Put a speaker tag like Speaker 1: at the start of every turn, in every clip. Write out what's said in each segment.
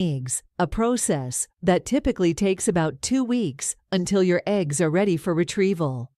Speaker 1: eggs, a process that typically takes about 2 weeks until your eggs are ready for retrieval.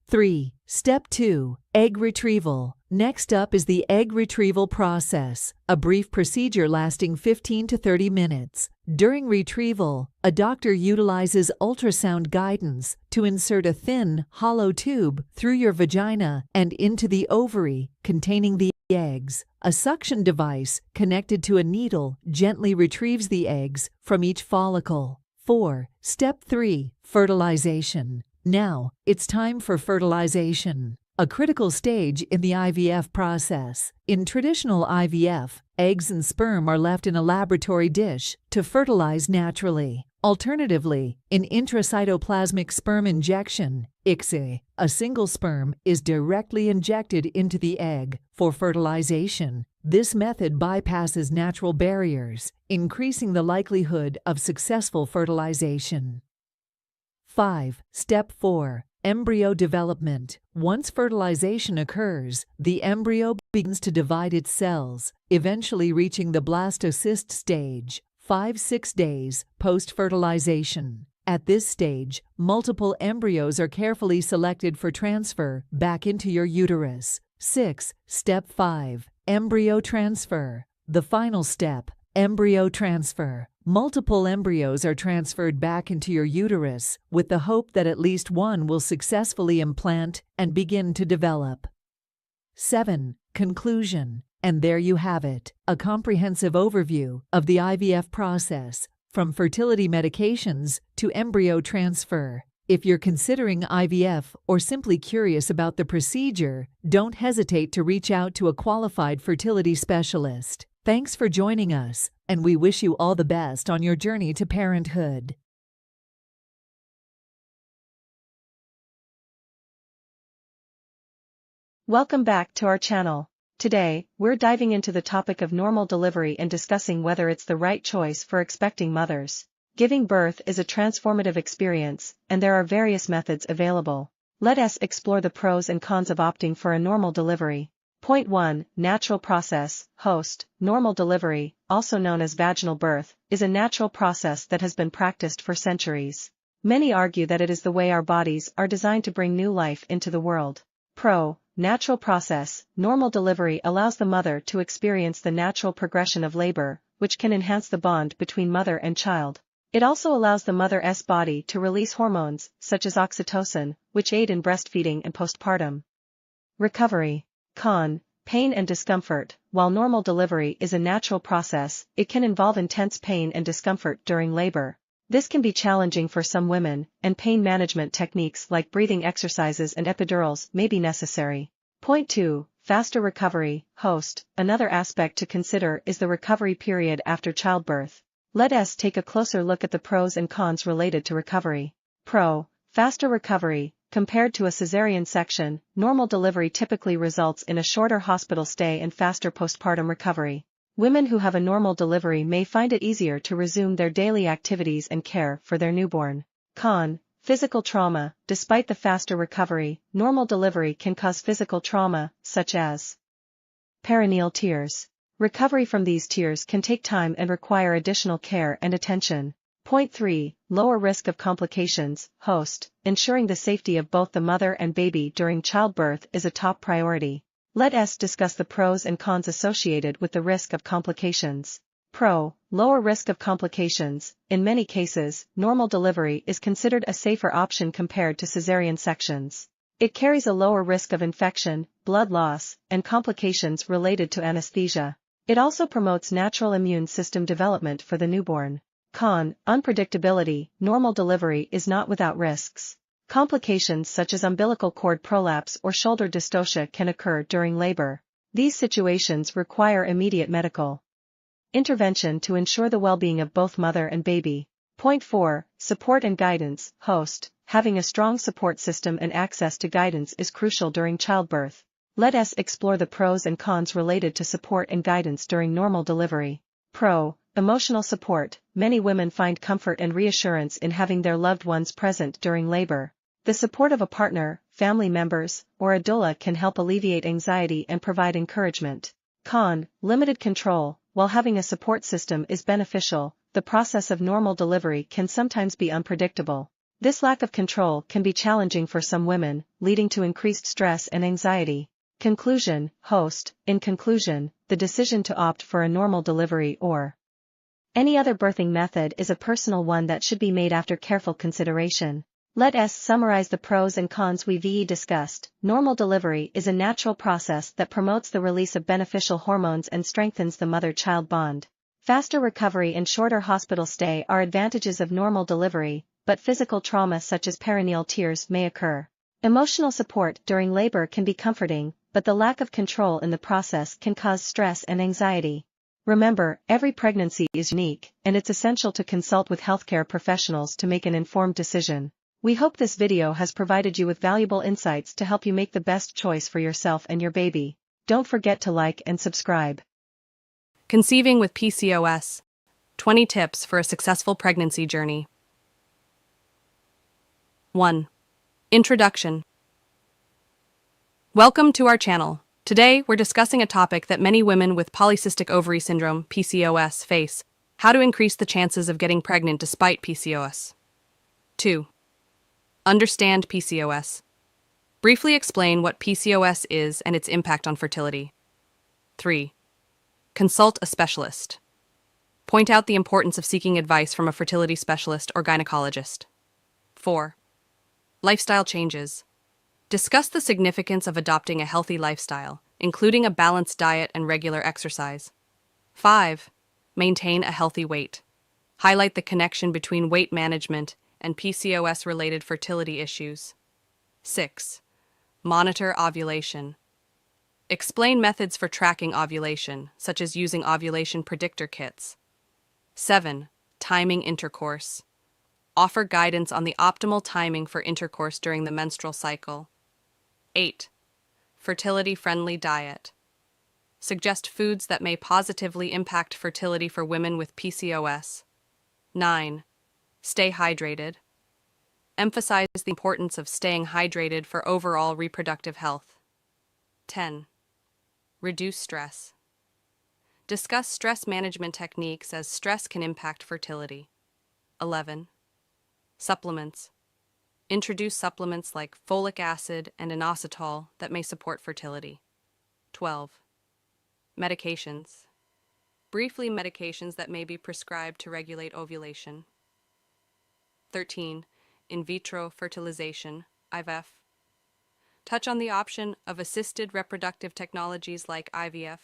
Speaker 1: 3. Step 2. Egg retrieval. Next up is the egg retrieval process, a brief procedure lasting 15 to 30 minutes. During retrieval, a doctor utilizes ultrasound guidance to insert a thin, hollow tube through your vagina and into the ovary containing the eggs. A suction device connected to a needle gently retrieves the eggs from each follicle. 4. Step 3. Fertilization. Now, it's time for fertilization, a critical stage in the IVF process. In traditional IVF, eggs and sperm are left in a laboratory dish to fertilize naturally. Alternatively, in intracytoplasmic sperm injection, ICSI, a single sperm is directly injected into the egg for fertilization. This method bypasses natural barriers, increasing the likelihood of successful fertilization. 5. Step 4. Embryo development. Once fertilization occurs, the embryo begins to divide its cells, eventually reaching the blastocyst stage, 5-6 days post-fertilization. At this stage, multiple embryos are carefully selected for transfer back into your uterus. 6. Step 5. Embryo transfer. The final step, embryo transfer. Multiple embryos are transferred back into your uterus with the hope that at least one will successfully implant and begin to develop. 7. Conclusion. And there you have it, a comprehensive overview of the IVF process, from fertility medications to embryo transfer. If you're considering IVF or simply curious about the procedure, don't hesitate to reach out to a qualified fertility specialist. Thanks for joining us, and we wish you all the best on your journey to parenthood.
Speaker 2: Welcome back to our channel. Today, we're diving into the topic of normal delivery and discussing whether it's the right choice for expecting mothers. Giving birth is a transformative experience, and there are various methods available. Let us explore the pros and cons of opting for a normal delivery. Point 1. Natural process. Host. Normal delivery, also known as vaginal birth, is a natural process that has been practiced for centuries. Many argue that it is the way our bodies are designed to bring new life into the world. Pro. Natural process. Normal delivery allows the mother to experience the natural progression of labor, which can enhance the bond between mother and child. It also allows the mother's body to release hormones, such as oxytocin, which aid in breastfeeding and postpartum. Recovery. Con. Pain and discomfort. While normal delivery is a natural process, it can involve intense pain and discomfort during labor. This can be challenging for some women, and pain management techniques like breathing exercises and epidurals may be necessary. Point 2. Faster recovery. Host. Another aspect to consider is the recovery period after childbirth. Let us take a closer look at the pros and cons related to recovery. Pro. Faster recovery. Compared to a cesarean section, normal delivery typically results in a shorter hospital stay and faster postpartum recovery. Women who have a normal delivery may find it easier to resume their daily activities and care for their newborn. Con. Physical trauma. Despite the faster recovery, normal delivery can cause physical trauma, such as perineal tears. Recovery from these tears can take time and require additional care and attention. Point 3. Lower risk of complications. Host. Ensuring the safety of both the mother and baby during childbirth is a top priority. Let us discuss the pros and cons associated with the risk of complications. Pro. Lower risk of complications. In many cases, normal delivery is considered a safer option compared to cesarean sections. It carries a lower risk of infection, blood loss, and complications related to anesthesia. It also promotes natural immune system development for the newborn. Con. Unpredictability. Normal delivery is not without risks. Complications such as umbilical cord prolapse or shoulder dystocia can occur during labor. These situations require immediate medical intervention to ensure the well-being of both mother and baby. Point 4. Support and guidance. Host. Having a strong support system and access to guidance is crucial during childbirth. Let us explore the pros and cons related to support and guidance during normal delivery. Pro. Emotional support. Many women find comfort and reassurance in having their loved ones present during labor. The support of a partner, family members, or a doula can help alleviate anxiety and provide encouragement. Con. Limited control. while having a support system is beneficial, the process of normal delivery can sometimes be unpredictable. This lack of control can be challenging for some women, leading to increased stress and anxiety. Conclusion, host. In conclusion, the decision to opt for a normal delivery or any other birthing method is a personal one that should be made after careful consideration. Let us summarize the pros and cons we've discussed. Normal delivery is a natural process that promotes the release of beneficial hormones and strengthens the mother-child bond. Faster recovery and shorter hospital stay are advantages of normal delivery, but physical trauma such as perineal tears may occur. Emotional support during labor can be comforting, but the lack of control in the process can cause stress and anxiety. Remember, every pregnancy is unique, and it's essential to consult with healthcare professionals to make an informed decision. We hope this video has provided you with valuable insights to help you make the best choice for yourself and your baby. Don't forget to like and subscribe.
Speaker 3: Conceiving with PCOS. 20 tips for a successful pregnancy journey. 1. Introduction. Welcome to our channel. Today, we're discussing a topic that many women with polycystic ovary syndrome, PCOS, face: how to increase the chances of getting pregnant despite PCOS. 2. Understand PCOS. Briefly explain what PCOS is and its impact on fertility. 3. Consult a specialist. Point out the importance of seeking advice from a fertility specialist or gynecologist. 4. Lifestyle changes. Discuss the significance of adopting a healthy lifestyle, including a balanced diet and regular exercise. 5. Maintain a healthy weight. Highlight the connection between weight management and PCOS-related fertility issues. 6. Monitor ovulation. Explain methods for tracking ovulation, such as using ovulation predictor kits. 7. Timing intercourse. Offer guidance on the optimal timing for intercourse during the menstrual cycle. 8. Fertility-friendly diet. Suggest foods that may positively impact fertility for women with PCOS. 9. Stay hydrated. Emphasize the importance of staying hydrated for overall reproductive health. 10. Reduce stress. Discuss stress management techniques as stress can impact fertility. 11. Supplements. Introduce supplements like folic acid and inositol that may support fertility. 12. Medications. Briefly, medications that may be prescribed to regulate ovulation. 13. In vitro fertilization, IVF. Touch on the option of assisted reproductive technologies like IVF.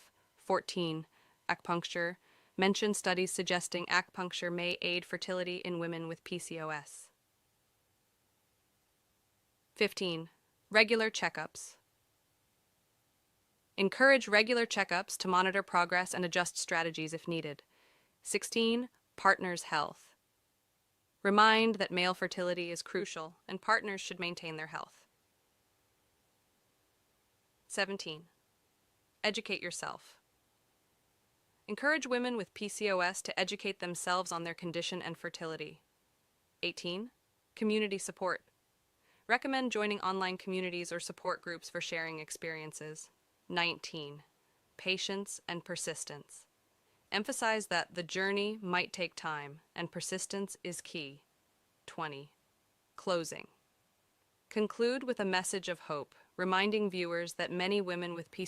Speaker 3: 14. Acupuncture. Mention studies suggesting acupuncture may aid fertility in women with PCOS. 15. Regular checkups. Encourage regular checkups to monitor progress and adjust strategies if needed. 16. Partners' health. Remind that male fertility is crucial and partners should maintain their health. 17. Educate yourself. Encourage women with PCOS to educate themselves on their condition and fertility. 18. Community support. Recommend joining online communities or support groups for sharing experiences. 19. Patience and persistence. Emphasize that the journey might take time and persistence is key. 20. Closing. Conclude with a message of hope, reminding viewers that many women with PCOS,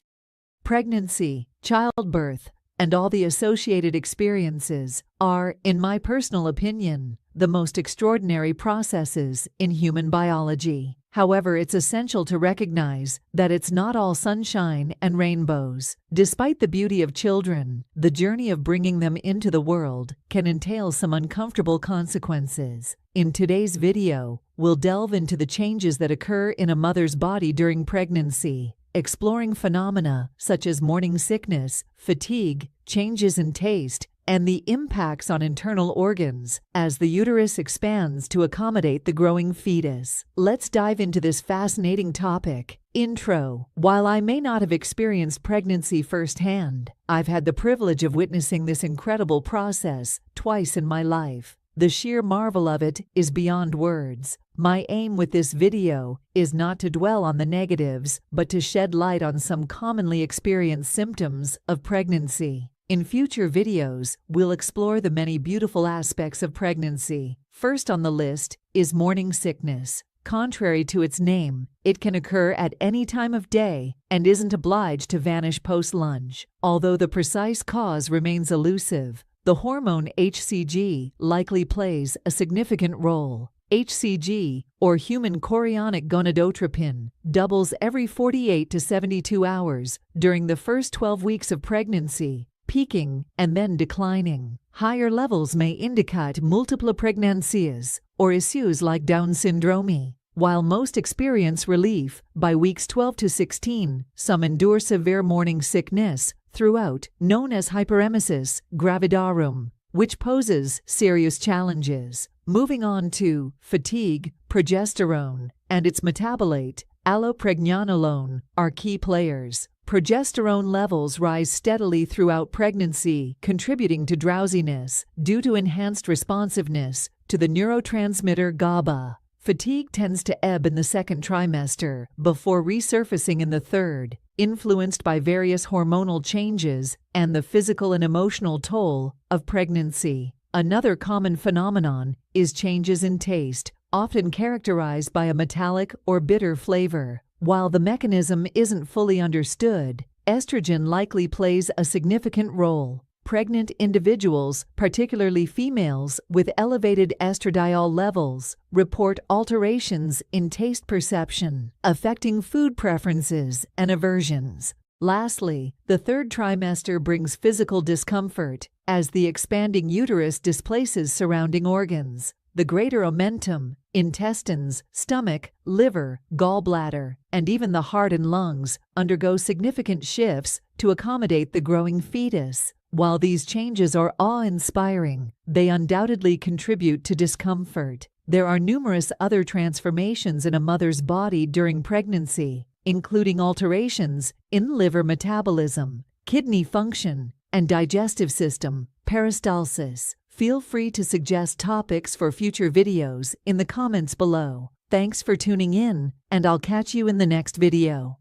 Speaker 1: Pregnancy, childbirth, and all the associated experiences are, in my personal opinion, the most extraordinary processes in human biology. However, it's essential to recognize that it's not all sunshine and rainbows. Despite the beauty of children, the journey of bringing them into the world can entail some uncomfortable consequences. In today's video, we'll delve into the changes that occur in a mother's body during pregnancy, exploring phenomena such as morning sickness, fatigue, changes in taste, and the impacts on internal organs as the uterus expands to accommodate the growing fetus. Let's dive into this fascinating topic. Intro. While I may not have experienced pregnancy firsthand, I've had the privilege of witnessing this incredible process twice in my life. The sheer marvel of it is beyond words. My aim with this video is not to dwell on the negatives, but to shed light on some commonly experienced symptoms of pregnancy. In future videos, we'll explore the many beautiful aspects of pregnancy. First on the list is morning sickness. Contrary to its name, it can occur at any time of day and isn't obliged to vanish post-lunge. Although the precise cause remains elusive, the hormone HCG likely plays a significant role. HCG, or human chorionic gonadotropin, doubles every 48 to 72 hours during the first 12 weeks of pregnancy, peaking and then declining. Higher levels may indicate multiple pregnancies or issues like Down syndrome. While most experience relief by weeks 12 to 16, some endure severe morning sickness throughout, known as hyperemesis gravidarum, which poses serious challenges. Moving on to fatigue, progesterone, and its metabolite, allopregnanolone, are key players. Progesterone levels rise steadily throughout pregnancy, contributing to drowsiness due to enhanced responsiveness to the neurotransmitter GABA. Fatigue tends to ebb in the second trimester before resurfacing in the third, influenced by various hormonal changes and the physical and emotional toll of pregnancy. Another common phenomenon is changes in taste, often characterized by a metallic or bitter flavor. While the mechanism isn't fully understood, estrogen likely plays a significant role. Pregnant individuals, particularly females with elevated estradiol levels, report alterations in taste perception, affecting food preferences and aversions. Lastly, the third trimester brings physical discomfort as the expanding uterus displaces surrounding organs. The greater omentum, intestines, stomach, liver, gallbladder, and even the heart and lungs undergo significant shifts to accommodate the growing fetus. While these changes are awe-inspiring, they undoubtedly contribute to discomfort. There are numerous other transformations in a mother's body during pregnancy, including alterations in liver metabolism, kidney function, and digestive system, peristalsis. Feel free to suggest topics for future videos in the comments below. Thanks for tuning in, and I'll catch you in the next video.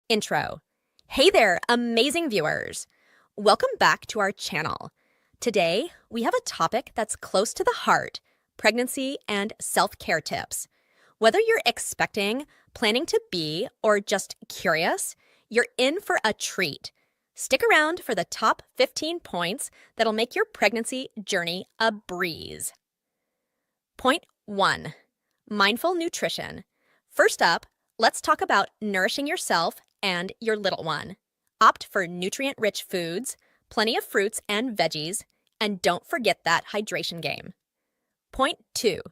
Speaker 4: Intro. Hey there, amazing viewers! Welcome back to our channel. Today, we have a topic that's close to the heart: pregnancy and self-care tips. Whether you're expecting, planning to be, or just curious, you're in for a treat. Stick around for the top 15 points that'll make your pregnancy journey a breeze. Point 1. Mindful nutrition. First up, let's talk about nourishing yourself and your little one. Opt for nutrient-rich foods, plenty of fruits and veggies, and don't forget that hydration game. Point 2.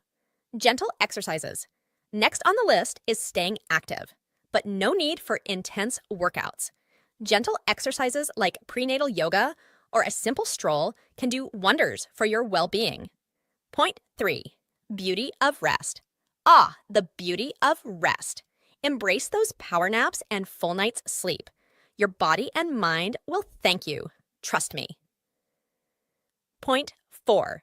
Speaker 4: Gentle exercises. Next on the list is staying active, but no need for intense workouts. Gentle exercises like prenatal yoga or a simple stroll can do wonders for your well-being. Point 3. Beauty of rest. Ah, the beauty of rest. Embrace those power naps and full night's sleep. Your body and mind will thank you. Trust me. Point 4.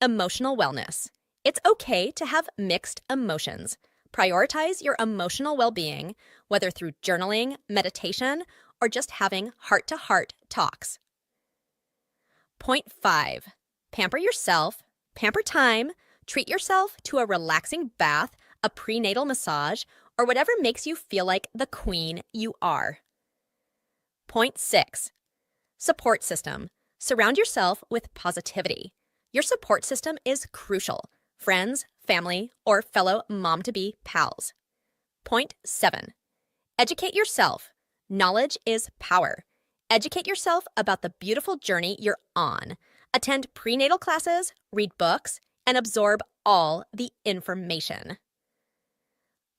Speaker 4: Emotional wellness. It's okay to have mixed emotions. Prioritize your emotional well-being, whether through journaling, meditation, or just having heart-to-heart talks. Point 5. Pamper yourself, pamper time, treat yourself to a relaxing bath, a prenatal massage, or whatever makes you feel like the queen you are. Point 6. Support system. Surround yourself with positivity. Your support system is crucial. Friends, family, or fellow mom-to-be pals. Point 7. Educate yourself. Knowledge is power. Educate yourself about the beautiful journey you're on. Attend prenatal classes, read books, and absorb all the information.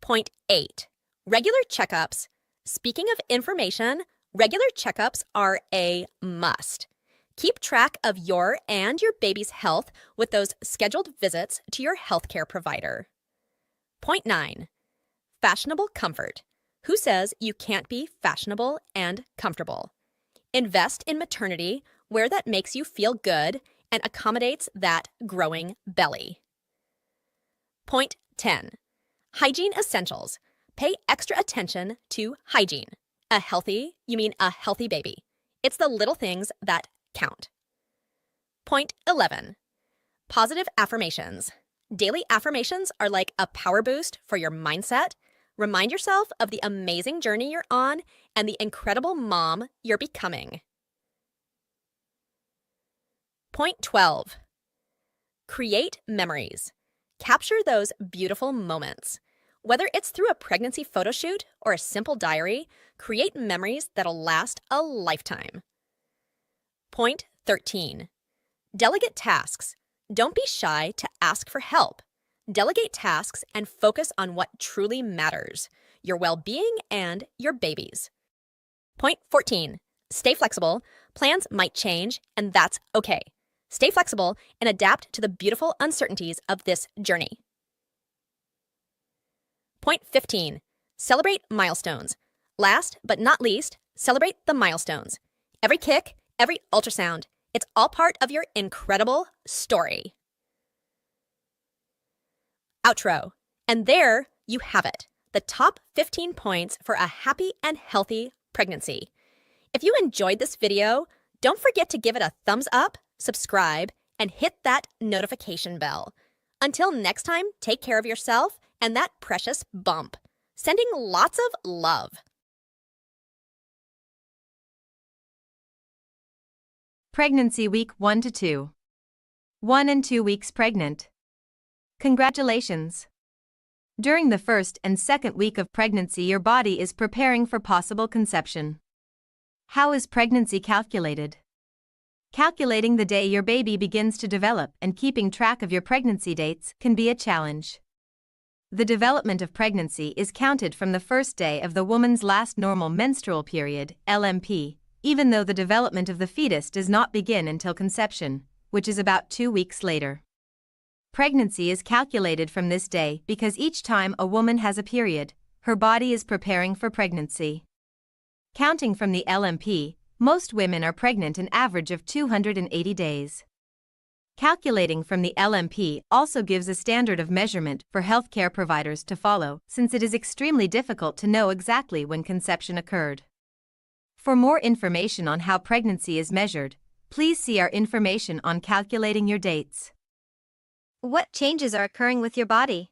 Speaker 4: Point 8. Regular checkups. Speaking of information, regular checkups are a must. Keep track of your and your baby's health with those scheduled visits to your healthcare provider. Point 9. Fashionable comfort. Who says you can't be fashionable and comfortable? Invest in maternity where that makes you feel good and accommodates that growing belly. Point 10. Hygiene essentials. Pay extra attention to hygiene. A healthy, you mean a healthy baby. It's the little things that count. Point 11. Positive affirmations. Daily affirmations are like a power boost for your mindset. Remind yourself of the amazing journey you're on and the incredible mom you're becoming. Point 12. Create memories. Capture those beautiful moments. Whether it's through a pregnancy photo shoot or a simple diary, create memories that'll last a lifetime. Point 13. Delegate tasks. Don't be shy to ask for help. Delegate tasks and focus on what truly matters, your well-being and your baby's. Point 14. Stay flexible. Plans might change, and that's okay. Stay flexible and adapt to the beautiful uncertainties of this journey. Point 15. Celebrate milestones. Last but not least, celebrate the milestones. Every kick, every ultrasound, it's all part of your incredible story. Outro. And there you have it, the top 15 points for a happy and healthy pregnancy. If you enjoyed this video, don't forget to give it a thumbs up, subscribe, and hit that notification bell. Until next time, take care of yourself and that precious bump. Sending lots of love.
Speaker 5: Pregnancy week 1 to 2. 1 and 2 weeks pregnant. Congratulations! During the first and second week of pregnancy, your body is preparing for possible conception. How is pregnancy calculated? Calculating the day your baby begins to develop and keeping track of your pregnancy dates can be a challenge. The development of pregnancy is counted from the first day of the woman's last normal menstrual period, LMP, even though the development of the fetus does not begin until conception, which is about 2 weeks later. Pregnancy is calculated from this day because each time a woman has a period, her body is preparing for pregnancy. Counting from the LMP, most women are pregnant an average of 280 days. Calculating from the LMP also gives a standard of measurement for healthcare providers to follow, since it is extremely difficult to know exactly when conception occurred. For more information on how pregnancy is measured, please see our information on calculating your dates.
Speaker 6: What changes are occurring with your body?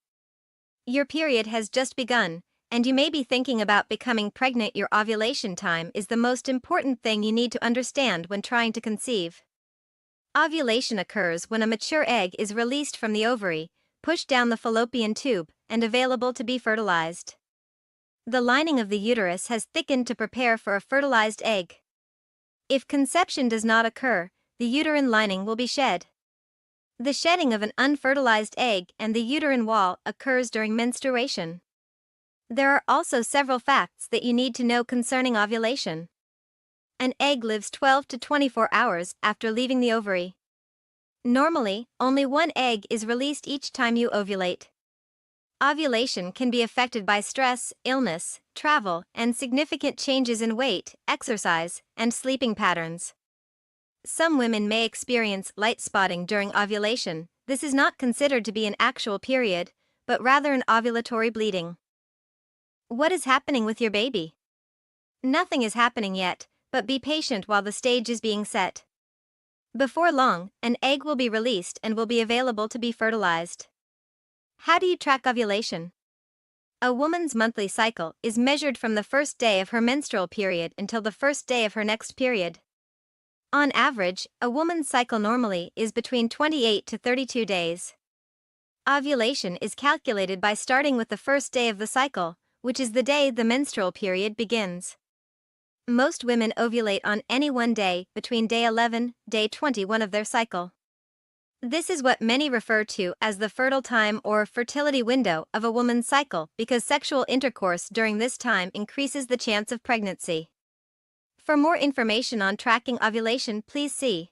Speaker 6: Your period has just begun, and you may be thinking about becoming pregnant. Your ovulation time is the most important thing you need to understand when trying to conceive. Ovulation occurs when a mature egg is released from the ovary, pushed down the fallopian tube, and available to be fertilized. The lining of the uterus has thickened to prepare for a fertilized egg. If conception does not occur, the uterine lining will be shed. The shedding of an unfertilized egg and the uterine wall occurs during menstruation. There are also several facts that you need to know concerning ovulation. An egg lives 12 to 24 hours after leaving the ovary. Normally, only one egg is released each time you ovulate. Ovulation can be affected by stress, illness, travel, and significant changes in weight, exercise, and sleeping patterns. Some women may experience light spotting during ovulation. This is not considered to be an actual period, but rather an ovulatory bleeding. What is happening with your baby? Nothing is happening yet, but be patient while the stage is being set. Before long, an egg will be released and will be available to be fertilized. How do you track ovulation? A woman's monthly cycle is measured from the first day of her menstrual period until the first day of her next period. On average, a woman's cycle normally is between 28 to 32 days. Ovulation is calculated by starting with the first day of the cycle, which is the day the menstrual period begins. Most women ovulate on any one day between day 11, day 21 of their cycle. This is what many refer to as the fertile time or fertility window of a woman's cycle because sexual intercourse during this time increases the chance of pregnancy. For more information on tracking ovulation, please see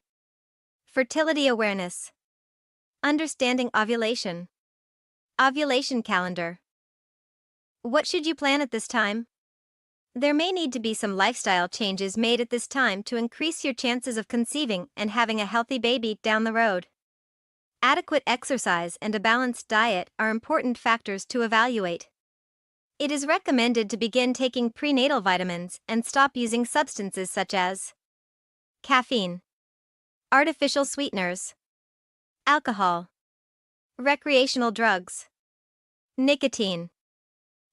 Speaker 6: Fertility Awareness, Understanding Ovulation, Ovulation Calendar. What should you plan at this time? There may need to be some lifestyle changes made at this time to increase your chances of conceiving and having a healthy baby down the road. Adequate exercise and a balanced diet are important factors to evaluate. It is recommended to begin taking prenatal vitamins and stop using substances such as caffeine, artificial sweeteners, alcohol, recreational drugs, nicotine.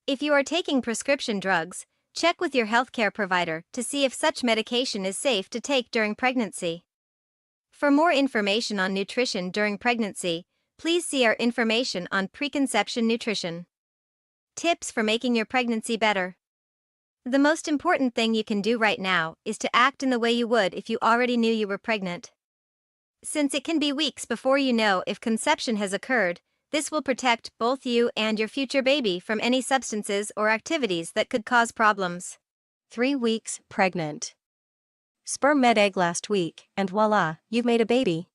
Speaker 6: If you are taking prescription drugs, check with your healthcare provider to see if such medication is safe to take during pregnancy. For more information on nutrition during pregnancy, please see our information on preconception nutrition. Tips for making your pregnancy better. The most important thing you can do right now is to act in the way you would if you already knew you were pregnant. Since it can be weeks before you know if conception has occurred, this will protect both you and your future baby from any substances or activities that could cause problems.
Speaker 2: 3 weeks pregnant. Sperm met egg last week, and voila, you've made a baby.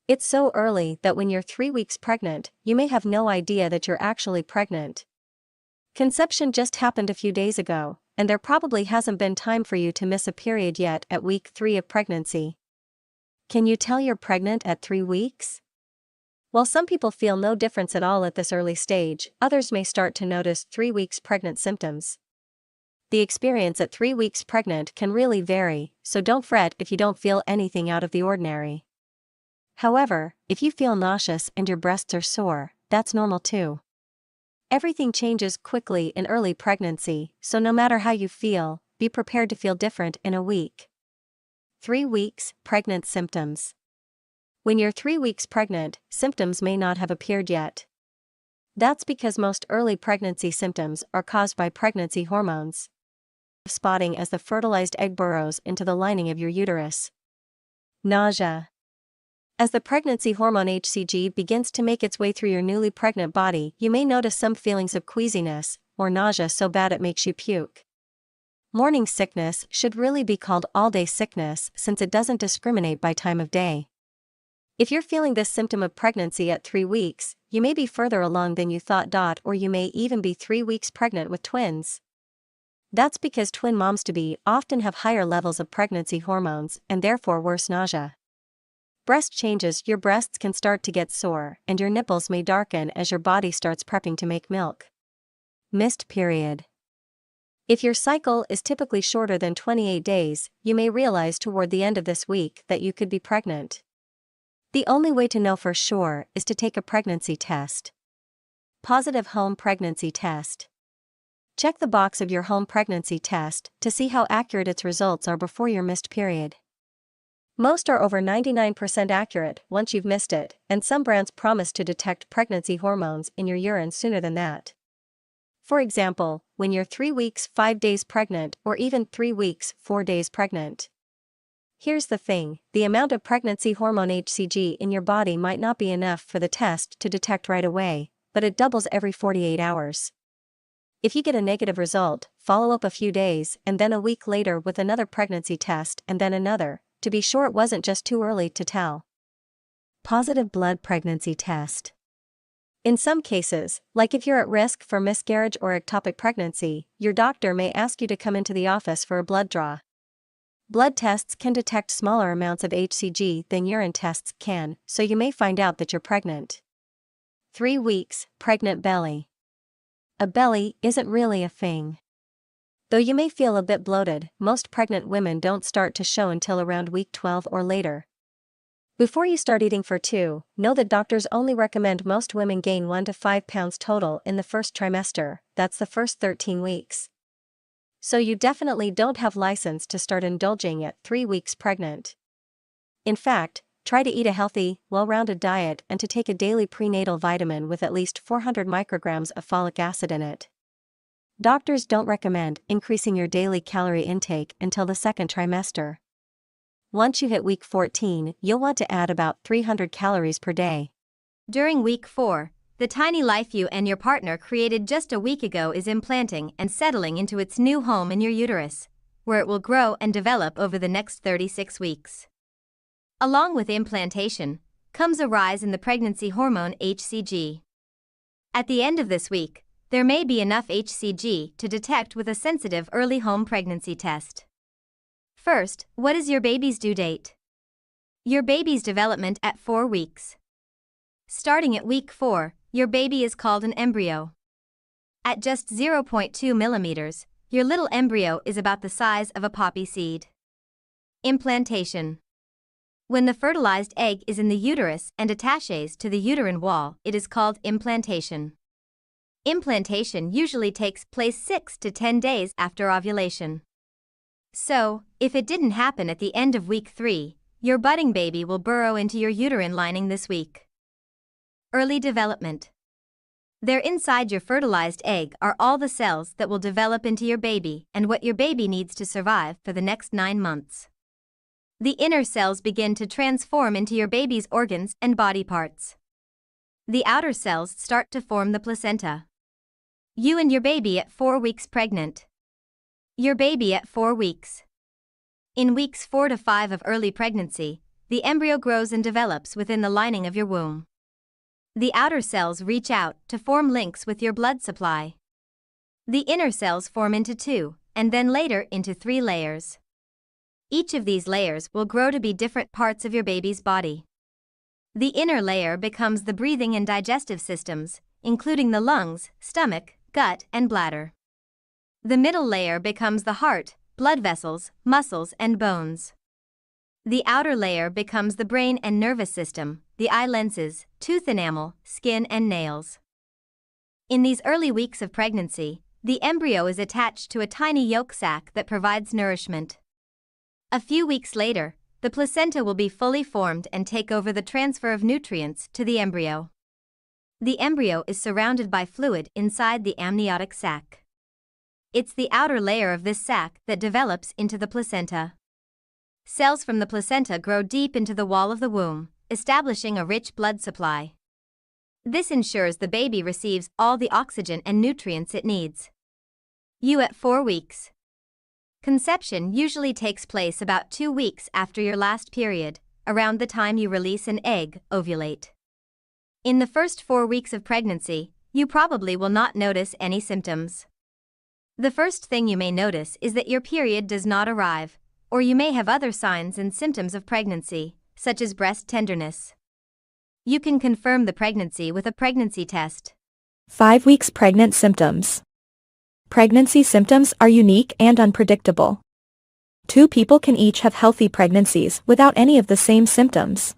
Speaker 2: It's so early that when you're 3 weeks pregnant, you may have no idea that you're actually pregnant. Conception just happened a few days ago, and there probably hasn't been time for you to miss a period yet at week 3 of pregnancy. Can you tell you're pregnant at 3 weeks? While some people feel no difference at all at this early stage, others may start to notice 3 weeks pregnant symptoms. The experience at 3 weeks pregnant can really vary, so don't fret if you don't feel anything out of the ordinary. However, if you feel nauseous and your breasts are sore, that's normal too. Everything changes quickly in early pregnancy, so no matter how you feel, be prepared to feel different in a week. 3 weeks pregnant symptoms. When you're 3 weeks pregnant, symptoms may not have appeared yet. That's because most early pregnancy symptoms are caused by pregnancy hormones. Spotting as the fertilized egg burrows into the lining of your uterus. Nausea. As the pregnancy hormone HCG begins to make its way through your newly pregnant body, you may notice some feelings of queasiness, or nausea so bad it makes you puke. Morning sickness should really be called all-day sickness since it doesn't discriminate by time of day. If you're feeling this symptom of pregnancy at 3 weeks, you may be further along than you thought, or you may even be 3 weeks pregnant with twins. That's because twin moms-to-be often have higher levels of pregnancy hormones and therefore worse nausea. Breast changes. Your breasts can start to get sore, and your nipples may darken as your body starts prepping to make milk. Missed period. If your cycle is typically shorter than 28 days, you may realize toward the end of this week that you could be pregnant. The only way to know for sure is to take a pregnancy test. Positive home pregnancy test. Check the box of your home pregnancy test to see how accurate its results are before your missed period. Most are over 99% accurate once you've missed it, and some brands promise to detect pregnancy hormones in your urine sooner than that. For example, when you're 3 weeks 5 days pregnant or even 3 weeks 4 days pregnant. Here's the thing, the amount of pregnancy hormone HCG in your body might not be enough for the test to detect right away, but it doubles every 48 hours. If you get a negative result, follow up a few days and then a week later with another pregnancy test and then another, to be sure it wasn't just too early to tell. Positive blood pregnancy test. In some cases, like if you're at risk for miscarriage or ectopic pregnancy, your doctor may ask you to come into the office for a blood draw. Blood tests can detect smaller amounts of HCG than urine tests can, so you may find out that you're pregnant. 3 weeks, pregnant belly. A belly isn't really a thing. Though you may feel a bit bloated, most pregnant women don't start to show until around week 12 or later. Before you start eating for 2, know that doctors only recommend most women gain 1 to 5 pounds total in the first trimester, that's the first 13 weeks. So you definitely don't have license to start indulging at 3 weeks pregnant. In fact, try to eat a healthy, well-rounded diet and to take a daily prenatal vitamin with at least 400 micrograms of folic acid in it. Doctors don't recommend increasing your daily calorie intake until the second trimester. Once you hit week 14, you'll want to add about 300 calories per day.
Speaker 6: During week 4, the tiny life you and your partner created just a week ago is implanting and settling into its new home in your uterus, where it will grow and develop over the next 36 weeks. Along with implantation, comes a rise in the pregnancy hormone HCG. At the end of this week, there may be enough HCG to detect with a sensitive early home pregnancy test. First, what is your baby's due date? Your baby's development at 4 weeks. Starting at week 4, your baby is called an embryo. At just 0.2 millimeters, your little embryo is about the size of a poppy seed. Implantation. When the fertilized egg is in the uterus and attaches to the uterine wall, it is called implantation. Implantation usually takes place 6 to 10 days after ovulation. So, if it didn't happen at the end of week 3, your budding baby will burrow into your uterine lining this week. Early development. There inside your fertilized egg are all the cells that will develop into your baby and what your baby needs to survive for the next 9 months. The inner cells begin to transform into your baby's organs and body parts. The outer cells start to form the placenta. You and your baby at 4 weeks pregnant. Your baby at 4 weeks. In weeks 4 to 5 of early pregnancy, the embryo grows and develops within the lining of your womb. The outer cells reach out to form links with your blood supply. The inner cells form into 2, and then later into 3 layers. Each of these layers will grow to be different parts of your baby's body. The inner layer becomes the breathing and digestive systems, including the lungs, stomach, gut, and bladder. The middle layer becomes the heart, blood vessels, muscles, and bones. The outer layer becomes the brain and nervous system, the eye lenses, tooth enamel, skin, and nails. In these early weeks of pregnancy, the embryo is attached to a tiny yolk sac that provides nourishment. A few weeks later, the placenta will be fully formed and take over the transfer of nutrients to the embryo. The embryo is surrounded by fluid inside the amniotic sac. It's the outer layer of this sac that develops into the placenta. Cells from the placenta grow deep into the wall of the womb, establishing a rich blood supply. This ensures the baby receives all the oxygen and nutrients it needs. You at 4 weeks. Conception usually takes place about 2 weeks after your last period, around the time you release an egg, ovulate. In the first 4 weeks of pregnancy, you probably will not notice any symptoms. The first thing you may notice is that your period does not arrive, or you may have other signs and symptoms of pregnancy, such as breast tenderness. You can confirm the pregnancy with a pregnancy test.
Speaker 7: 5 weeks pregnant symptoms. Pregnancy symptoms are unique and unpredictable. 2 people can each have healthy pregnancies without any of the same symptoms.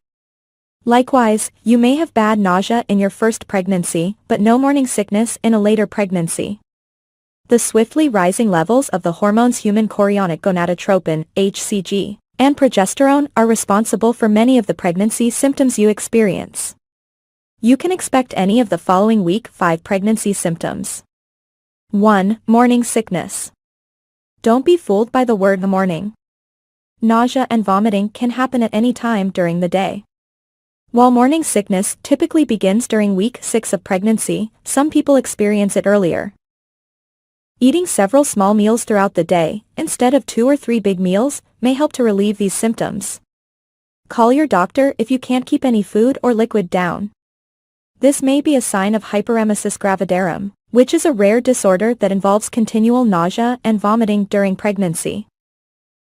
Speaker 7: Likewise, you may have bad nausea in your first pregnancy, but no morning sickness in a later pregnancy. The swiftly rising levels of the hormones human chorionic gonadotropin, HCG, and progesterone are responsible for many of the pregnancy symptoms you experience. You can expect any of the following week 5 pregnancy symptoms. 1. Morning sickness. Don't be fooled by the word morning. Nausea and vomiting can happen at any time during the day. While morning sickness typically begins during week 6 of pregnancy, some people experience it earlier. Eating several small meals throughout the day, instead of 2 or 3 big meals, may help to relieve these symptoms. Call your doctor if you can't keep any food or liquid down. This may be a sign of hyperemesis gravidarum, which is a rare disorder that involves continual nausea and vomiting during pregnancy.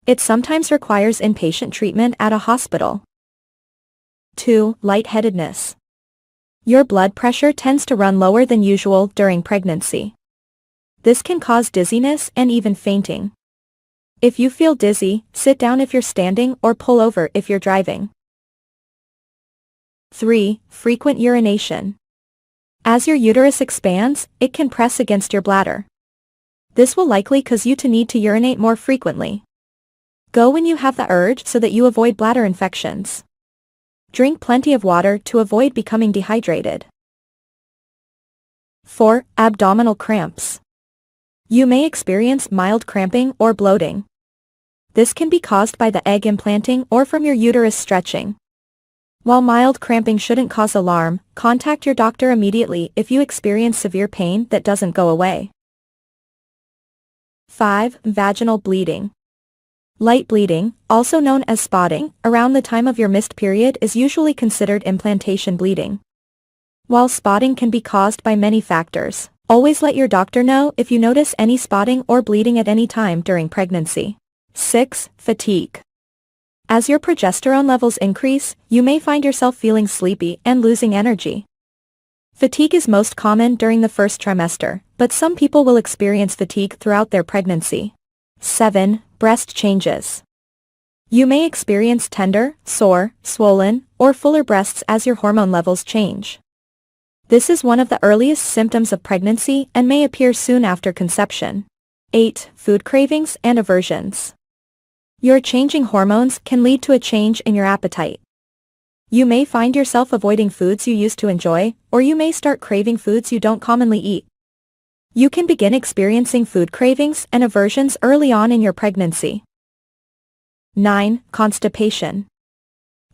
Speaker 7: It sometimes requires inpatient treatment at a hospital. 2. Lightheadedness. Your blood pressure tends to run lower than usual during pregnancy. This can cause dizziness and even fainting. If you feel dizzy, sit down if you're standing or pull over if you're driving. 3. Frequent urination. As your uterus expands, it can press against your bladder. This will likely cause you to need to urinate more frequently. Go when you have the urge so that you avoid bladder infections. Drink plenty of water to avoid becoming dehydrated. 4. Abdominal cramps. You may experience mild cramping or bloating. This can be caused by the egg implanting or from your uterus stretching. While mild cramping shouldn't cause alarm, contact your doctor immediately if you experience severe pain that doesn't go away. 5. Vaginal bleeding. Light bleeding, also known as spotting, around the time of your missed period is usually considered implantation bleeding. While spotting can be caused by many factors, always let your doctor know if you notice any spotting or bleeding at any time during pregnancy. 6. Fatigue. As your progesterone levels increase, you may find yourself feeling sleepy and losing energy. Fatigue is most common during the first trimester, but some people will experience fatigue throughout their pregnancy. 7. Breast changes. You may experience tender, sore, swollen, or fuller breasts as your hormone levels change. This is one of the earliest symptoms of pregnancy and may appear soon after conception. 8. Food cravings and aversions. Your changing hormones can lead to a change in your appetite. You may find yourself avoiding foods you used to enjoy, or you may start craving foods you don't commonly eat. You can begin experiencing food cravings and aversions early on in your pregnancy. 9. Constipation.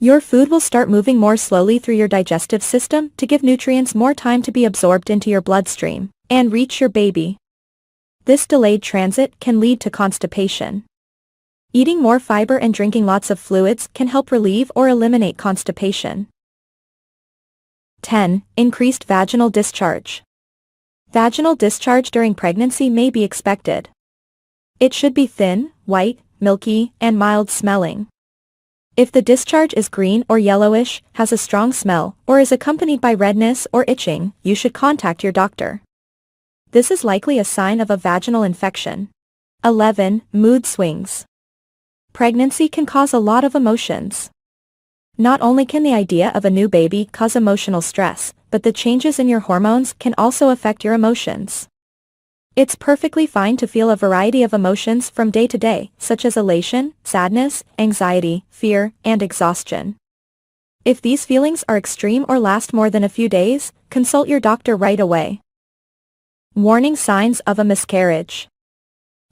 Speaker 7: Your food will start moving more slowly through your digestive system to give nutrients more time to be absorbed into your bloodstream and reach your baby. This delayed transit can lead to constipation. Eating more fiber and drinking lots of fluids can help relieve or eliminate constipation. 10. Increased vaginal discharge. Vaginal discharge during pregnancy may be expected. It should be thin, white, milky, and mild smelling. If the discharge is green or yellowish, has a strong smell, or is accompanied by redness or itching, you should contact your doctor. This is likely a sign of a vaginal infection. 11. Mood swings. Pregnancy can cause a lot of emotions. Not only can the idea of a new baby cause emotional stress, but the changes in your hormones can also affect your emotions. It's perfectly fine to feel a variety of emotions from day to day, such as elation, sadness, anxiety, fear, and exhaustion. If these feelings are extreme or last more than a few days, consult your doctor right away. Warning signs of a miscarriage.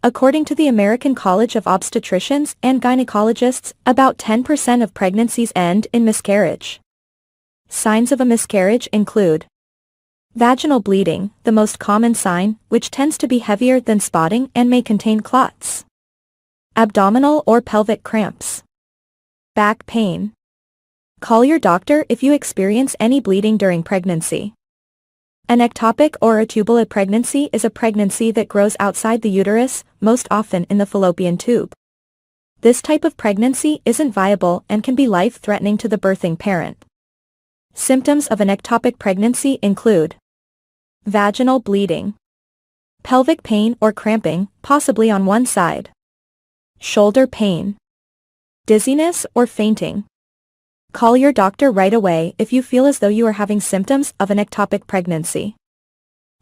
Speaker 7: According to the American College of Obstetricians and Gynecologists, about 10% of pregnancies end in miscarriage. Signs of a miscarriage include vaginal bleeding, the most common sign, which tends to be heavier than spotting and may contain clots. Abdominal or pelvic cramps. Back pain. Call your doctor if you experience any bleeding during pregnancy. An ectopic or a tubal pregnancy is a pregnancy that grows outside the uterus, most often in the fallopian tube. This type of pregnancy isn't viable and can be life-threatening to the birthing parent. Symptoms of an ectopic pregnancy include vaginal bleeding, pelvic pain or cramping, possibly on one side, shoulder pain, dizziness or fainting. Call your doctor right away if you feel as though you are having symptoms of an ectopic pregnancy.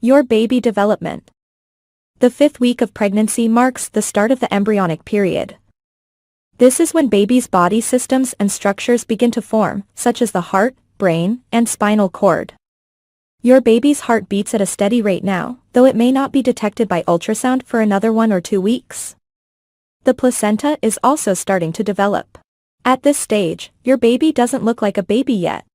Speaker 7: Your baby development. The 5th week of pregnancy marks the start of the embryonic period. This is when baby's body systems and structures begin to form, such as the heart, brain, and spinal cord. Your baby's heart beats at a steady rate now, though it may not be detected by ultrasound for another 1 or 2 weeks. The placenta is also starting to develop. At this stage, your baby doesn't look like a baby yet.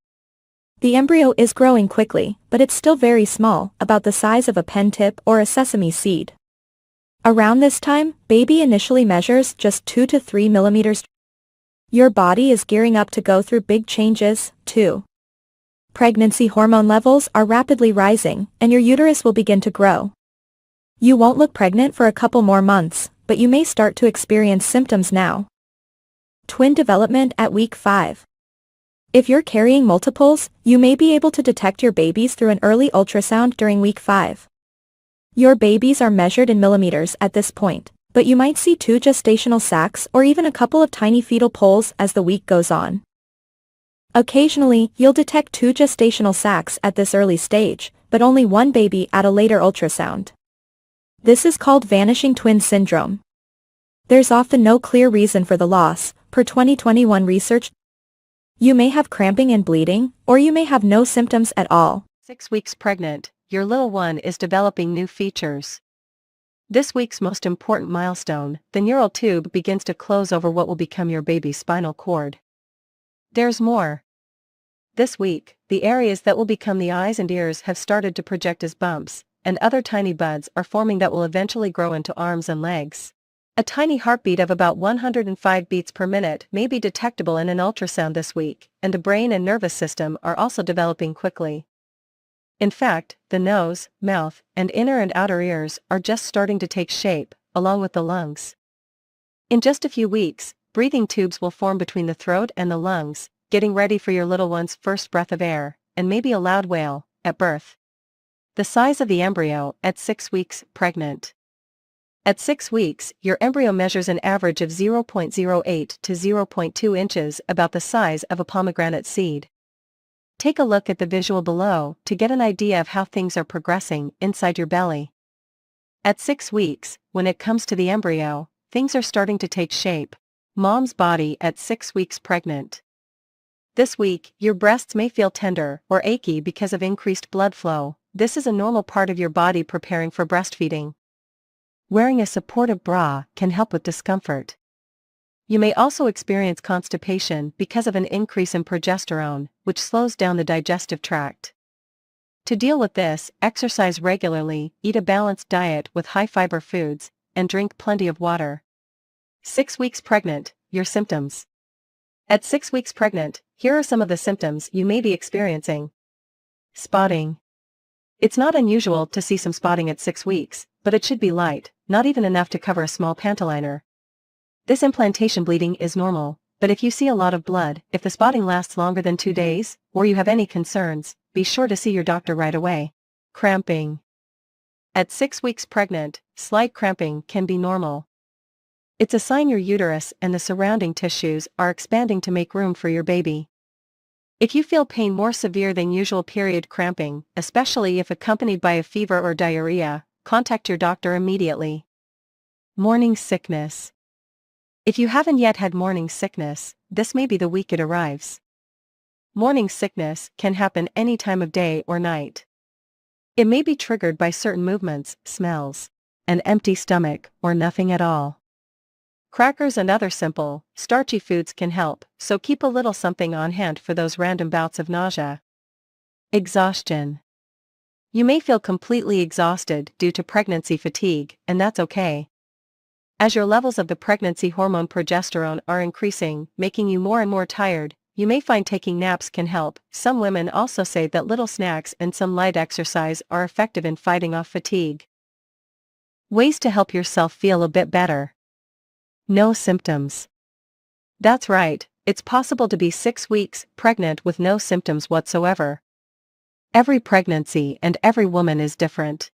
Speaker 7: The embryo is growing quickly, but it's still very small, about the size of a pen tip or a sesame seed. Around this time, baby initially measures just 2 to 3 millimeters. Your body is gearing up to go through big changes, too. Pregnancy hormone levels are rapidly rising, and your uterus will begin to grow. You won't look pregnant for a couple more months, but you may start to experience symptoms now. Twin development at week 5. If you're carrying multiples, you may be able to detect your babies through an early ultrasound during week 5. Your babies are measured in millimeters at this point, but you might see 2 gestational sacs or even a couple of tiny fetal poles as the week goes on. Occasionally, you'll detect 2 gestational sacs at this early stage, but only 1 baby at a later ultrasound. This is called vanishing twin syndrome. There's often no clear reason for the loss, per 2021 research. You may have cramping and bleeding, or you may have no symptoms at all.
Speaker 2: 6 weeks pregnant, your little one is developing new features. This week's most important milestone, the neural tube begins to close over what will become your baby's spinal cord. There's more. This week, the areas that will become the eyes and ears have started to project as bumps, and other tiny buds are forming that will eventually grow into arms and legs. A tiny heartbeat of about 105 beats per minute may be detectable in an ultrasound this week, and the brain and nervous system are also developing quickly. In fact, the nose, mouth, and inner and outer ears are just starting to take shape, along with the lungs. In just a few weeks, breathing tubes will form between the throat and the lungs, getting ready for your little one's first breath of air, and maybe a loud wail, at birth. The size of the embryo at 6 weeks pregnant. At 6 weeks, your embryo measures an average of 0.08 to 0.2 inches, about the size of a pomegranate seed. Take a look at the visual below to get an idea of how things are progressing inside your belly. At 6 weeks, when it comes to the embryo, things are starting to take shape. Mom's body at 6 weeks pregnant. This week, your breasts may feel tender or achy because of increased blood flow. This is a normal part of your body preparing for breastfeeding. Wearing a supportive bra can help with discomfort. You may also experience constipation because of an increase in progesterone, which slows down the digestive tract. To deal with this, exercise regularly, eat a balanced diet with high-fiber foods, and drink plenty of water. 6 weeks pregnant, your symptoms. At 6 weeks pregnant, here are some of the symptoms you may be experiencing. Spotting. It's not unusual to see some spotting at 6 weeks, but it should be light, not even enough to cover a small pantoliner. This implantation bleeding is normal, but if you see a lot of blood, if the spotting lasts longer than 2 days, or you have any concerns, be sure to see your doctor right away. Cramping. At 6 weeks pregnant, slight cramping can be normal. It's a sign your uterus and the surrounding tissues are expanding to make room for your baby. If you feel pain more severe than usual period cramping, especially if accompanied by a fever or diarrhea, contact your doctor immediately. Morning sickness. If you haven't yet had morning sickness, this may be the week it arrives. Morning sickness can happen any time of day or night. It may be triggered by certain movements, smells, an empty stomach, or nothing at all. Crackers and other simple, starchy foods can help, so keep a little something on hand for those random bouts of nausea. Exhaustion. You may feel completely exhausted due to pregnancy fatigue, and that's okay. As your levels of the pregnancy hormone progesterone are increasing, making you more and more tired, you may find taking naps can help. Some women also say that little snacks and some light exercise are effective in fighting off fatigue. Ways to help yourself feel a bit better. No symptoms. That's right, it's possible to be 6 weeks pregnant with no symptoms whatsoever. Every pregnancy and every woman is different.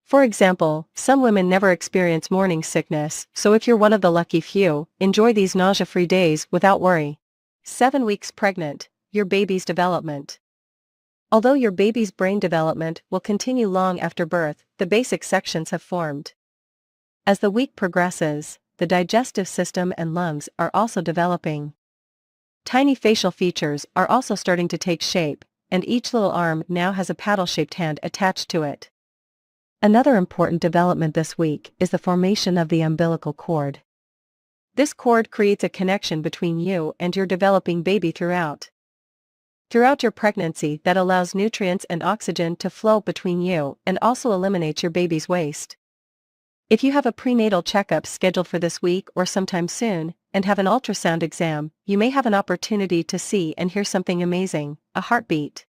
Speaker 2: For example, some women never experience morning sickness, so if you're one of the lucky few, enjoy these nausea-free days without worry. 7 weeks pregnant, your baby's development. Although your baby's brain development will continue long after birth, the basic sections have formed. As the week progresses, the digestive system and lungs are also developing. Tiny facial features are also starting to take shape, and each little arm now has a paddle-shaped hand attached to it. Another important development this week is the formation of the umbilical cord. This cord creates a connection between you and your developing baby throughout your pregnancy that allows nutrients and oxygen to flow between you and also eliminates your baby's waste. If you have a prenatal checkup scheduled for this week or sometime soon, and have an ultrasound exam, you may have an opportunity to see and hear something amazing, a heartbeat.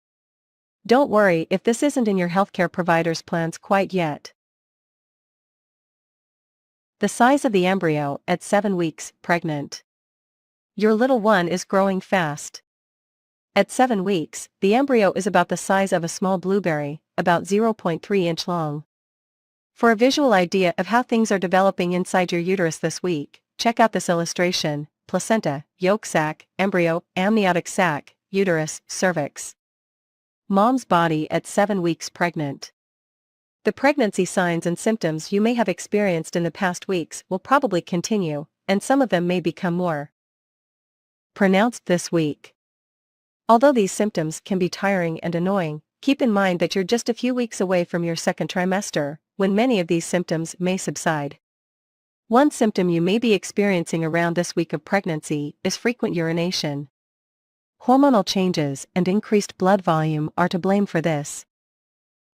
Speaker 2: Don't worry if this isn't in your healthcare provider's plans quite yet. The size of the embryo at 7 weeks pregnant. Your little one is growing fast. At 7 weeks, the embryo is about the size of a small blueberry, about 0.3 inch long. For a visual idea of how things are developing inside your uterus this week, check out this illustration: placenta, yolk sac, embryo, amniotic sac, uterus, cervix. Mom's body at 7 weeks pregnant. The pregnancy signs and symptoms you may have experienced in the past weeks will probably continue, and some of them may become more pronounced this week. Although these symptoms can be tiring and annoying, keep in mind that you're just a few weeks away from your second trimester, when many of these symptoms may subside. One symptom you may be experiencing around this week of pregnancy is frequent urination. Hormonal changes and increased blood volume are to blame for this.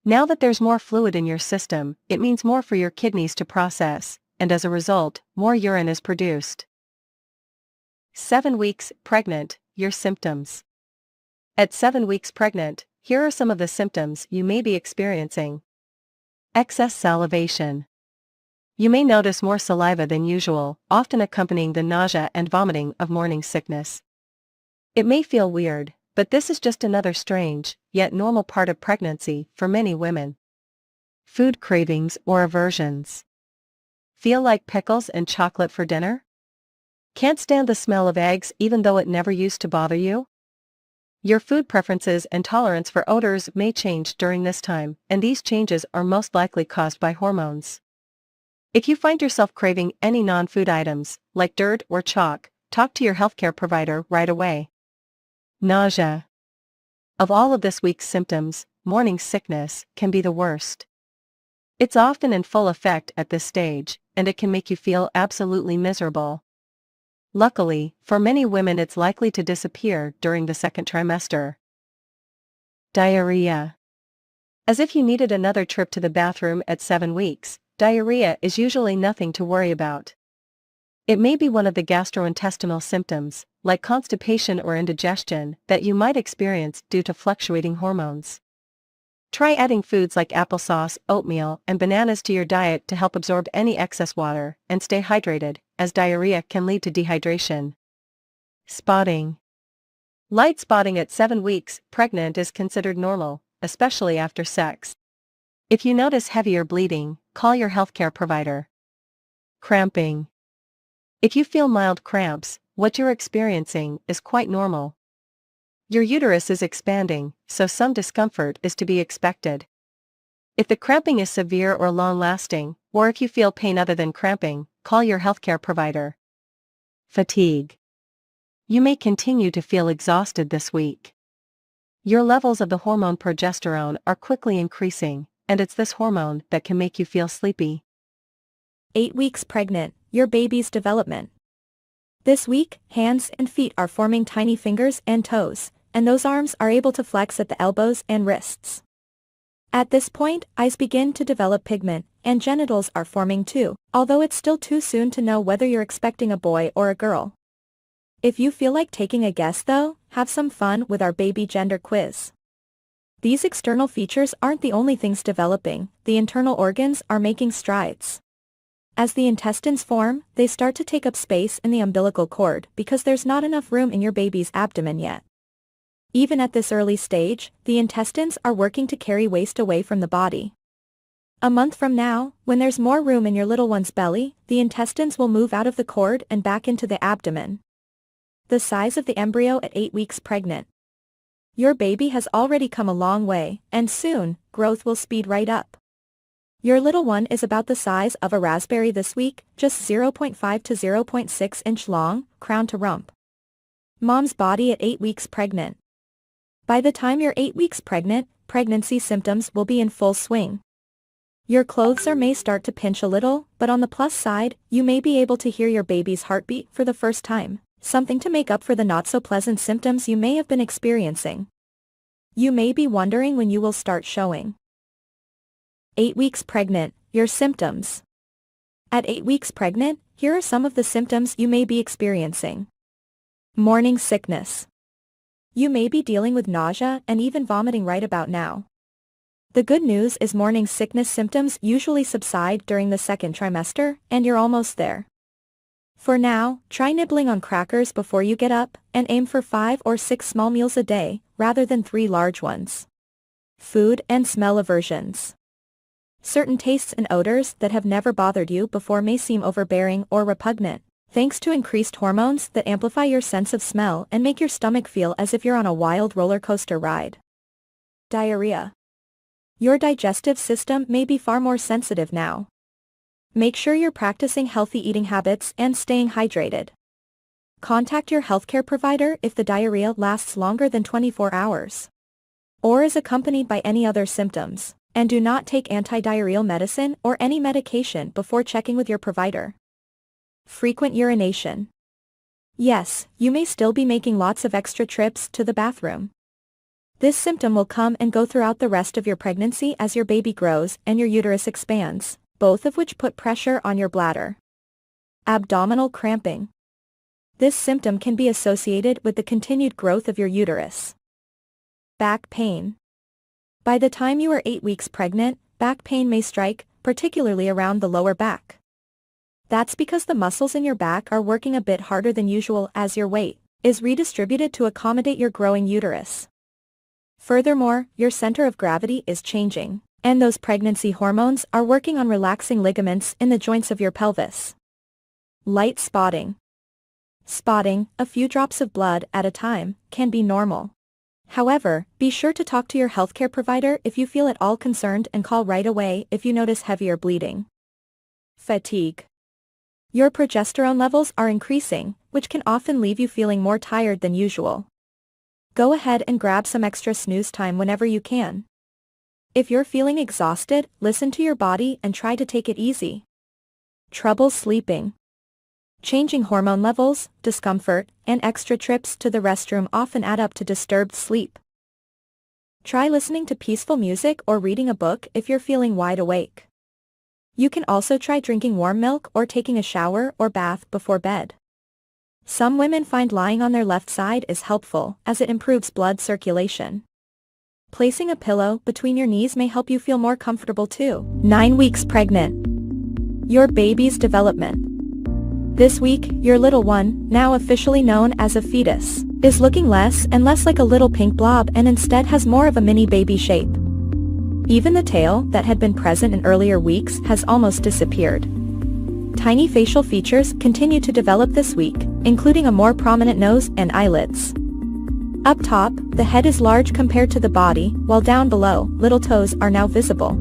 Speaker 2: Now that there's more fluid in your system, it means more for your kidneys to process, and as a result, more urine is produced. 7 weeks pregnant, your symptoms. At 7 weeks pregnant, here are some of the symptoms you may be experiencing. Excess salivation. You may notice more saliva than usual, often accompanying the nausea and vomiting of morning sickness. It may feel weird, But this is just another strange, yet normal part of pregnancy for many women. Food cravings or aversions. Feel like pickles and chocolate for dinner? Can't stand the smell of eggs even though it never used to bother you? Your food preferences and tolerance for odors may change during this time, and these changes are most likely caused by hormones. If you find yourself craving any non-food items, like dirt or chalk, talk to your healthcare provider right away. Nausea. Of all of this week's symptoms, morning sickness can be the worst. It's often in full effect at this stage, and it can make you feel absolutely miserable. Luckily, for many women it's likely to disappear during the second trimester. Diarrhea. As if you needed another trip to the bathroom at 7 weeks, diarrhea is usually nothing to worry about. It may be one of the gastrointestinal symptoms, like constipation or indigestion, that you might experience due to fluctuating hormones. Try adding foods like applesauce, oatmeal, and bananas to your diet to help absorb any excess water, and stay hydrated, as diarrhea can lead to dehydration. Spotting. Light spotting at 7 weeks pregnant is considered normal, especially after sex. If you notice heavier bleeding, call your healthcare provider. Cramping. If you feel mild cramps, what you're experiencing is quite normal. Your uterus is expanding, so some discomfort is to be expected. If the cramping is severe or long-lasting, or if you feel pain other than cramping, call your healthcare provider. Fatigue. You may continue to feel exhausted this week. Your levels of the hormone progesterone are quickly increasing, and it's this hormone that can make you feel sleepy.
Speaker 7: 8 weeks pregnant, your baby's development. This week, hands and feet are forming tiny fingers and toes, and those arms are able to flex at the elbows and wrists. At this point, eyes begin to develop pigment, and genitals are forming too, although it's still too soon to know whether you're expecting a boy or a girl. If you feel like taking a guess though, have some fun with our baby gender quiz. These external features aren't the only things developing, the internal organs are making strides. As the intestines form, they start to take up space in the umbilical cord because there's not enough room in your baby's abdomen yet. Even at this early stage, the intestines are working to carry waste away from the body. A month from now, when there's more room in your little one's belly, the intestines will move out of the cord and back into the abdomen. The size of the embryo at 8 weeks pregnant. Your baby has already come a long way, and soon, growth will speed right up. Your little one is about the size of a raspberry this week, just 0.5 to 0.6 inch long, crown to rump. Mom's body at 8 weeks pregnant. By the time you're 8 weeks pregnant, pregnancy symptoms will be in full swing. Your clothes may start to pinch a little, but on the plus side, you may be able to hear your baby's heartbeat for the first time, something to make up for the not-so-pleasant symptoms you may have been experiencing. You may be wondering when you will start showing. 8 weeks pregnant, your symptoms. At 8 weeks pregnant, here are some of the symptoms you may be experiencing. Morning sickness. You may be dealing with nausea and even vomiting right about now. The good news is morning sickness symptoms usually subside during the second trimester, and you're almost there. For now, try nibbling on crackers before you get up, and aim for 5 or 6 small meals a day, rather than 3 large ones. Food and smell aversions. Certain tastes and odors that have never bothered you before may seem overbearing or repugnant, thanks to increased hormones that amplify your sense of smell and make your stomach feel as if you're on a wild roller coaster ride. Diarrhea. Your digestive system may be far more sensitive now. Make sure you're practicing healthy eating habits and staying hydrated. Contact your healthcare provider if the diarrhea lasts longer than 24 hours. Or is accompanied by any other symptoms, and do not take antidiarrheal medicine or any medication before checking with your provider. Frequent urination. Yes, you may still be making lots of extra trips to the bathroom. This symptom will come and go throughout the rest of your pregnancy as your baby grows and your uterus expands, both of which put pressure on your bladder. Abdominal cramping. This symptom can be associated with the continued growth of your uterus. Back pain. By the time you are 8 weeks pregnant, back pain may strike, particularly around the lower back. That's because the muscles in your back are working a bit harder than usual as your weight, is redistributed to accommodate your growing uterus. Furthermore, your center of gravity is changing, and those pregnancy hormones are working on relaxing ligaments in the joints of your pelvis. Light spotting. Spotting, a few drops of blood at a time, can be normal. However, be sure to talk to your healthcare provider if you feel at all concerned and call right away if you notice heavier bleeding. Fatigue. Your progesterone levels are increasing, which can often leave you feeling more tired than usual. Go ahead and grab some extra snooze time whenever you can. If you're feeling exhausted, listen to your body and try to take it easy. Trouble sleeping. Changing hormone levels, discomfort, and extra trips to the restroom often add up to disturbed sleep. Try listening to peaceful music or reading a book if you're feeling wide awake. You can also try drinking warm milk or taking a shower or bath before bed. Some women find lying on their left side is helpful as it improves blood circulation. Placing a pillow between your knees may help you feel more comfortable too. 9 weeks pregnant. Your baby's development. This week, your little one, now officially known as a fetus, is looking less and less like a little pink blob and instead has more of a mini baby shape. Even the tail that had been present in earlier weeks has almost disappeared. Tiny facial features continue to develop this week, including a more prominent nose and eyelids. Up top, the head is large compared to the body, while down below, little toes are now visible.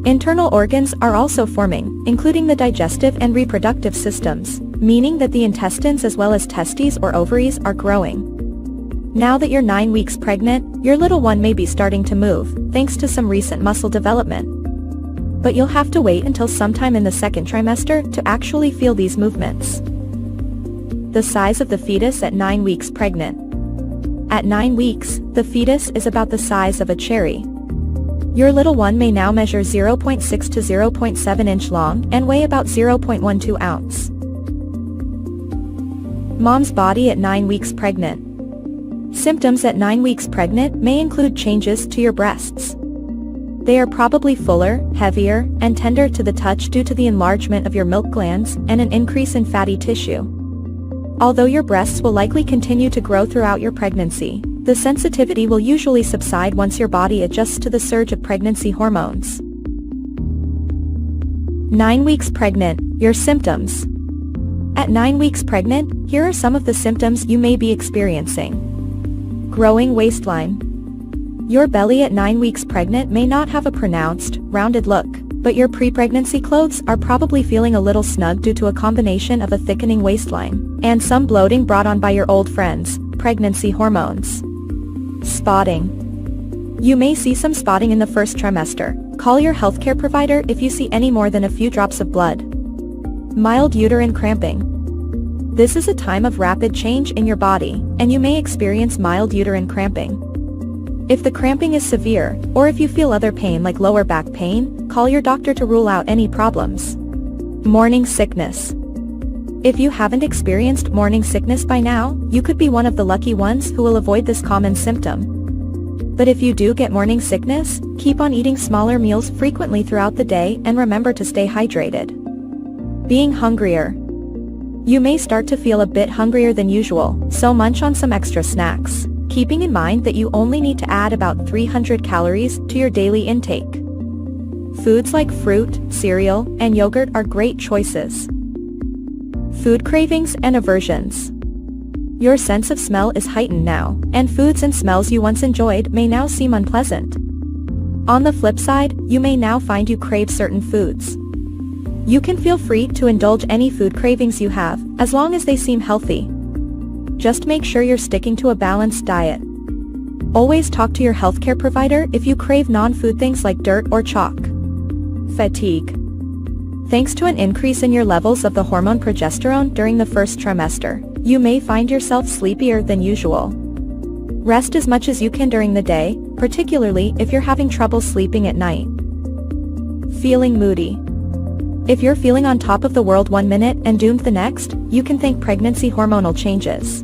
Speaker 7: Internal organs are also forming, including the digestive and reproductive systems, meaning that the intestines as well as testes or ovaries are growing. Now that you're 9 weeks pregnant, your little one may be starting to move, thanks to some recent muscle development. But you'll have to wait until sometime in the second trimester to actually feel these movements. The size of the fetus at 9 weeks pregnant. At 9 weeks, the fetus is about the size of a cherry. Your little one may now measure 0.6 to 0.7 inch long and weigh about 0.12 ounce. Mom's body at 9 weeks pregnant. Symptoms at 9 weeks pregnant may include changes to your breasts. They are probably fuller, heavier, and tender to the touch due to the enlargement of your milk glands and an increase in fatty tissue. Although your breasts will likely continue to grow throughout your pregnancy, the sensitivity will usually subside once your body adjusts to the surge of pregnancy hormones. 9 weeks pregnant, your symptoms. At 9 weeks pregnant, here are some of the symptoms you may be experiencing. Growing waistline. Your belly at 9 weeks pregnant may not have a pronounced, rounded look, but your pre-pregnancy clothes are probably feeling a little snug due to a combination of a thickening waistline and some bloating brought on by your old friends, pregnancy hormones. Spotting. You may see some spotting in the first trimester. Call your healthcare provider if you see any more than a few drops of blood. Mild uterine cramping. This is a time of rapid change in your body, and you may experience mild uterine cramping. If the cramping is severe, or if you feel other pain like lower back pain, call your doctor to rule out any problems. Morning sickness. If you haven't experienced morning sickness by now, you could be one of the lucky ones who will avoid this common symptom. But if you do get morning sickness, keep on eating smaller meals frequently throughout the day and remember to stay hydrated. Being hungrier. You may start to feel a bit hungrier than usual, so munch on some extra snacks, keeping in mind that you only need to add about 300 calories to your daily intake. Foods like fruit, cereal, and yogurt are great choices. Food cravings and aversions. Your sense of smell is heightened now, and foods and smells you once enjoyed may now seem unpleasant. On the flip side, you may now find you crave certain foods. You can feel free to indulge any food cravings you have, as long as they seem healthy. Just make sure you're sticking to a balanced diet. Always talk to your healthcare provider if you crave non-food things like dirt or chalk. Fatigue. Thanks to an increase in your levels of the hormone progesterone during the first trimester, you may find yourself sleepier than usual. Rest as much as you can during the day, particularly if you're having trouble sleeping at night. Feeling moody. If you're feeling on top of the world 1 minute and doomed the next, you can thank pregnancy hormonal changes.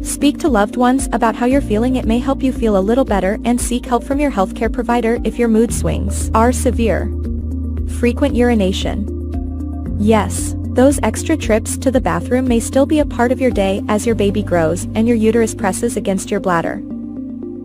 Speaker 7: Speak to loved ones about how you're feeling. It may help you feel a little better, and seek help from your healthcare provider if your mood swings are severe. Frequent urination. Yes, Those extra trips to the bathroom may still be a part of your day as your baby grows and your uterus presses against your bladder.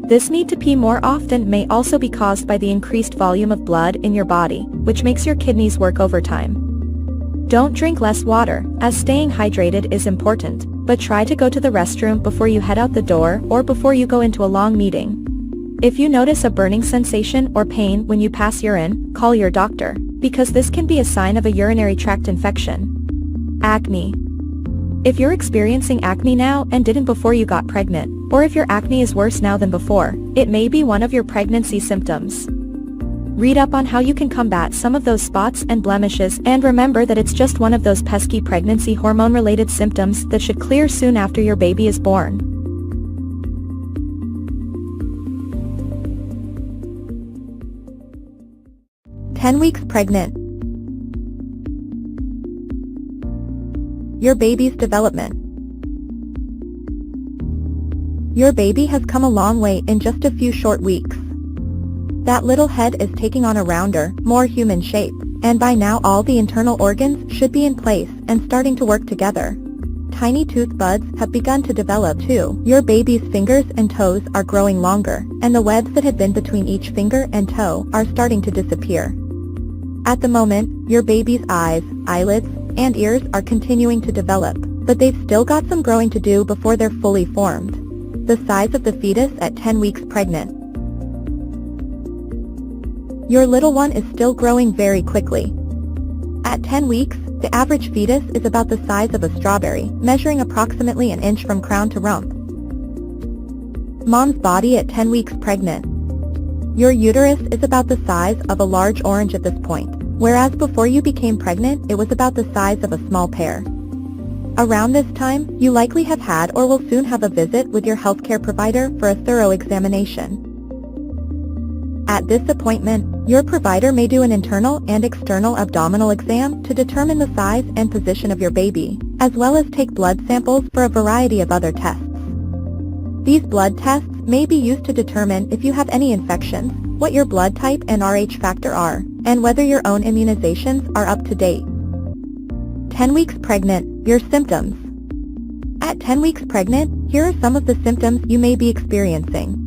Speaker 7: This need to pee more often may also be caused by the increased volume of blood in your body, which makes your kidneys work overtime. Don't drink less water, as staying hydrated is important, but try to go to the restroom before you head out the door or before you go into a long meeting. If you notice a burning sensation or pain when you pass urine, call your doctor, because this can be a sign of a urinary tract infection. Acne. If you're experiencing acne now and didn't before you got pregnant, or if your acne is worse now than before, it may be one of your pregnancy symptoms. Read up on how you can combat some of those spots and blemishes, and remember that it's just one of those pesky pregnancy hormone-related symptoms that should clear soon after your baby is born. "10 weeks pregnant. Your baby's development. Your baby has come a long way in just a few short weeks. That little head is taking on a rounder, more human shape, and by now all the internal organs should be in place and starting to work together. Tiny tooth buds have begun to develop too. Your baby's fingers and toes are growing longer, and the webs that had been between each finger and toe are starting to disappear. At the moment, your baby's eyes, eyelids, and ears are continuing to develop, but they've still got some growing to do before they're fully formed. The size of the fetus at 10 weeks pregnant. Your little one is still growing very quickly. At 10 weeks, the average fetus is about the size of a strawberry, measuring approximately an inch from crown to rump. Mom's body at 10 weeks pregnant. Your uterus is about the size of a large orange at this point, whereas before you became pregnant it was about the size of a small pear. Around this time, you likely have had or will soon have a visit with your healthcare provider for a thorough examination. At this appointment, your provider may do an internal and external abdominal exam to determine the size and position of your baby, as well as take blood samples for a variety of other tests. These blood tests may be used to determine if you have any infections, what your blood type and Rh factor are, and whether your own immunizations are up to date. 10 weeks pregnant, your symptoms. At 10 weeks pregnant, here are some of the symptoms you may be experiencing.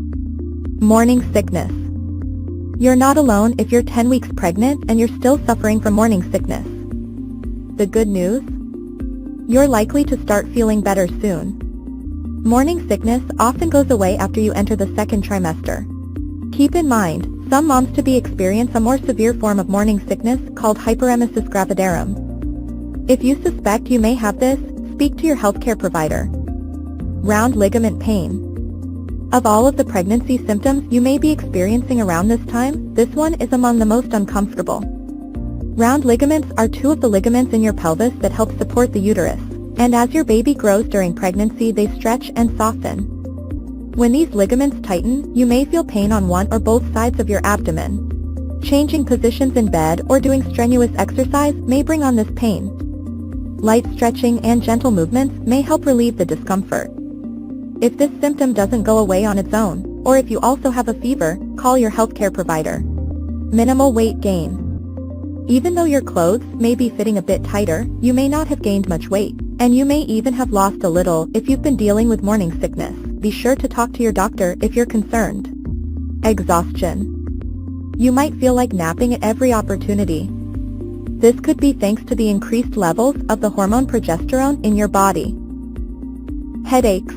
Speaker 7: Morning sickness. You're not alone if you're 10 weeks pregnant and you're still suffering from morning sickness. The good news? You're likely to start feeling better soon. Morning sickness often goes away after you enter the second trimester. Keep in mind, some moms-to-be experience a more severe form of morning sickness called hyperemesis gravidarum. If you suspect you may have this, speak to your healthcare provider. Round ligament pain. Of all of the pregnancy symptoms you may be experiencing around this time, this one is among the most uncomfortable. Round ligaments are two of the ligaments in your pelvis that help support the uterus, and as your baby grows during pregnancy they stretch and soften. When these ligaments tighten, you may feel pain on one or both sides of your abdomen. Changing positions in bed or doing strenuous exercise may bring on this pain. Light stretching and gentle movements may help relieve the discomfort. If this symptom doesn't go away on its own, or if you also have a fever, call your healthcare provider. Minimal weight gain. Even though your clothes may be fitting a bit tighter, you may not have gained much weight, and you may even have lost a little if you've been dealing with morning sickness. Be sure to talk to your doctor if you're concerned. Exhaustion. You might feel like napping at every opportunity. This could be thanks to the increased levels of the hormone progesterone in your body. Headaches.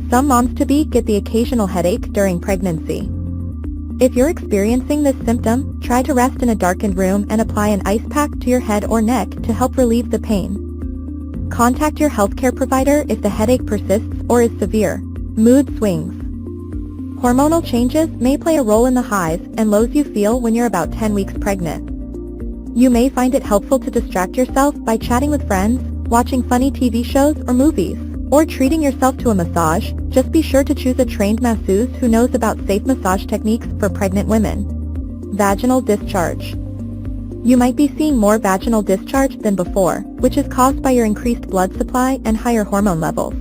Speaker 7: Some moms-to-be get the occasional headache during pregnancy. If you're experiencing this symptom, try to rest in a darkened room and apply an ice pack to your head or neck to help relieve the pain. Contact your healthcare provider if the headache persists or is severe. Mood swings. Hormonal changes may play a role in the highs and lows you feel when you're about 10 weeks pregnant. You may find it helpful to distract yourself by chatting with friends, watching funny TV shows or movies, or treating yourself to a massage. Just be sure to choose a trained masseuse who knows about safe massage techniques for pregnant women. Vaginal discharge. You might be seeing more vaginal discharge than before, which is caused by your increased blood supply and higher hormone levels.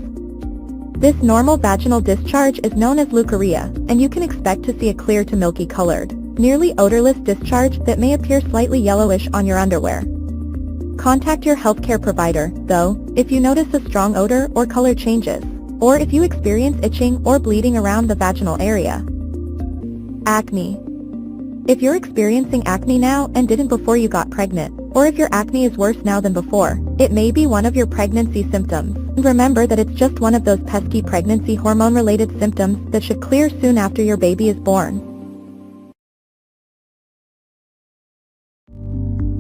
Speaker 7: This normal vaginal discharge is known as leukorrhea, and you can expect to see a clear to milky colored, nearly odorless discharge that may appear slightly yellowish on your underwear. Contact your healthcare provider, though, if you notice a strong odor or color changes, or if you experience itching or bleeding around the vaginal area. Acne. If you're experiencing acne now and didn't before you got pregnant, or if your acne is worse now than before, it may be one of your pregnancy symptoms. And remember that it's just one of those pesky pregnancy hormone-related symptoms that should clear soon after your baby is born.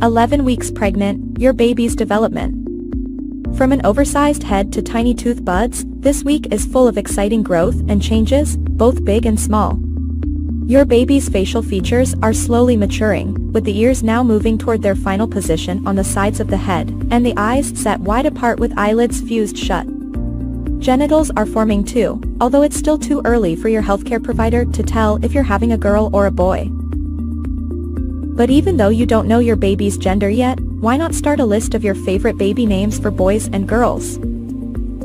Speaker 7: 11 weeks pregnant, your baby's development. From an oversized head to tiny tooth buds, this week is full of exciting growth and changes, both big and small. Your baby's facial features are slowly maturing, with the ears now moving toward their final position on the sides of the head, and the eyes set wide apart with eyelids fused shut. Genitals are forming too, although it's still too early for your healthcare provider to tell if you're having a girl or a boy. But even though you don't know your baby's gender yet, why not start a list of your favorite baby names for boys and girls?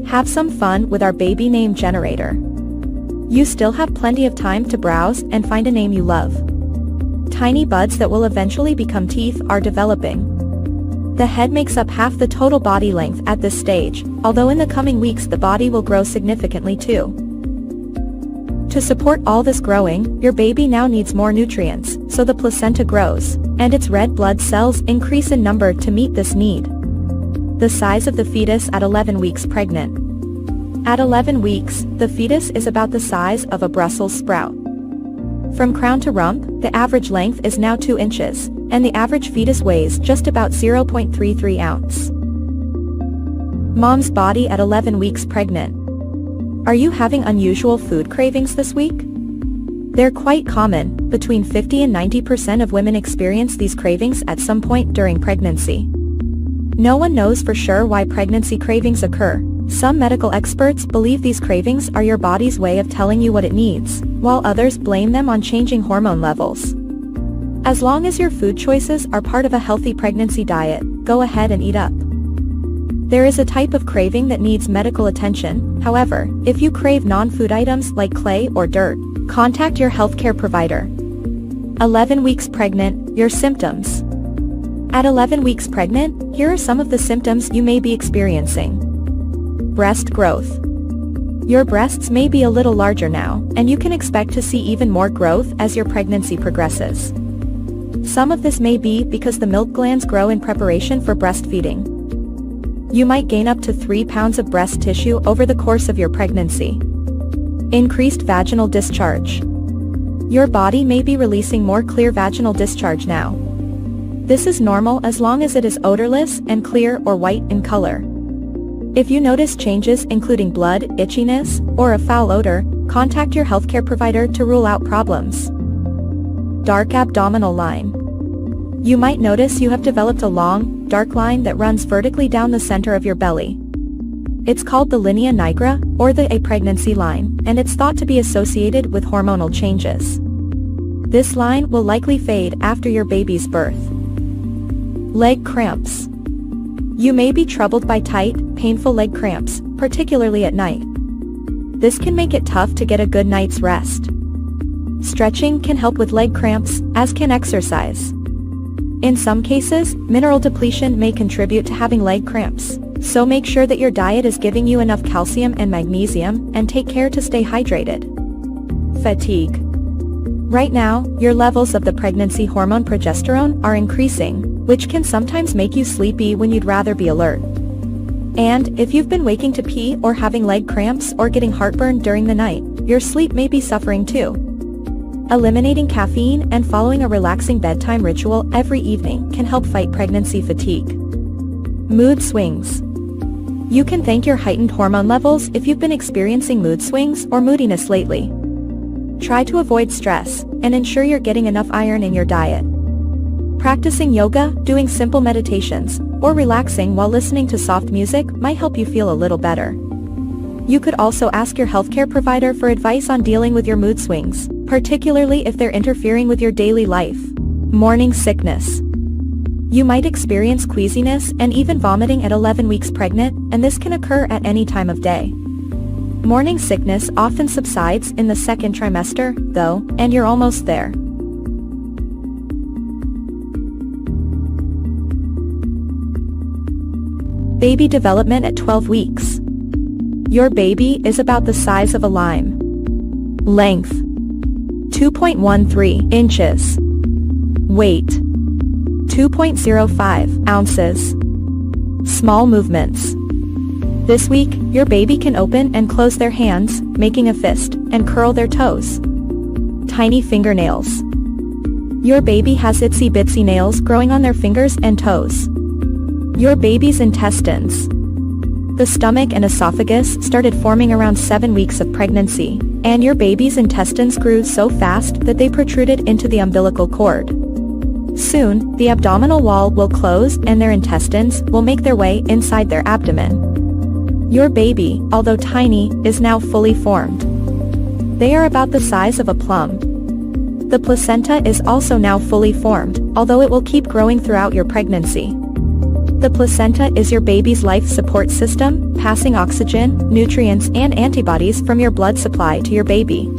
Speaker 7: Have some fun with our baby name generator. You still have plenty of time to browse and find a name you love. Tiny buds that will eventually become teeth are developing. The head makes up half the total body length at this stage, although in the coming weeks the body will grow significantly too. To support all this growing, your baby now needs more nutrients, so the placenta grows, and its red blood cells increase in number to meet this need. The size of the fetus at 11 weeks pregnant. At 11 weeks, the fetus is about the size of a Brussels sprout. From crown to rump, the average length is now 2 inches, and the average fetus weighs just about 0.33 ounce. Mom's body at 11 weeks pregnant. Are you having unusual food cravings this week? They're quite common, between 50 and 90% of women experience these cravings at some point during pregnancy. No one knows for sure why pregnancy cravings occur. Some medical experts believe these cravings are your body's way of telling you what it needs, while others blame them on changing hormone levels. As long as your food choices are part of a healthy pregnancy diet, go ahead and eat up. There is a type of craving that needs medical attention. However, if you crave non-food items like clay or dirt, contact your healthcare provider. 11 weeks pregnant, your symptoms. At 11 weeks pregnant, here are some of the symptoms you may be experiencing. Breast growth. Your breasts may be a little larger now, and you can expect to see even more growth as your pregnancy progresses. Some of this may be because the milk glands grow in preparation for breastfeeding. You might gain up to 3 pounds of breast tissue over the course of your pregnancy. Increased vaginal discharge. Your body may be releasing more clear vaginal discharge now. This is normal as long as it is odorless and clear or white in color. If you notice changes including blood, itchiness, or a foul odor, contact your healthcare provider to rule out problems. Dark abdominal line. You might notice you have developed a long, dark line that runs vertically down the center of your belly. It's called the linea nigra, or the pregnancy line, and it's thought to be associated with hormonal changes. This line will likely fade after your baby's birth. Leg cramps. You may be troubled by tight, painful leg cramps, particularly at night. This can make it tough to get a good night's rest. Stretching can help with leg cramps, as can exercise. In some cases, mineral depletion may contribute to having leg cramps, so make sure that your diet is giving you enough calcium and magnesium, and take care to stay hydrated. Fatigue. Right now, your levels of the pregnancy hormone progesterone are increasing, which can sometimes make you sleepy when you'd rather be alert. And if you've been waking to pee or having leg cramps or getting heartburn during the night, your sleep may be suffering too. Eliminating caffeine and following a relaxing bedtime ritual every evening can help fight pregnancy fatigue. Mood swings. You can thank your heightened hormone levels if you've been experiencing mood swings or moodiness lately. Try to avoid stress, and ensure you're getting enough iron in your diet. Practicing yoga, doing simple meditations, or relaxing while listening to soft music might help you feel a little better. You could also ask your healthcare provider for advice on dealing with your mood swings, particularly if they're interfering with your daily life. Morning sickness. You might experience queasiness and even vomiting at 11 weeks pregnant, and this can occur at any time of day. Morning sickness often subsides in the second trimester, though, and you're almost there. Baby development at 12 weeks. Your baby is about the size of a lime. Length 2.13 inches. Weight 2.05 ounces. Small movements. This week, your baby can open and close their hands, making a fist, and curl their toes. Tiny fingernails. Your baby has itsy bitsy nails growing on their fingers and toes. Your baby's intestines. The stomach and esophagus started forming around 7 weeks of pregnancy, and your baby's intestines grew so fast that they protruded into the umbilical cord. Soon, the abdominal wall will close and their intestines will make their way inside their abdomen. Your baby, although tiny, is now fully formed. They are about the size of a plum. The placenta is also now fully formed, although it will keep growing throughout your pregnancy. The placenta is your baby's life support system, passing oxygen, nutrients and antibodies from your blood supply to your baby.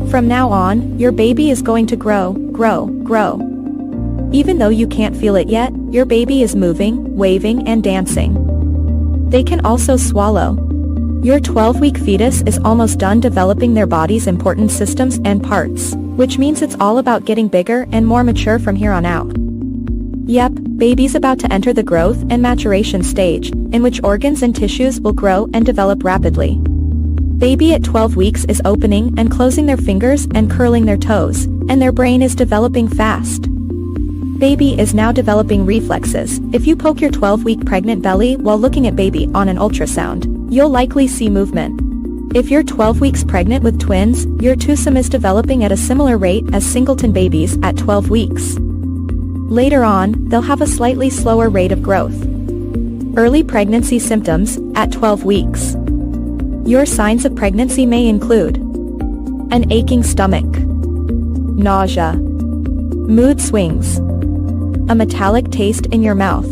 Speaker 7: From now on, your baby is going to grow. Even though you can't feel it yet, your baby is moving, waving and dancing. They can also swallow. Your 12-week fetus is almost done developing their body's important systems and parts, which means it's all about getting bigger and more mature from here on out. Yep, baby's about to enter the growth and maturation stage, in which organs and tissues will grow and develop rapidly. Baby at 12 weeks is opening and closing their fingers and curling their toes, and their brain is developing fast. Baby is now developing reflexes. If you poke your 12-week pregnant belly while looking at baby on an ultrasound, you'll likely see movement. If you're 12 weeks pregnant with twins, your twosome is developing at a similar rate as singleton babies at 12 weeks. Later on, they'll have a slightly slower rate of growth. Early pregnancy symptoms at 12 weeks. Your signs of pregnancy may include an aching stomach, nausea, mood swings, a metallic taste in your mouth,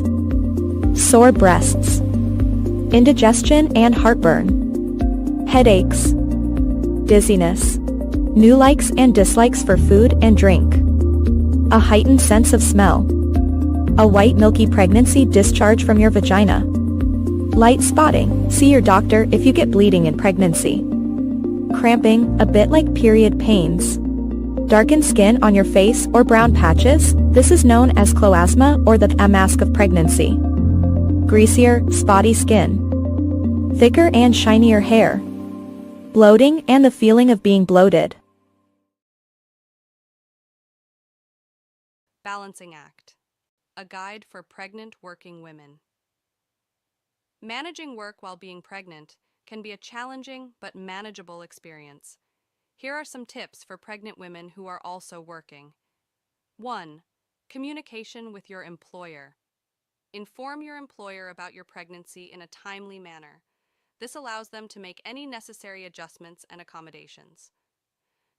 Speaker 7: sore breasts, indigestion and heartburn, headaches, dizziness, new likes and dislikes for food and drink, a heightened sense of smell, a white milky pregnancy discharge from your vagina, light spotting, see your doctor if you get bleeding in pregnancy, cramping, a bit like period pains, darkened skin on your face or brown patches, this is known as chloasma or the mask of pregnancy, greasier, spotty skin, thicker and shinier hair, bloating and the feeling of being bloated.
Speaker 3: Balancing Act, a guide for pregnant working women. Managing work while being pregnant can be a challenging but manageable experience. Here are some tips for pregnant women who are also working. 1. Communication with your employer. Inform your employer about your pregnancy in a timely manner. This allows them to make any necessary adjustments and accommodations.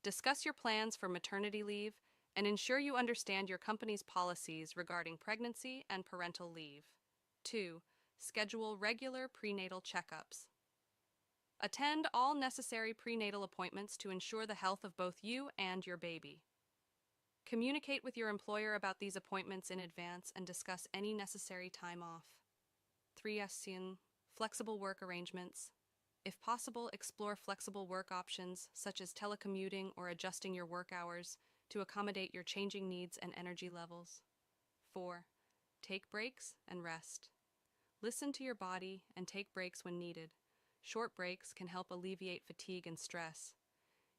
Speaker 3: Discuss your plans for maternity leave and ensure you understand your company's policies regarding pregnancy and parental leave. 2. Schedule regular prenatal checkups. Attend all necessary prenatal appointments to ensure the health of both you and your baby. Communicate with your employer about these appointments in advance and discuss any necessary time off. 3. Flexible work arrangements. If possible, explore flexible work options such as telecommuting or adjusting your work hours to accommodate your changing needs and energy levels. 4. Take breaks and rest. Listen to your body and take breaks when needed. Short breaks can help alleviate fatigue and stress.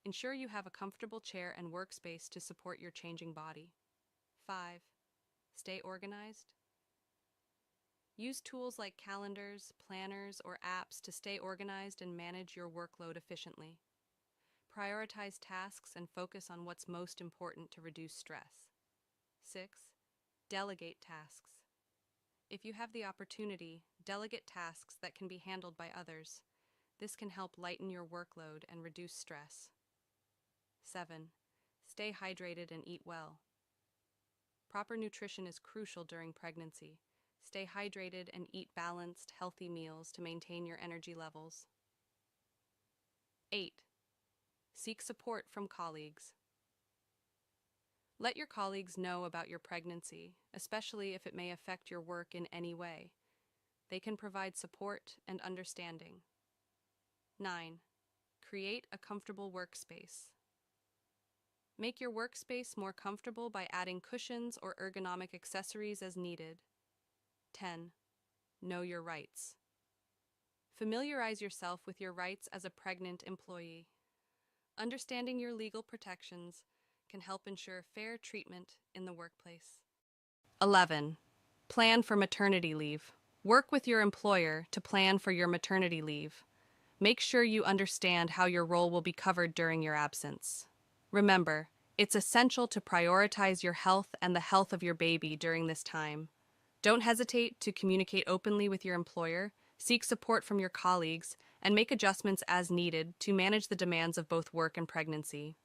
Speaker 3: Ensure you have a comfortable chair and workspace to support your changing body. 5. Stay organized. Use tools like calendars, planners, or apps to stay organized and manage your workload efficiently. Prioritize tasks and focus on what's most important to reduce stress. 6. Delegate tasks. If you have the opportunity, delegate tasks that can be handled by others. This can help lighten your workload and reduce stress. 7. Stay hydrated and eat well. Proper nutrition is crucial during pregnancy. Stay hydrated and eat balanced, healthy meals to maintain your energy levels. 8. Seek support from colleagues. Let your colleagues know about your pregnancy, especially if it may affect your work in any way. They can provide support and understanding. 9. Create a comfortable workspace. Make your workspace more comfortable by adding cushions or ergonomic accessories as needed. 10. Know your rights. Familiarize yourself with your rights as a pregnant employee. Understanding your legal protections can help ensure fair treatment in the workplace. 11. Plan for maternity leave. Work with your employer to plan for your maternity leave. Make sure you understand how your role will be covered during your absence. Remember, it's essential to prioritize your health and the health of your baby during this time. Don't hesitate to communicate openly with your employer, seek support from your colleagues, and make adjustments as needed to manage the demands of both work and pregnancy.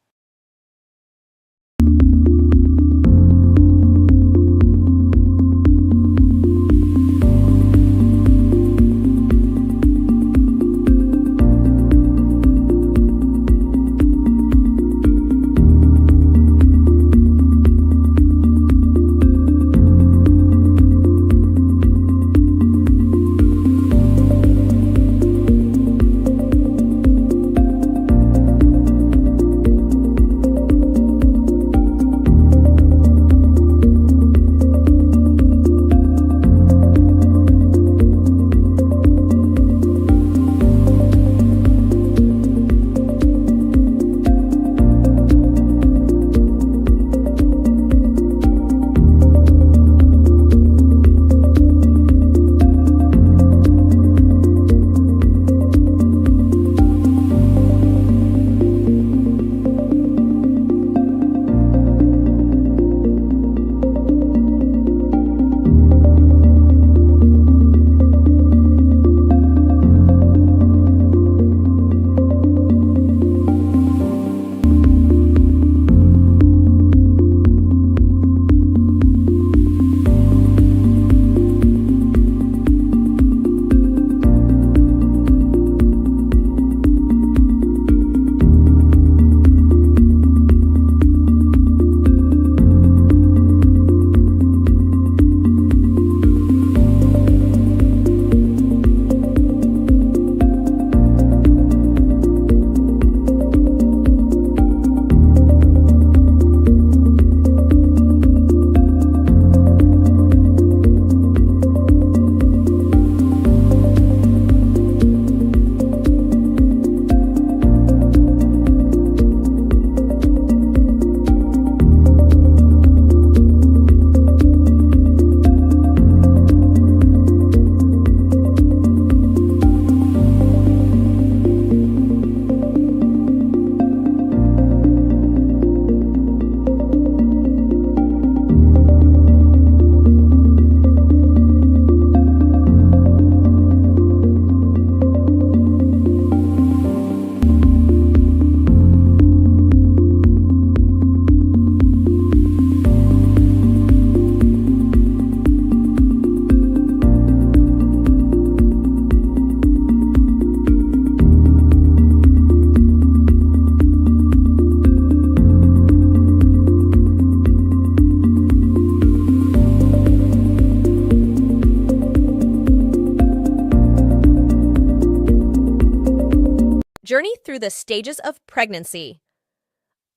Speaker 4: Journey through the stages of pregnancy.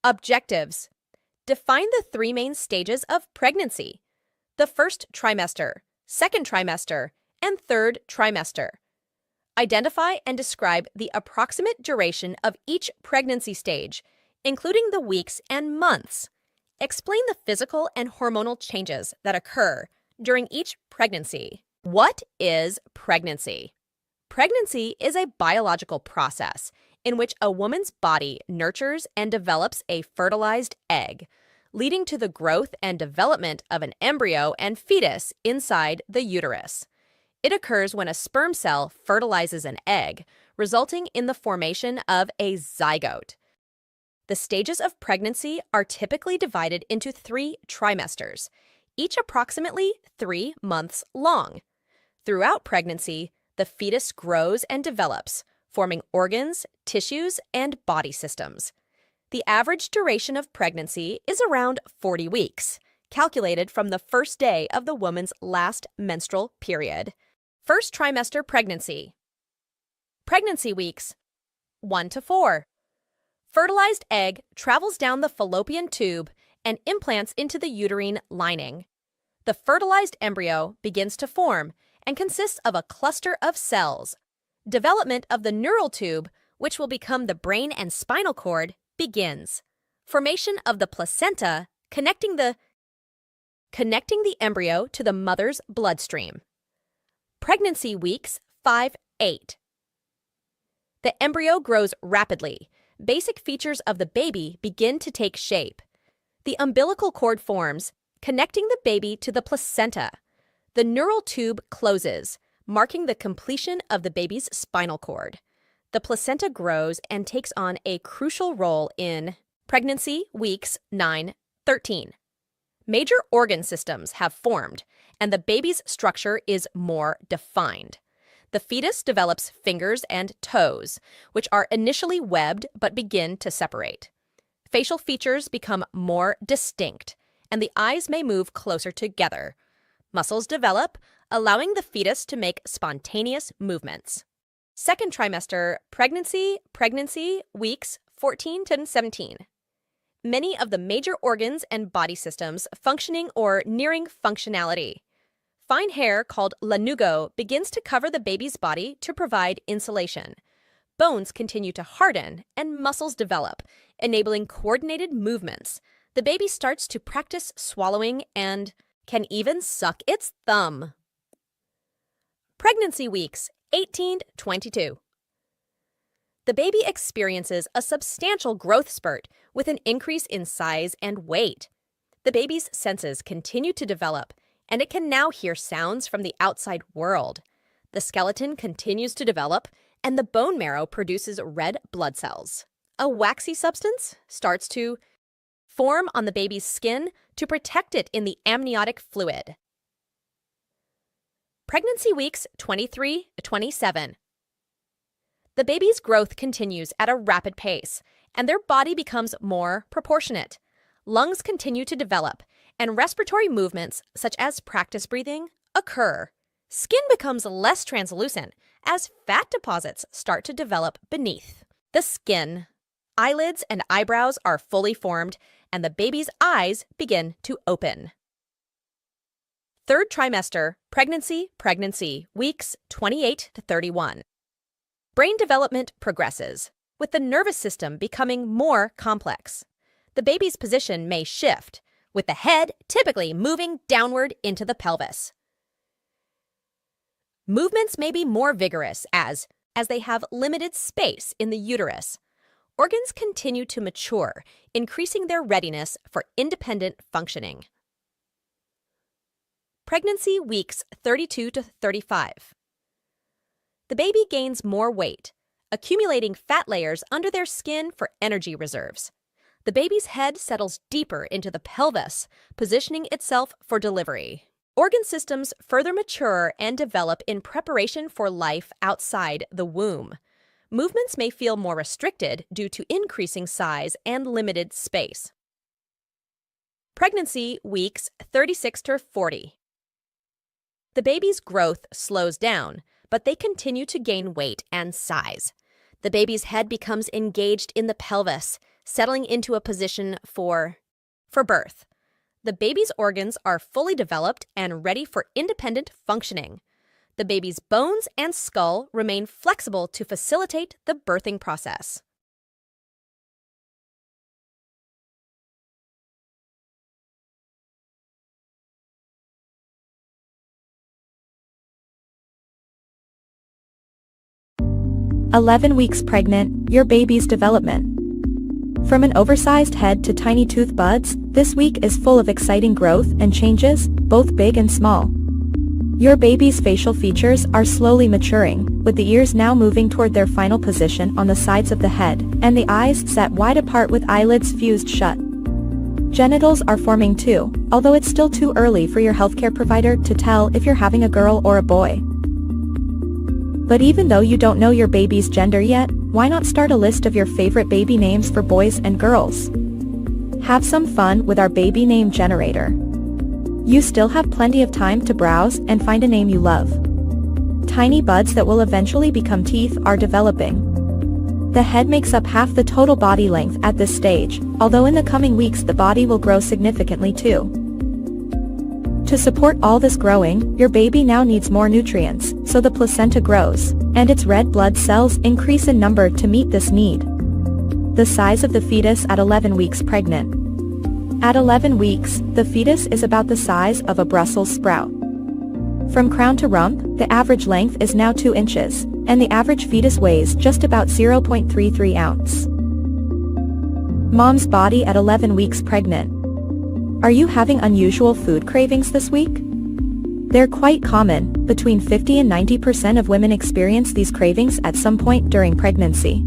Speaker 4: Objectives. Define the 3 main stages of pregnancy: the first trimester, second trimester, and third trimester. Identify and describe the approximate duration of each pregnancy stage, including the weeks and months. Explain the physical and hormonal changes that occur during each pregnancy. What is pregnancy? Pregnancy is a biological process in which a woman's body nurtures and develops a fertilized egg, leading to the growth and development of an embryo and fetus inside the uterus. It occurs when a sperm cell fertilizes an egg, resulting in the formation of a zygote. The stages of pregnancy are typically divided into 3 trimesters, each approximately 3 months long. Throughout pregnancy, the fetus grows and develops, forming organs, tissues, and body systems. The average duration of pregnancy is around 40 weeks, calculated from the first day of the woman's last menstrual period. First trimester pregnancy. Pregnancy weeks 1 to 4. Fertilized egg travels down the fallopian tube and implants into the uterine lining. The fertilized embryo begins to form and consists of a cluster of cells. Development of the neural tube, which will become the brain and spinal cord, begins. Formation of the placenta connecting the embryo to the mother's bloodstream. Pregnancy weeks 5-8. The embryo grows rapidly. Basic features of the baby begin to take shape. The umbilical cord forms, connecting the baby to the placenta. The neural tube closes, marking the completion of the baby's spinal cord. The placenta grows and takes on a crucial role in pregnancy weeks 9-13. Major organ systems have formed, and the baby's structure is more defined. The fetus develops fingers and toes, which are initially webbed but begin to separate. Facial features become more distinct, and the eyes may move closer together. Muscles develop, allowing the fetus to make spontaneous movements. Second trimester pregnancy weeks 14 to 17. Many of the major organs and body systems functioning or nearing functionality. Fine hair called lanugo begins to cover the baby's body to provide insulation. Bones continue to harden and muscles develop, enabling coordinated movements. The baby starts to practice swallowing and can even suck its thumb. Pregnancy weeks 18-22. The baby experiences a substantial growth spurt with an increase in size and weight. The baby's senses continue to develop, and it can now hear sounds from the outside world. The skeleton continues to develop, and the bone marrow produces red blood cells. A waxy substance starts to form on the baby's skin to protect it in the amniotic fluid. Pregnancy weeks 23-27. The baby's growth continues at a rapid pace, and their body becomes more proportionate. Lungs continue to develop, and respiratory movements, such as practice breathing, occur. Skin becomes less translucent as fat deposits start to develop beneath the skin. Eyelids and eyebrows are fully formed, and the baby's eyes begin to open. Third trimester pregnancy weeks 28-31. Brain development progresses, with the nervous system becoming more complex. The baby's position may shift, with the head typically moving downward into the pelvis. Movements may be more vigorous as they have limited space in the uterus. Organs continue to mature, increasing their readiness for independent functioning. Pregnancy weeks 32-35. The baby gains more weight, accumulating fat layers under their skin for energy reserves. The baby's head settles deeper into the pelvis, positioning itself for delivery. Organ systems further mature and develop in preparation for life outside the womb. Movements may feel more restricted due to increasing size and limited space. Pregnancy weeks 36-40. The baby's growth slows down, but they continue to gain weight and size. The baby's head becomes engaged in the pelvis, settling into a position for birth. The baby's organs are fully developed and ready for independent functioning. The baby's bones and skull remain flexible to facilitate the birthing process.
Speaker 7: "11 weeks pregnant, your baby's development." From an oversized head to tiny tooth buds, this week is full of exciting growth and changes, both big and small. Your baby's facial features are slowly maturing, with the ears now moving toward their final position on the sides of the head, and the eyes set wide apart with eyelids fused shut. Genitals are forming too, although it's still too early for your healthcare provider to tell if you're having a girl or a boy. But even though you don't know your baby's gender yet, why not start a list of your favorite baby names for boys and girls? Have some fun with our baby name generator. You still have plenty of time to browse and find a name you love. Tiny buds that will eventually become teeth are developing. The head makes up half the total body length at this stage, although in the coming weeks the body will grow significantly too. To support all this growing, your baby now needs more nutrients, so the placenta grows, and its red blood cells increase in number to meet this need. The size of the fetus at 11 weeks pregnant. At 11 weeks, the fetus is about the size of a Brussels sprout. From crown to rump, the average length is now 2 inches, and the average fetus weighs just about 0.33 ounce. Mom's body at 11 weeks pregnant. Are you having unusual food cravings this week? They're quite common. Between 50 and 90% of women experience these cravings at some point during pregnancy.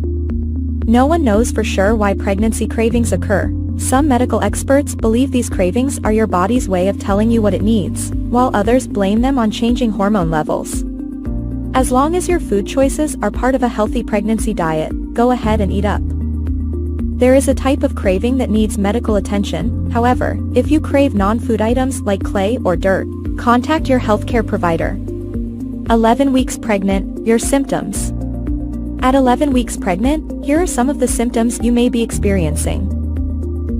Speaker 7: No one knows for sure why pregnancy cravings occur. Some medical experts believe these cravings are your body's way of telling you what it needs, while others blame them on changing hormone levels. As long as your food choices are part of a healthy pregnancy diet, go ahead and eat up. There is a type of craving that needs medical attention. However, if you crave non-food items like clay or dirt, contact your healthcare provider. 11 weeks pregnant, your symptoms. At 11 weeks pregnant, here are some of the symptoms you may be experiencing.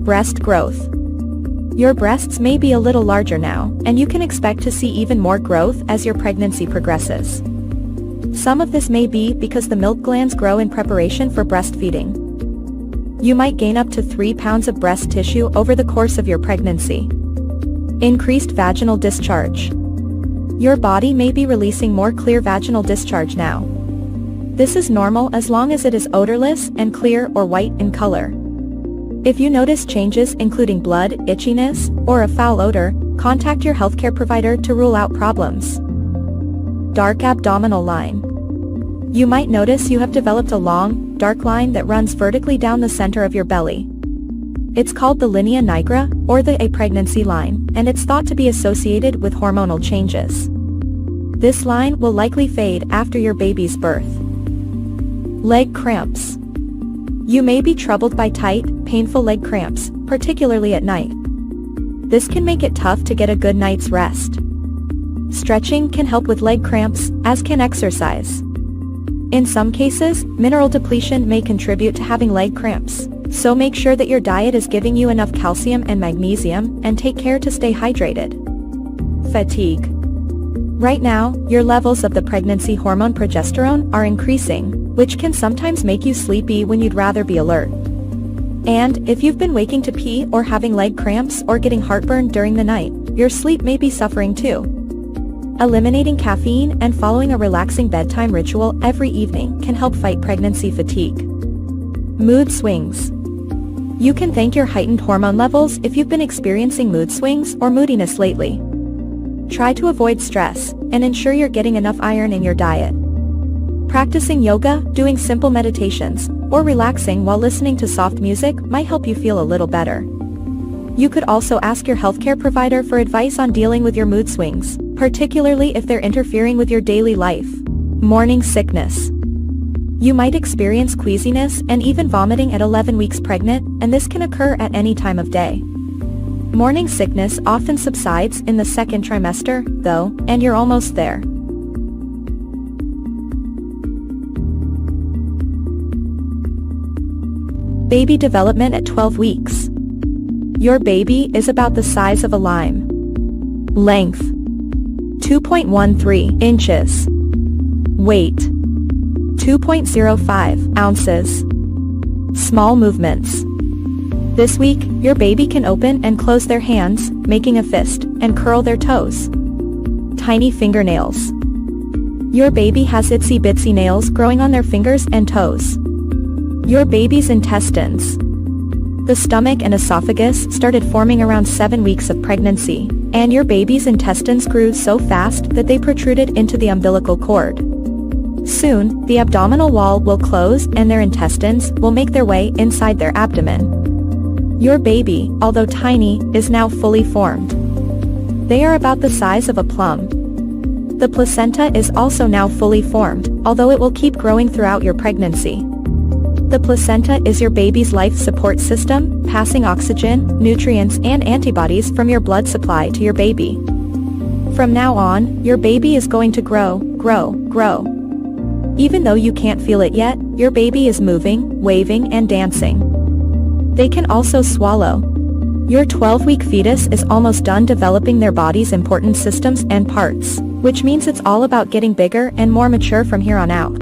Speaker 7: Breast growth. Your breasts may be a little larger now, and you can expect to see even more growth as your pregnancy progresses. Some of this may be because the milk glands grow in preparation for breastfeeding. You might gain up to 3 pounds of breast tissue over the course of your pregnancy. Increased vaginal discharge. Your body may be releasing more clear vaginal discharge now. This is normal as long as it is odorless and clear or white in color. If you notice changes including blood, itchiness, or a foul odor, contact your healthcare provider to rule out problems. Dark abdominal line. You might notice you have developed a long, dark line that runs vertically down the center of your belly. It's called the linea nigra, or the pregnancy line, and it's thought to be associated with hormonal changes. This line will likely fade after your baby's birth. Leg cramps. You may be troubled by tight, painful leg cramps, particularly at night. This can make it tough to get a good night's rest. Stretching can help with leg cramps, as can exercise. In some cases, mineral depletion may contribute to having leg cramps, so make sure that your diet is giving you enough calcium and magnesium, and take care to stay hydrated. Fatigue. Right now, your levels of the pregnancy hormone progesterone are increasing, which can sometimes make you sleepy when you'd rather be alert. And, if you've been waking to pee or having leg cramps or getting heartburn during the night, your sleep may be suffering too. Eliminating caffeine and following a relaxing bedtime ritual every evening can help fight pregnancy fatigue. Mood swings. You can thank your heightened hormone levels if you've been experiencing mood swings or moodiness lately. Try to avoid stress, and ensure you're getting enough iron in your diet. Practicing yoga, doing simple meditations, or relaxing while listening to soft music might help you feel a little better. You could also ask your healthcare provider for advice on dealing with your mood swings, particularly if they're interfering with your daily life. Morning sickness. You might experience queasiness and even vomiting at 11 weeks pregnant, and this can occur at any time of day. Morning sickness often subsides in the second trimester, though, and you're almost there. Baby development at 12 weeks. Your baby is about the size of a lime. Length: 2.13 inches. Weight: 2.05 ounces. Small movements. This week, your baby can open and close their hands, making a fist, and curl their toes. Tiny fingernails. Your baby has itsy bitsy nails growing on their fingers and toes. Your baby's intestines. The stomach and esophagus started forming around 7 weeks of pregnancy, and your baby's intestines grew so fast that they protruded into the umbilical cord. Soon, the abdominal wall will close and their intestines will make their way inside their abdomen. Your baby, although tiny, is now fully formed. They are about the size of a plum. The placenta is also now fully formed, although it will keep growing throughout your pregnancy. The placenta is your baby's life support system, passing oxygen, nutrients and antibodies from your blood supply to your baby. From now on, your baby is going to grow, grow, grow. Even though you can't feel it yet, your baby is moving, waving, and dancing. They can also swallow. Your 12-week fetus is almost done developing their body's important systems and parts, which means it's all about getting bigger and more mature from here on out.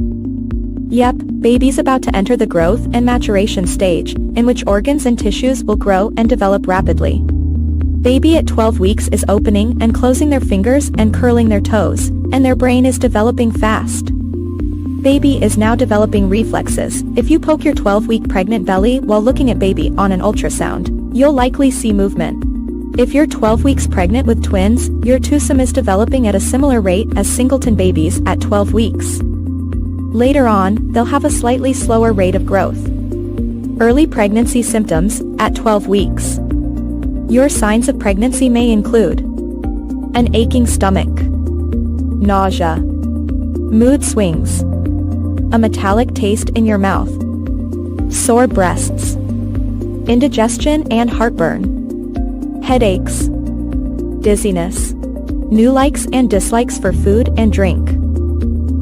Speaker 7: Yep, baby's about to enter the growth and maturation stage, in which organs and tissues will grow and develop rapidly. Baby at 12 weeks is opening and closing their fingers and curling their toes, and their brain is developing fast. Baby is now developing reflexes. If you poke your 12-week pregnant belly while looking at baby on an ultrasound, you'll likely see movement. If you're 12 weeks pregnant with twins, your twosome is developing at a similar rate as singleton babies at 12 weeks. Later on, they'll have a slightly slower rate of growth. Early pregnancy symptoms at 12 weeks. Your signs of pregnancy may include an aching stomach, nausea, mood swings, a metallic taste in your mouth, sore breasts, indigestion and heartburn, headaches, dizziness, new likes and dislikes for food and drink,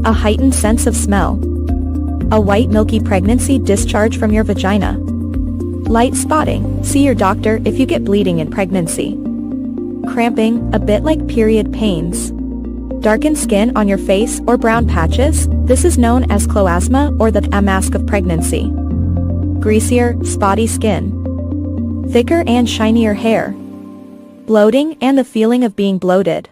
Speaker 7: a heightened sense of smell, a white milky pregnancy discharge from your vagina, light spotting, see your doctor if you get bleeding in pregnancy, cramping, a bit like period pains, darkened skin on your face or brown patches, this is known as chloasma or the mask of pregnancy, greasier, spotty skin, thicker and shinier hair, bloating and the feeling of being bloated.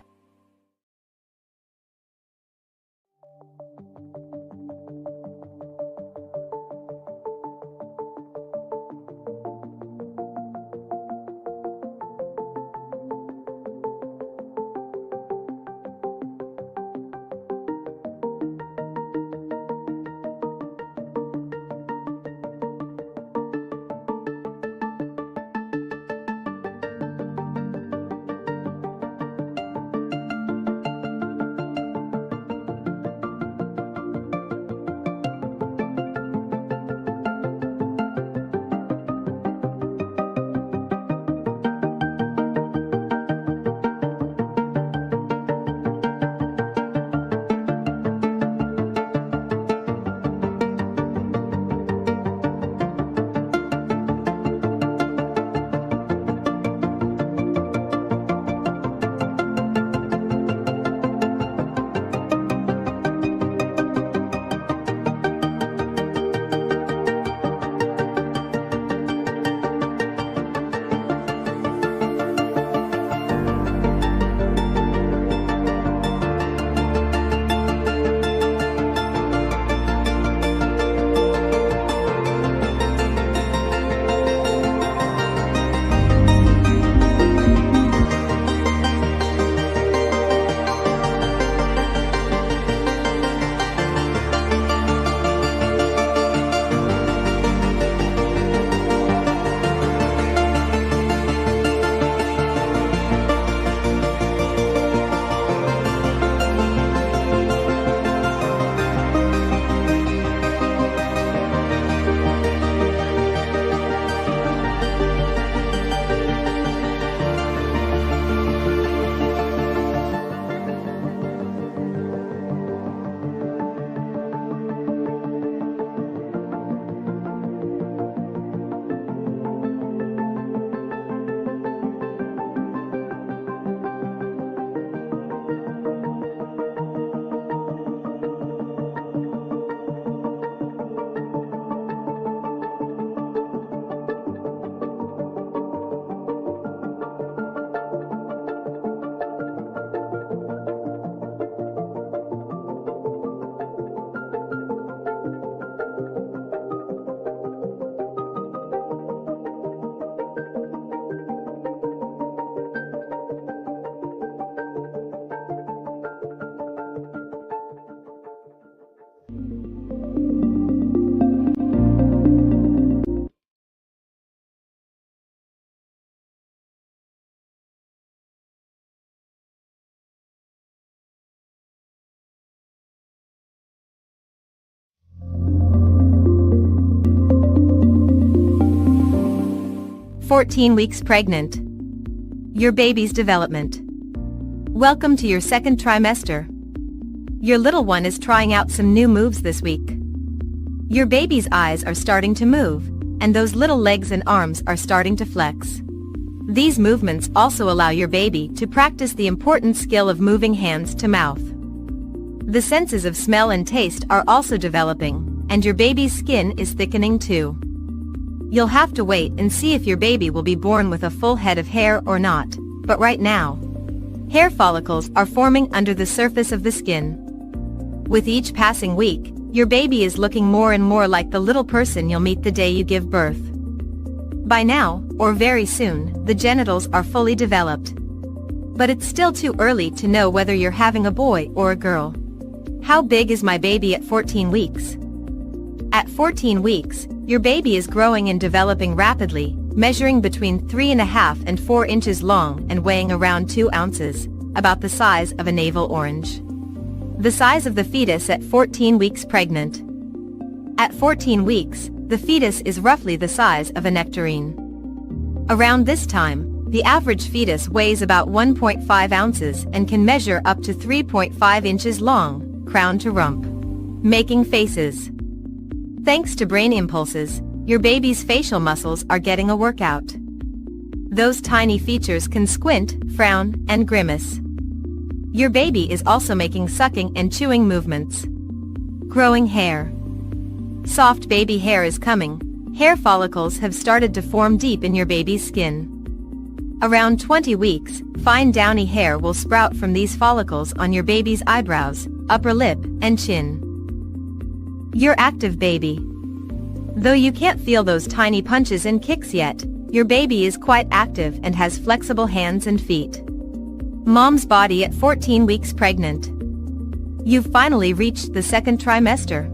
Speaker 5: "14 weeks pregnant. Your baby's development. Welcome to your second trimester. Your little one is trying out some new moves this week. Your baby's eyes are starting to move, and those little legs and arms are starting to flex. These movements also allow your baby to practice the important skill of moving hands to mouth. The senses of smell and taste are also developing, and your baby's skin is thickening too. You'll have to wait and see if your baby will be born with a full head of hair or not, but right now, hair follicles are forming under the surface of the skin. With each passing week, your baby is looking more and more like the little person you'll meet the day you give birth. By now, or very soon, the genitals are fully developed. But it's still too early to know whether you're having a boy or a girl. How big is my baby at 14 weeks? At 14 weeks, your baby is growing and developing rapidly, measuring between 3.5 and 4 inches long and weighing around 2 ounces, about the size of a navel orange. The size of the fetus at 14 weeks pregnant. At 14 weeks, the fetus is roughly the size of a nectarine. Around this time, the average fetus weighs about 1.5 ounces and can measure up to 3.5 inches long, crown to rump, making faces. Thanks to brain impulses, your baby's facial muscles are getting a workout. Those tiny features can squint, frown, and grimace. Your baby is also making sucking and chewing movements. Growing hair. Soft baby hair is coming. Hair follicles have started to form deep in your baby's skin. Around 20 weeks, fine downy hair will sprout from these follicles on your baby's eyebrows, upper lip, and chin. Your active baby. Though you can't feel those tiny punches and kicks yet, your baby is quite active and has flexible hands and feet. Mom's body at 14 weeks pregnant. You've finally reached the second trimester.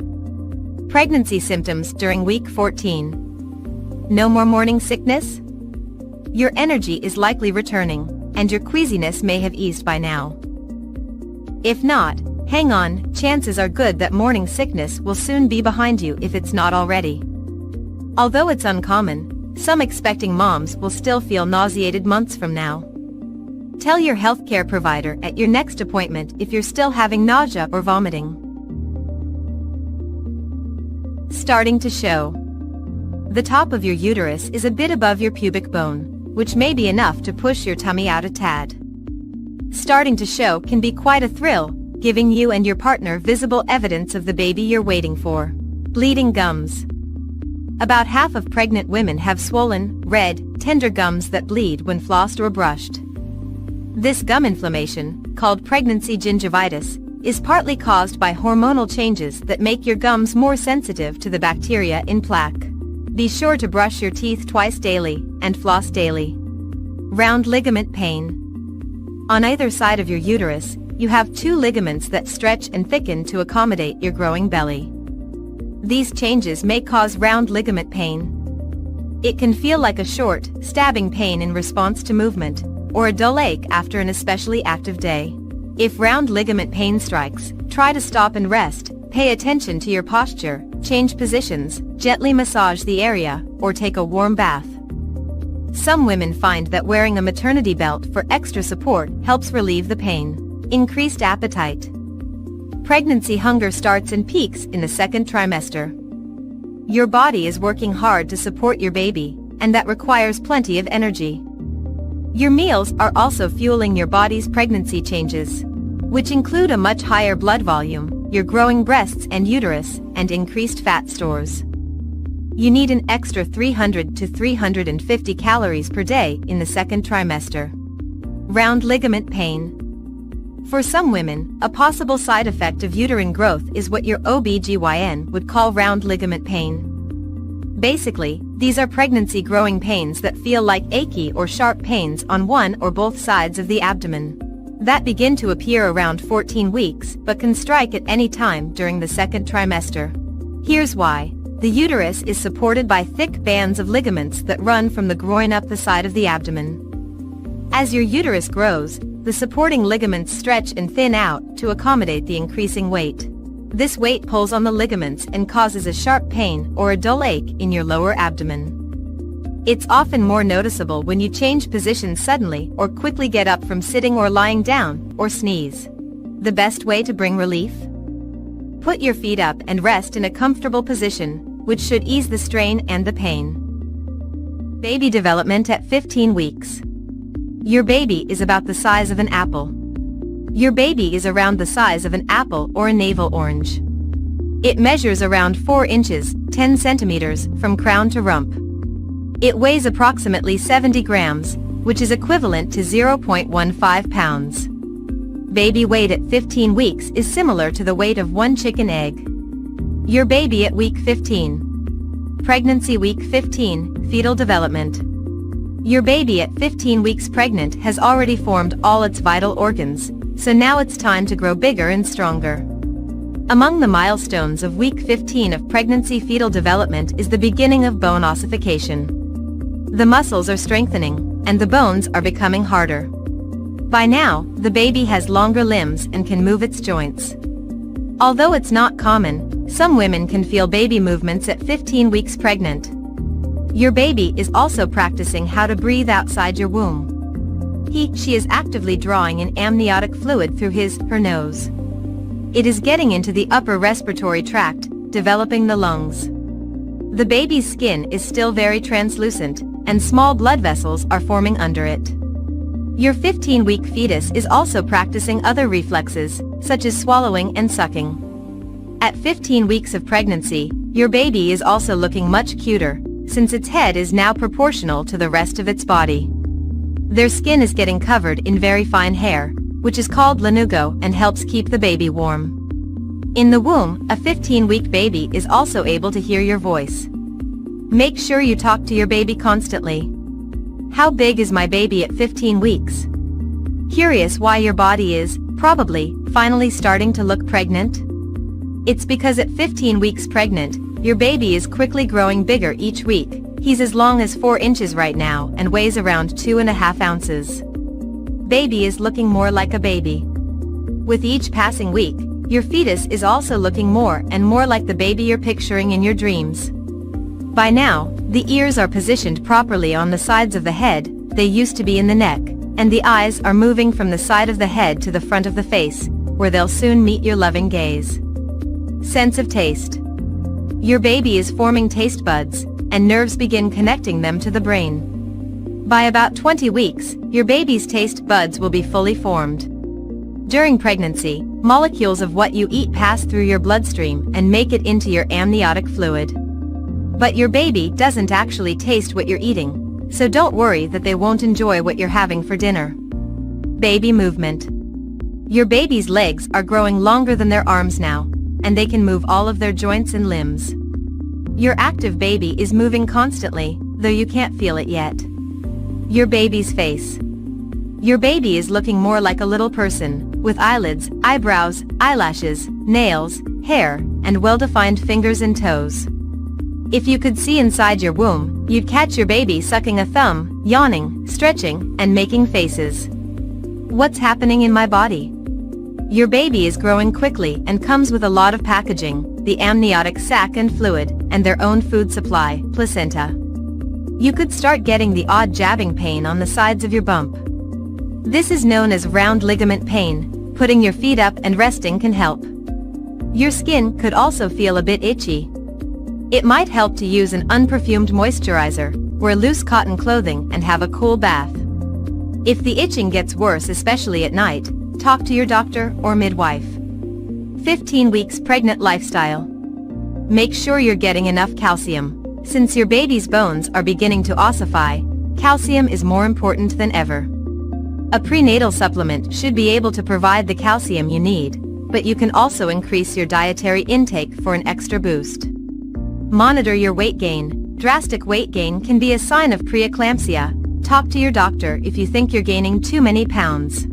Speaker 5: Pregnancy symptoms during week 14. No more morning sickness? Your energy is likely returning, and your queasiness may have eased by now. If not, hang on, chances are good that morning sickness will soon be behind you if it's not already. Although it's uncommon, some expecting moms will still feel nauseated months from now. Tell your healthcare provider at your next appointment if you're still having nausea or vomiting. Starting to show. The top of your uterus is a bit above your pubic bone, which may be enough to push your tummy out a tad. Starting to show can be quite a thrill, giving you and your partner visible evidence of the baby you're waiting for. Bleeding gums. About half of pregnant women have swollen, red, tender gums that bleed when flossed or brushed. This gum inflammation, called pregnancy gingivitis, is partly caused by hormonal changes that make your gums more sensitive to the bacteria in plaque. Be sure to brush your teeth twice daily and floss daily. Round ligament pain. On either side of your uterus, you have 2 ligaments that stretch and thicken to accommodate your growing belly. These changes may cause round ligament pain. It can feel like a short, stabbing pain in response to movement, or a dull ache after an especially active day. If round ligament pain strikes, try to stop and rest, pay attention to your posture, change positions, gently massage the area, or take a warm bath. Some women find that wearing a maternity belt for extra support helps relieve the pain. Increased appetite. Pregnancy hunger starts and peaks in the second trimester. Your body is working hard to support your baby, and that requires plenty of energy. Your meals are also fueling your body's pregnancy changes, which include a much higher blood volume, your growing breasts and uterus, and increased fat stores. You need an extra 300 to 350 calories per day in the second trimester. Round ligament pain. For some women, a possible side effect of uterine growth is what your OB/GYN would call round ligament pain. Basically, these are pregnancy growing pains that feel like achy or sharp pains on one or both sides of the abdomen. That begin to appear around 14 weeks but can strike at any time during the second trimester. Here's why. The uterus is supported by thick bands of ligaments that run from the groin up the side of the abdomen. As your uterus grows, the supporting ligaments stretch and thin out to accommodate the increasing weight. This weight pulls on the ligaments and causes a sharp pain or a dull ache in your lower abdomen. It's often more noticeable when you change positions suddenly or quickly get up from sitting or lying down, or sneeze. The best way to bring relief? Put your feet up and rest in a comfortable position, which should ease the strain and the pain. Baby development at 15 weeks. Your baby is about the size of an apple. Your baby is around the size of an apple or a navel orange. It measures around 4 inches, 10 centimeters, from crown to rump. It weighs approximately 70 grams, which is equivalent to 0.15 pounds. Baby weight at 15 weeks is similar to the weight of one chicken egg. Your baby at week 15. Pregnancy week 15, fetal development. Your baby at 15 weeks pregnant has already formed all its vital organs, so now it's time to grow bigger and stronger. Among the milestones of week 15 of pregnancy fetal development is the beginning of bone ossification. The muscles are strengthening, and the bones are becoming harder. By now, the baby has longer limbs and can move its joints. Although it's not common, some women can feel baby movements at 15 weeks pregnant. Your baby is also practicing how to breathe outside your womb. She is actively drawing in amniotic fluid through her nose. It is getting into the upper respiratory tract, developing the lungs. The baby's skin is still very translucent, and small blood vessels are forming under it. Your 15-week fetus is also practicing other reflexes, such as swallowing and sucking. At 15 weeks of pregnancy, your baby is also looking much cuter, since its head is now proportional to the rest of its body. Their skin is getting covered in very fine hair, which is called lanugo and helps keep the baby warm. In the womb, a 15-week baby is also able to hear your voice. Make sure you talk to your baby constantly. How big is my baby at 15 weeks? Curious why your body is, probably, finally starting to look pregnant? It's because at 15 weeks pregnant, your baby is quickly growing bigger each week. He's as long as 4 inches right now and weighs around 2.5 ounces. Baby is looking more like a baby. With each passing week, your fetus is also looking more and more like the baby you're picturing in your dreams. By now, the ears are positioned properly on the sides of the head, they used to be in the neck, and the eyes are moving from the side of the head to the front of the face, where they'll soon meet your loving gaze. Sense of taste. Your baby is forming taste buds, and nerves begin connecting them to the brain. By about 20 weeks, your baby's taste buds will be fully formed. During pregnancy, molecules of what you eat pass through your bloodstream and make it into your amniotic fluid. But your baby doesn't actually taste what you're eating, so don't worry that they won't enjoy what you're having for dinner. Baby movement. Your baby's legs are growing longer than their arms now, and they can move all of their joints and limbs. Your active baby is moving constantly, though you can't feel it yet. Your baby's face. Your baby is looking more like a little person, with eyelids, eyebrows, eyelashes, nails, hair, and well-defined fingers and toes. If you could see inside your womb, you'd catch your baby sucking a thumb, yawning, stretching, and making faces. What's happening in my body? Your baby is growing quickly and comes with a lot of packaging, the amniotic sac and fluid, and their own food supply, placenta. You could start getting the odd jabbing pain on the sides of your bump. This is known as round ligament pain. Putting your feet up and resting can help. Your skin could also feel a bit itchy. It might help to use an unperfumed moisturizer, wear loose cotton clothing, and have a cool bath. If the itching gets worse, especially at night, talk to your doctor or midwife. 15 weeks pregnant lifestyle. Make sure you're getting enough calcium. Since your baby's bones are beginning to ossify, calcium is more important than ever. A prenatal supplement should be able to provide the calcium you need, but you can also increase your dietary intake for an extra boost. Monitor your weight gain. Drastic weight gain can be a sign of preeclampsia. Talk to your doctor if you think you're gaining too many pounds.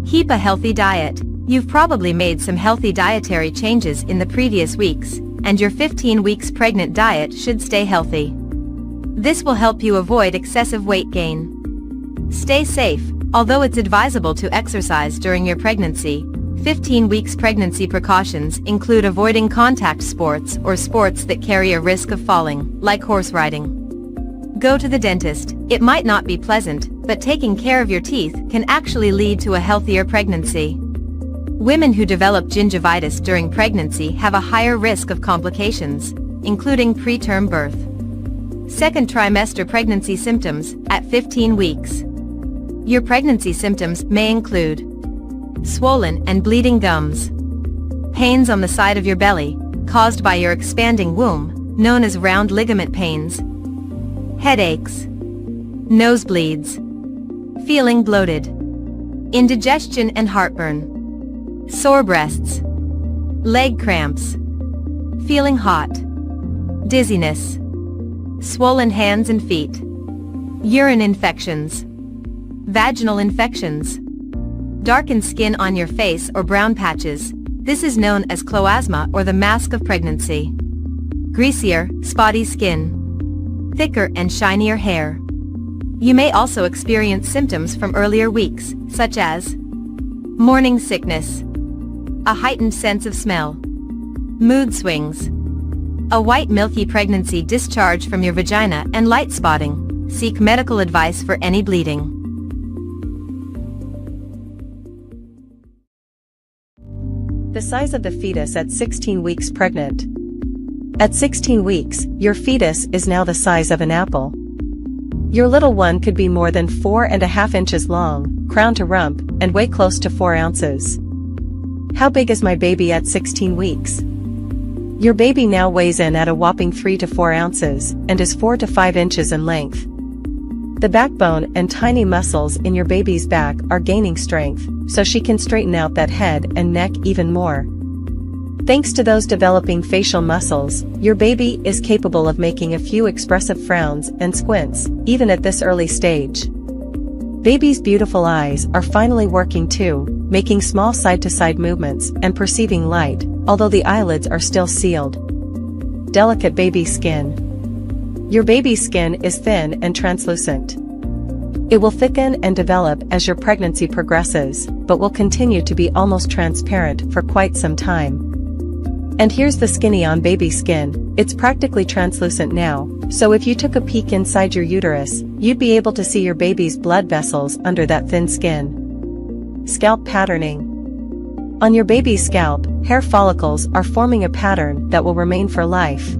Speaker 5: Keep a healthy diet. You've probably made some healthy dietary changes in the previous weeks, and your 15 weeks pregnant diet should stay healthy. This will help you avoid excessive weight gain. Stay safe. Although it's advisable to exercise during your pregnancy, 15 weeks pregnancy precautions include avoiding contact sports or sports that carry a risk of falling, like horse riding. Go to the dentist. It might not be pleasant, but taking care of your teeth can actually lead to a healthier pregnancy. Women who develop gingivitis during pregnancy have a higher risk of complications, including preterm birth. Second trimester pregnancy symptoms at 15 weeks. Your pregnancy symptoms may include swollen and bleeding gums, pains on the side of your belly, caused by your expanding womb, known as round ligament pains, headaches, nosebleeds, feeling bloated, indigestion and heartburn, sore breasts, leg cramps, feeling hot, dizziness, swollen hands and feet, urine infections, vaginal infections, darkened skin on your face or brown patches. This is known as cloasma or the mask of pregnancy. Greasier, spotty skin, thicker and shinier hair. You may also experience symptoms from earlier weeks, such as morning sickness, a heightened sense of smell, mood swings, a white milky pregnancy discharge from your vagina and light spotting. Seek medical advice for any bleeding.
Speaker 2: The size of the fetus at 16 weeks pregnant. At 16 weeks, your fetus is now the size of an apple. Your little one could be more than 4.5 inches long, crown to rump, and weigh close to 4 ounces. How big is my baby at 16 weeks? Your baby now weighs in at a whopping 3 to 4 ounces, and is 4 to 5 inches in length. The backbone and tiny muscles in your baby's back are gaining strength, so she can straighten out that head and neck even more. Thanks to those developing facial muscles, your baby is capable of making a few expressive frowns and squints, even at this early stage. Baby's beautiful eyes are finally working too, making small side-to-side movements and perceiving light, although the eyelids are still sealed. Delicate baby skin. Your baby's skin is thin and translucent. It will thicken and develop as your pregnancy progresses, but will continue to be almost transparent for quite some time. And here's the skinny on baby skin. It's practically translucent now, so if you took a peek inside your uterus, you'd be able to see your baby's blood vessels under that thin skin. Scalp patterning. On your baby's scalp, hair follicles are forming a pattern that will remain for life.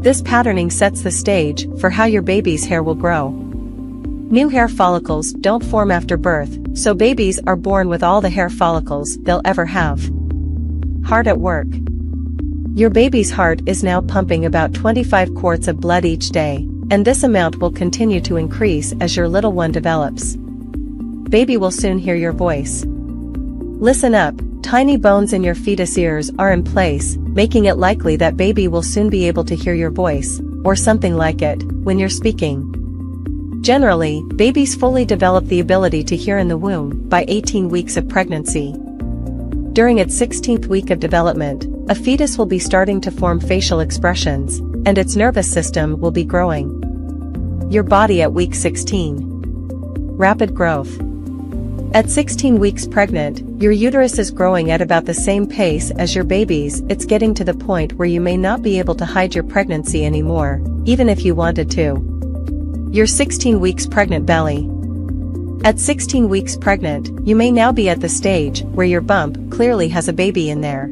Speaker 2: This patterning sets the stage for how your baby's hair will grow. New hair follicles don't form after birth, so babies are born with all the hair follicles they'll ever have. Heart at work. Your baby's heart is now pumping about 25 quarts of blood each day, and this amount will continue to increase as your little one develops. Baby will soon hear your voice. Listen up, tiny bones in your fetus ears are in place, making it likely that baby will soon be able to hear your voice, or something like it, when you're speaking. Generally, babies fully develop the ability to hear in the womb by 18 weeks of pregnancy. During its 16th week of development, a fetus will be starting to form facial expressions, and its nervous system will be growing. Your body at week 16. Rapid growth. At 16 weeks pregnant, your uterus is growing at about the same pace as your baby's. It's getting to the point where you may not be able to hide your pregnancy anymore, even if you wanted to. Your 16 weeks pregnant belly. At 16 weeks pregnant, you may now be at the stage where your bump clearly has a baby in there.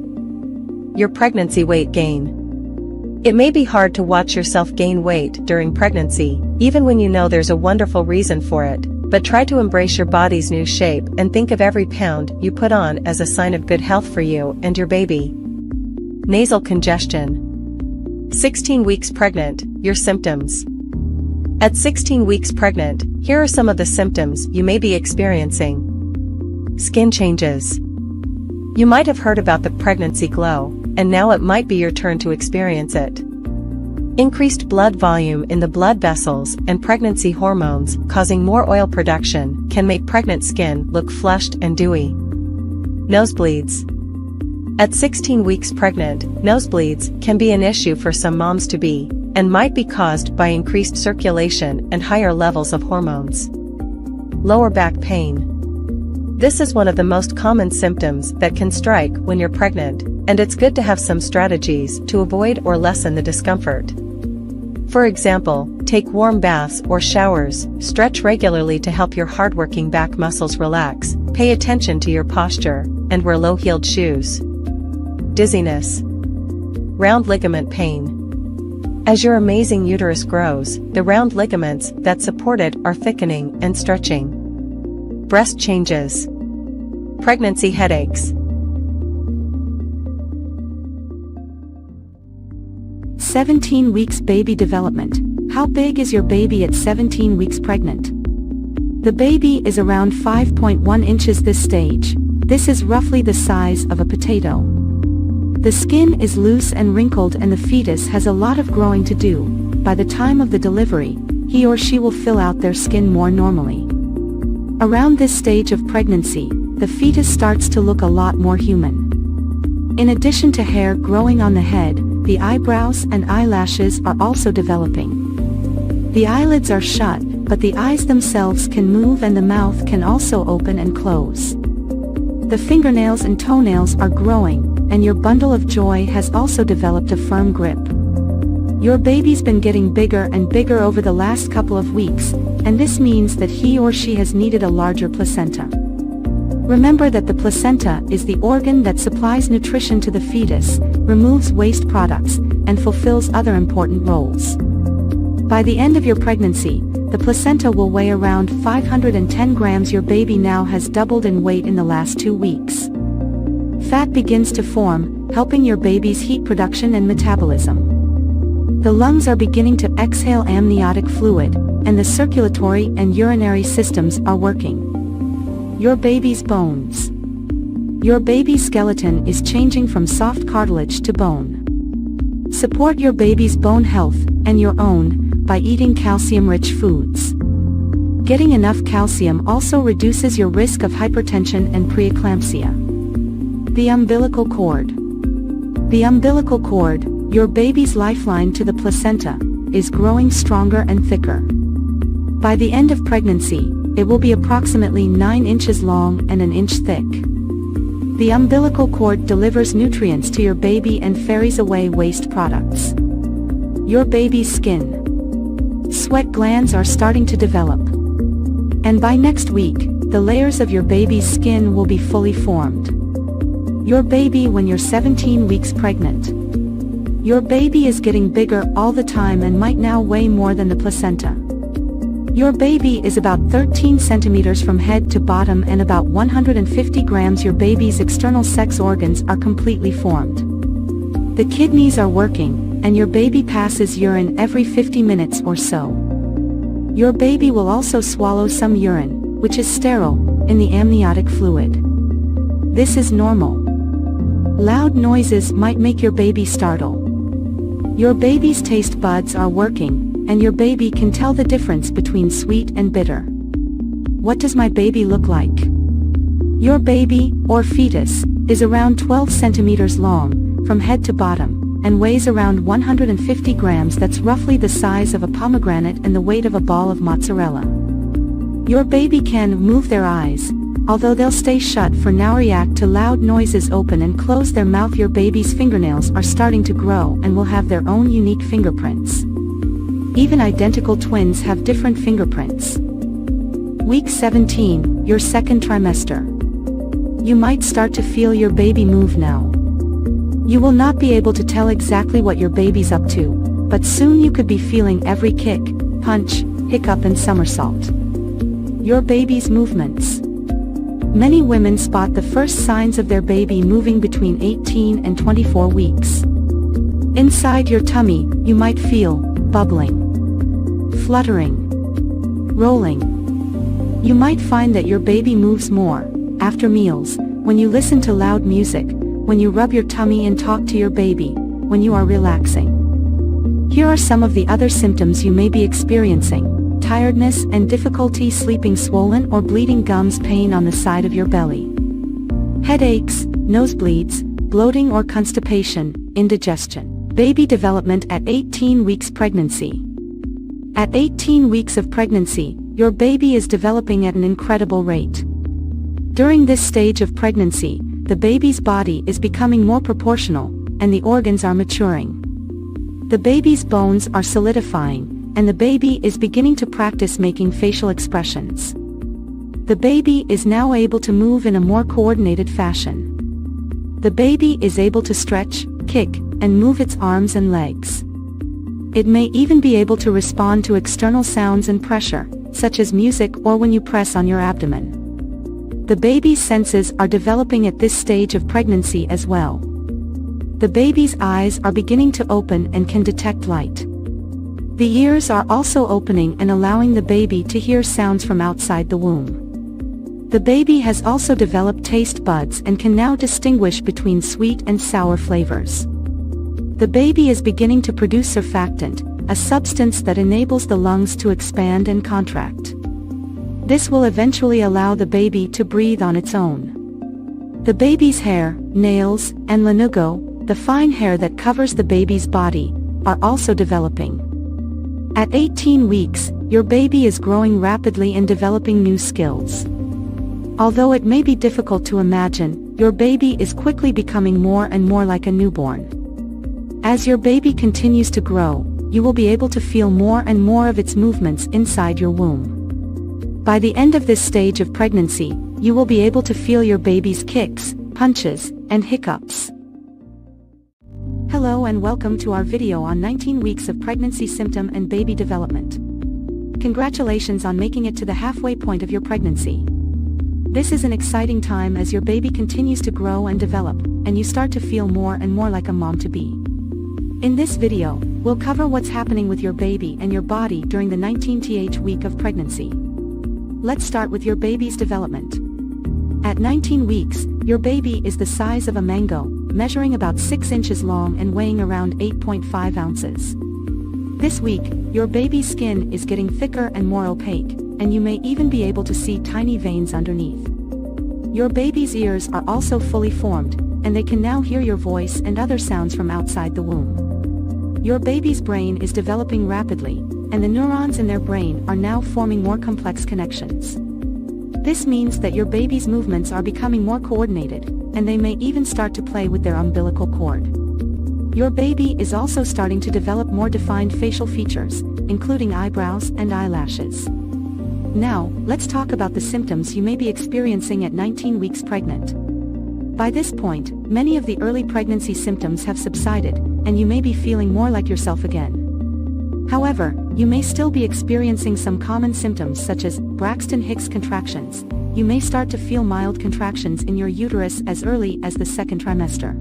Speaker 2: Your pregnancy weight gain. It may be hard to watch yourself gain weight during pregnancy, even when you know there's a wonderful reason for it, but try to embrace your body's new shape and think of every pound you put on as a sign of good health for you and your baby. Nasal congestion. 16 weeks pregnant, your symptoms. At 16 weeks pregnant, here are some of the symptoms you may be experiencing. Skin changes. You might have heard about the pregnancy glow, and now it might be your turn to experience it. Increased blood volume in the blood vessels and pregnancy hormones causing more oil production can make pregnant skin look flushed and dewy. Nosebleeds. At 16 weeks pregnant, nosebleeds can be an issue for some moms-to-be, and might be caused by increased circulation and higher levels of hormones. Lower back pain. This is one of the most common symptoms that can strike when you're pregnant, and it's good to have some strategies to avoid or lessen the discomfort. For example, take warm baths or showers, stretch regularly to help your hardworking back muscles relax, pay attention to your posture, and wear low-heeled shoes. Dizziness. Round ligament pain. As your amazing uterus grows, the round ligaments that support it are thickening and stretching. Breast changes. Pregnancy headaches.
Speaker 8: 17 weeks baby development. How big is your baby at 17 weeks pregnant? The baby is around 5.1 inches this stage. This is roughly the size of a potato. The skin is loose and wrinkled and the fetus has a lot of growing to do. By the time of the delivery, he or she will fill out their skin more normally. Around this stage of pregnancy, the fetus starts to look a lot more human. In addition to hair growing on the head, the eyebrows and eyelashes are also developing. The eyelids are shut, but the eyes themselves can move and the mouth can also open and close. The fingernails and toenails are growing, and your bundle of joy has also developed a firm grip. Your baby's been getting bigger and bigger over the last couple of weeks, and this means that he or she has needed a larger placenta. Remember that the placenta is the organ that supplies nutrition to the fetus, removes waste products, and fulfills other important roles. By the end of your pregnancy, the placenta will weigh around 510 grams. Your baby now has doubled in weight in the last 2 weeks. Fat begins to form, helping your baby's heat production and metabolism. The lungs are beginning to exhale amniotic fluid, and the circulatory and urinary systems are working. Your baby's bones. Your baby's skeleton is changing from soft cartilage to bone. Support your baby's bone health, and your own, by eating calcium-rich foods. Getting enough calcium also reduces your risk of hypertension and preeclampsia. The umbilical cord. The umbilical cord, your baby's lifeline to the placenta, is growing stronger and thicker. By the end of pregnancy, it will be approximately 9 inches long and an inch thick. The umbilical cord delivers nutrients to your baby and ferries away waste products. Your baby's skin. Sweat glands are starting to develop. And by next week, the layers of your baby's skin will be fully formed. Your baby when you're 17 weeks pregnant. Your baby is getting bigger all the time and might now weigh more than the placenta. Your baby is about 13 centimeters from head to bottom and about 150 grams. Your baby's external sex organs are completely formed. The kidneys are working, and your baby passes urine every 50 minutes or so. Your baby will also swallow some urine, which is sterile, in the amniotic fluid. This is normal. Loud noises might make your baby startle. Your baby's taste buds are working, and your baby can tell the difference between sweet and bitter. What does my baby look like? Your baby, or fetus, is around 12 centimeters long, from head to bottom, and weighs around 150 grams. That's roughly the size of a pomegranate and the weight of a ball of mozzarella. Your baby can move their eyes, although they'll stay shut for now. React to loud noises, open and close their mouth. Your baby's fingernails are starting to grow and will have their own unique fingerprints. Even identical twins have different fingerprints. Week 17, your second trimester. You might start to feel your baby move now. You will not be able to tell exactly what your baby's up to, but soon you could be feeling every kick, punch, hiccup and somersault. Your baby's movements. Many women spot the first signs of their baby moving between 18 and 24 weeks. Inside your tummy, you might feel bubbling, fluttering, rolling. You might find that your baby moves more after meals, when you listen to loud music, when you rub your tummy and talk to your baby, when you are relaxing. Here are some of the other symptoms you may be experiencing: tiredness and difficulty sleeping, swollen or bleeding gums, pain on the side of your belly, headaches, nosebleeds, bloating or constipation, indigestion. Baby development at 18 weeks pregnancy. At 18 weeks of pregnancy, your baby is developing at an incredible rate. During this stage of pregnancy, the baby's body is becoming more proportional, and the organs are maturing. The baby's bones are solidifying, and the baby is beginning to practice making facial expressions. The baby is now able to move in a more coordinated fashion. The baby is able to stretch, kick, and move its arms and legs. It may even be able to respond to external sounds and pressure, such as music or when you press on your abdomen. The baby's senses are developing at this stage of pregnancy as well. The baby's eyes are beginning to open and can detect light. The ears are also opening and allowing the baby to hear sounds from outside the womb. The baby has also developed taste buds and can now distinguish between sweet and sour flavors. The baby is beginning to produce surfactant, a substance that enables the lungs to expand and contract. This will eventually allow the baby to breathe on its own. The baby's hair, nails, and lanugo, the fine hair that covers the baby's body, are also developing. At 18 weeks, your baby is growing rapidly and developing new skills. Although it may be difficult to imagine, your baby is quickly becoming more and more like a newborn. As your baby continues to grow, you will be able to feel more and more of its movements inside your womb. By the end of this stage of pregnancy, you will be able to feel your baby's kicks, punches, and hiccups. Hello and welcome to our video on 19 weeks of pregnancy symptom and baby development. Congratulations on making it to the halfway point of your pregnancy. This is an exciting time as your baby continues to grow and develop, and you start to feel more and more like a mom-to-be. In this video, we'll cover what's happening with your baby and your body during the 19th week of pregnancy. Let's start with your baby's development. At 19 weeks, your baby is the size of a mango, measuring about 6 inches long and weighing around 8.5 ounces. This week, your baby's skin is getting thicker and more opaque, and you may even be able to see tiny veins underneath. Your baby's ears are also fully formed, and they can now hear your voice and other sounds from outside the womb. Your baby's brain is developing rapidly, and the neurons in their brain are now forming more complex connections. This means that your baby's movements are becoming more coordinated, and they may even start to play with their umbilical cord. Your baby is also starting to develop more defined facial features, including eyebrows and eyelashes. Now, let's talk about the symptoms you may be experiencing at 19 weeks pregnant. By this point, many of the early pregnancy symptoms have subsided, and you may be feeling more like yourself again. However, you may still be experiencing some common symptoms such as Braxton Hicks contractions. You may start to feel mild contractions in your uterus as early as the second trimester.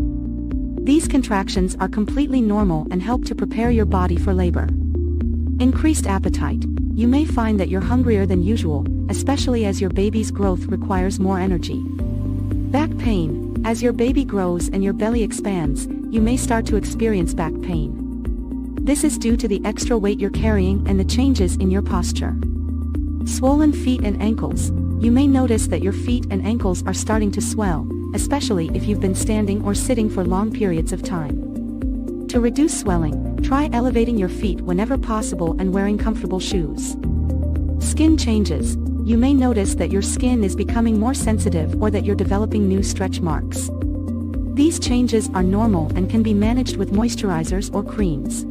Speaker 8: These contractions are completely normal and help to prepare your body for labor. Increased appetite. You may find that you're hungrier than usual, especially as your baby's growth requires more energy. Back pain. As your baby grows and your belly expands, you may start to experience back pain. This is due to the extra weight you're carrying and the changes in your posture. Swollen feet and ankles. You may notice that your feet and ankles are starting to swell, especially if you've been standing or sitting for long periods of time. To reduce swelling, try elevating your feet whenever possible and wearing comfortable shoes. Skin changes. You may notice that your skin is becoming more sensitive or that you're developing new stretch marks. These changes are normal and can be managed with moisturizers or creams.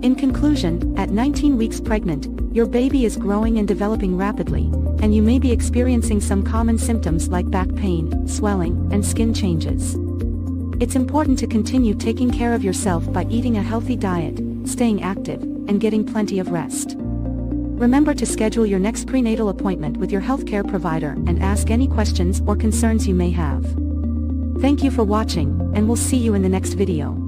Speaker 8: In conclusion, at 19 weeks pregnant, your baby is growing and developing rapidly, and you may be experiencing some common symptoms like back pain, swelling, and skin changes. It's important to continue taking care of yourself by eating a healthy diet, staying active, and getting plenty of rest. Remember to schedule your next prenatal appointment with your healthcare provider and ask any questions or concerns you may have. Thank you for watching, and we'll see you in the next video.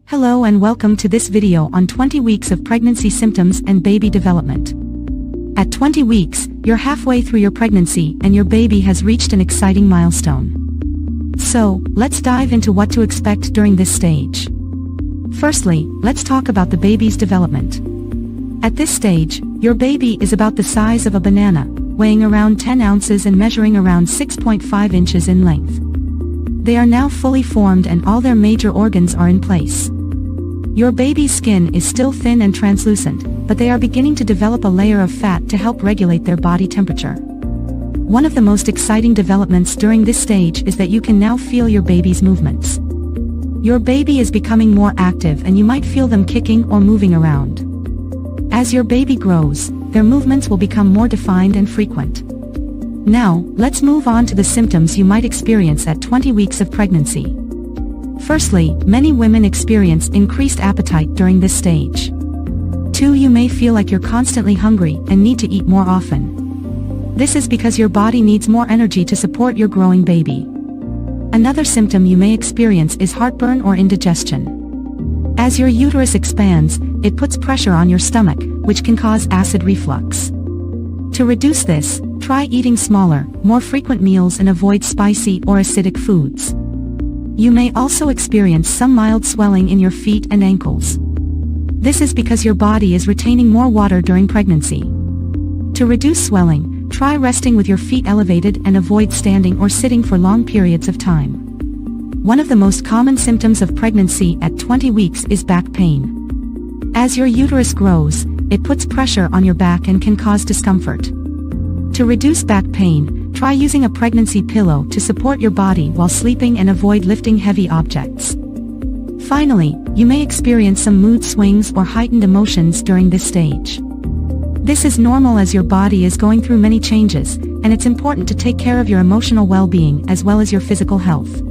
Speaker 8: Hello and welcome to this video on 20 weeks of pregnancy symptoms and baby development. At 20 weeks, you're halfway through your pregnancy and your baby has reached an exciting milestone. So, let's dive into what to expect during this stage. Firstly, let's talk about the baby's development. At this stage, your baby is about the size of a banana, weighing around 10 ounces and measuring around 6.5 inches in length. They are now fully formed and all their major organs are in place. Your baby's skin is still thin and translucent, but they are beginning to develop a layer of fat to help regulate their body temperature. One of the most exciting developments during this stage is that you can now feel your baby's movements. Your baby is becoming more active and you might feel them kicking or moving around. As your baby grows, their movements will become more defined and frequent. Now, let's move on to the symptoms you might experience at 20 weeks of pregnancy. Firstly, many women experience increased appetite during this stage. 2. You may feel like you're constantly hungry and need to eat more often. This is because your body needs more energy to support your growing baby. Another symptom you may experience is heartburn or indigestion. As your uterus expands, it puts pressure on your stomach, which can cause acid reflux. To reduce this, try eating smaller, more frequent meals and avoid spicy or acidic foods. You may also experience some mild swelling in your feet and ankles. This is because your body is retaining more water during pregnancy. To reduce swelling, try resting with your feet elevated and avoid standing or sitting for long periods of time. One of the most common symptoms of pregnancy at 20 weeks is back pain. As your uterus grows, it puts pressure on your back and can cause discomfort. To reduce back pain, try using a pregnancy pillow to support your body while sleeping and avoid lifting heavy objects. Finally, you may experience some mood swings or heightened emotions during this stage. This is normal as your body is going through many changes, and it's important to take care of your emotional well-being as well as your physical health.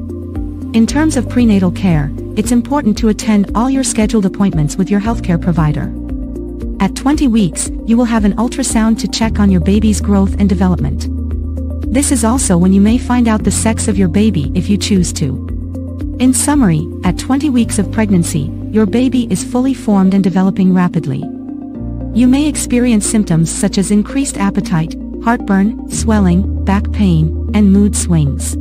Speaker 8: In terms of prenatal care, it's important to attend all your scheduled appointments with your healthcare provider. At 20 weeks, you will have an ultrasound to check on your baby's growth and development. This is also when you may find out the sex of your baby if you choose to. In summary, at 20 weeks of pregnancy, your baby is fully formed and developing rapidly. You may experience symptoms such as increased appetite, heartburn, swelling, back pain, and mood swings.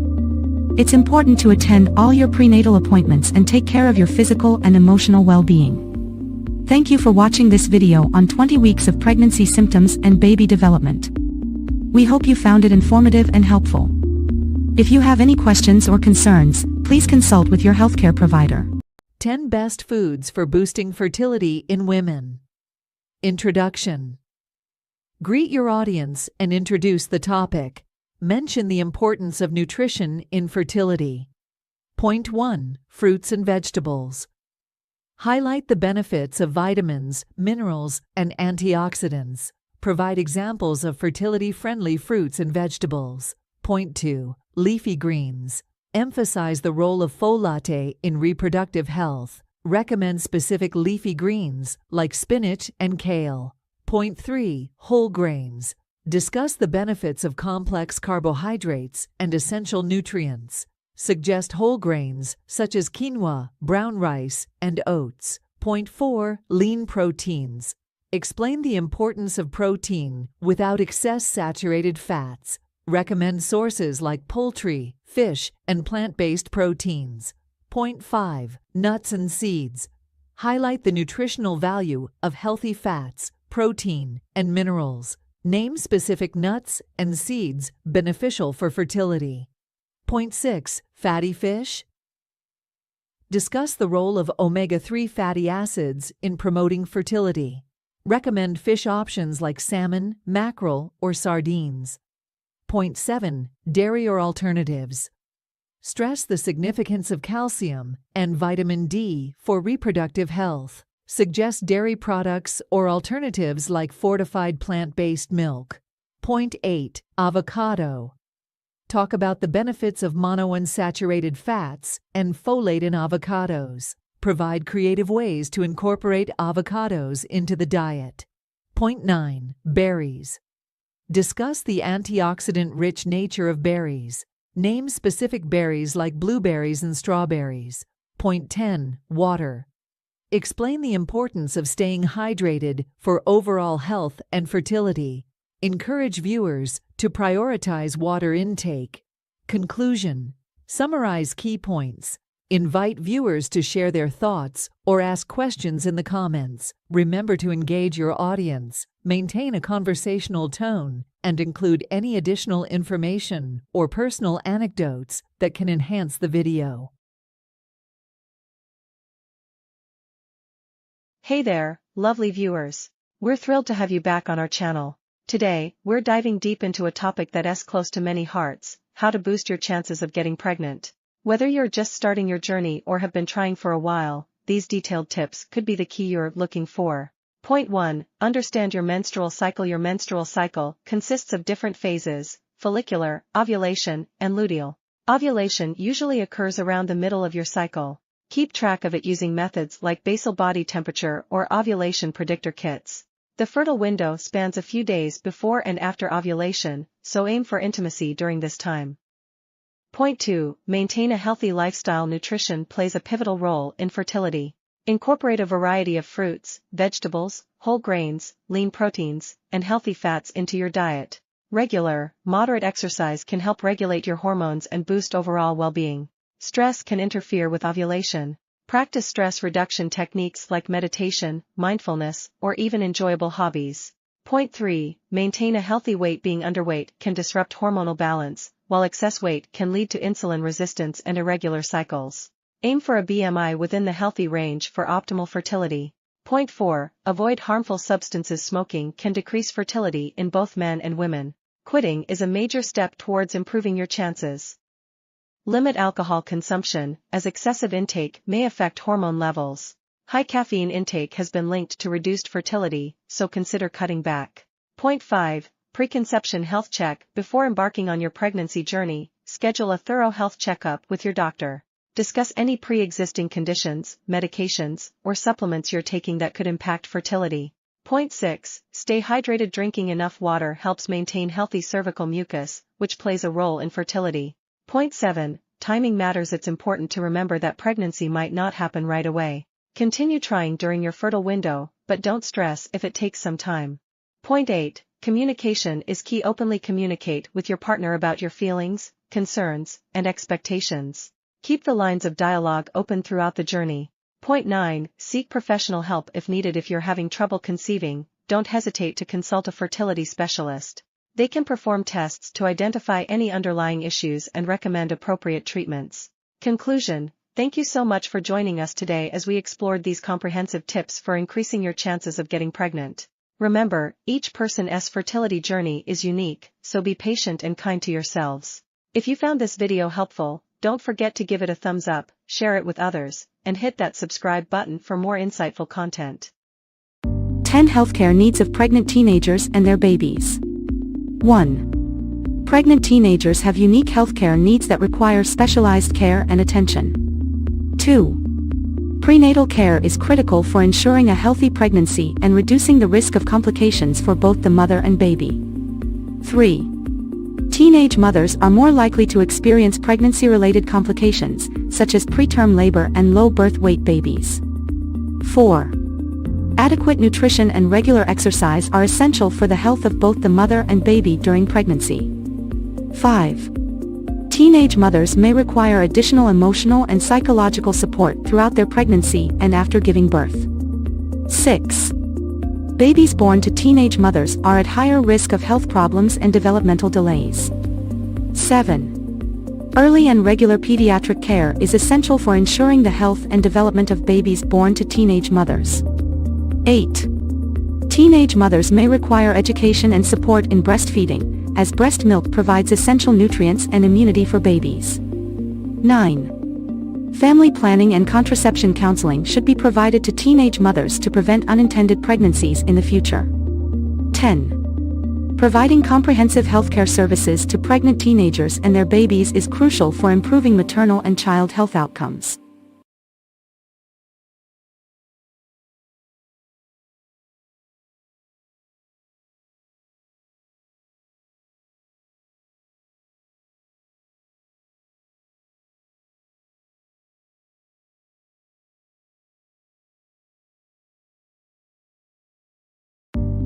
Speaker 8: It's important to attend all your prenatal appointments and take care of your physical and emotional well-being. Thank you for watching this video on 20 weeks of pregnancy symptoms and baby development. We hope you found it informative and helpful. If you have any questions or concerns, please consult with your healthcare provider.
Speaker 1: 10 best foods for boosting fertility in women. Introduction. Greet your audience and introduce the topic. Mention the importance of nutrition in fertility. Point 1. Fruits and vegetables. Highlight the benefits of vitamins, minerals, and antioxidants. Provide examples of fertility-friendly fruits and vegetables. Point 2. Leafy greens. Emphasize the role of folate in reproductive health. Recommend specific leafy greens like spinach and kale. Point 3. Whole grains. Discuss the benefits of complex carbohydrates and essential nutrients. Suggest whole grains such as quinoa, brown rice, and oats. Point 4. Lean proteins. Explain the importance of protein without excess saturated fats. Recommend sources like poultry, fish, and plant-based proteins. Point 5. Nuts and seeds. Highlight the nutritional value of healthy fats, protein, and minerals. Name specific nuts and seeds beneficial for fertility. Point 6. Fatty fish. Discuss the role of omega-3 fatty acids in promoting fertility. Recommend fish options like salmon, mackerel, or sardines. Point 7. Dairy or alternatives. Stress the significance of calcium and vitamin D for reproductive health. Suggest dairy products or alternatives like fortified plant-based milk. Point 8. Avocado. Talk about the benefits of monounsaturated fats and folate in avocados. Provide creative ways to incorporate avocados into the diet. Point 9. Berries. Discuss the antioxidant-rich nature of berries. Name specific berries like blueberries and strawberries. Point 10. Water. Explain the importance of staying hydrated for overall health and fertility. Encourage viewers to prioritize water intake. Conclusion. Summarize key points. Invite viewers to share their thoughts or ask questions in the comments. Remember to engage your audience, maintain a conversational tone, and include any additional information or personal anecdotes that can enhance the video.
Speaker 2: Hey there, lovely viewers. We're thrilled to have you back on our channel. Today, we're diving deep into a topic that's close to many hearts: how to boost your chances of getting pregnant. Whether you're just starting your journey or have been trying for a while, these detailed tips could be the key you're looking for. Point 1. Understand your menstrual cycle. Your menstrual cycle consists of different phases: follicular, ovulation, and luteal. Ovulation usually occurs around the middle of your cycle. Keep track of it using methods like basal body temperature or ovulation predictor kits. The fertile window spans a few days before and after ovulation, so aim for intimacy during this time. Point 2. Maintain a healthy lifestyle. Nutrition plays a pivotal role in fertility. Incorporate a variety of fruits, vegetables, whole grains, lean proteins, and healthy fats into your diet. Regular, moderate exercise can help regulate your hormones and boost overall well-being. Stress can interfere with ovulation. Practice stress reduction techniques like meditation, mindfulness, or even enjoyable hobbies. Point 3. Maintain a healthy weight. Being underweight can disrupt hormonal balance, while excess weight can lead to insulin resistance and irregular cycles. Aim for a BMI within the healthy range for optimal fertility. Point 4. Avoid harmful substances. Smoking can decrease fertility in both men and women. Quitting is a major step towards improving your chances. Limit alcohol consumption, as excessive intake may affect hormone levels. High caffeine intake has been linked to reduced fertility, so consider cutting back. Point 5. Preconception health check. Before embarking on your pregnancy journey, schedule a thorough health checkup with your doctor. Discuss any pre-existing conditions, medications, or supplements you're taking that could impact fertility. Point 6. Stay hydrated. Drinking enough water helps maintain healthy cervical mucus, which plays a role in fertility. Point 7. Timing matters. It's important to remember that pregnancy might not happen right away. Continue trying during your fertile window, but don't stress if it takes some time. Point 8. Communication is key. Openly communicate with your partner about your feelings, concerns, and expectations. Keep the lines of dialogue open throughout the journey. Point 9. Seek professional help if needed. If you're having trouble conceiving, don't hesitate to consult a fertility specialist. They can perform tests to identify any underlying issues and recommend appropriate treatments. Conclusion. Thank you so much for joining us today as we explored these comprehensive tips for increasing your chances of getting pregnant. Remember, each person's fertility journey is unique, so be patient and kind to yourselves. If you found this video helpful, don't forget to give it a thumbs up, share it with others, and hit that subscribe button for more insightful content.
Speaker 8: 10 healthcare needs of pregnant teenagers and their babies. 1. Pregnant teenagers have unique healthcare needs that require specialized care and attention. 2. Prenatal care is critical for ensuring a healthy pregnancy and reducing the risk of complications for both the mother and baby. 3. Teenage mothers are more likely to experience pregnancy-related complications, such as preterm labor and low birth weight babies. 4. Adequate nutrition and regular exercise are essential for the health of both the mother and baby during pregnancy. 5. Teenage mothers may require additional emotional and psychological support throughout their pregnancy and after giving birth. 6. Babies born to teenage mothers are at higher risk of health problems and developmental delays. 7. Early and regular pediatric care is essential for ensuring the health and development of babies born to teenage mothers. 8. Teenage mothers may require education and support in breastfeeding, as breast milk provides essential nutrients and immunity for babies. 9. Family planning and contraception counseling should be provided to teenage mothers to prevent unintended pregnancies in the future. 10. Providing comprehensive healthcare services to pregnant teenagers and their babies is crucial for improving maternal and child health outcomes.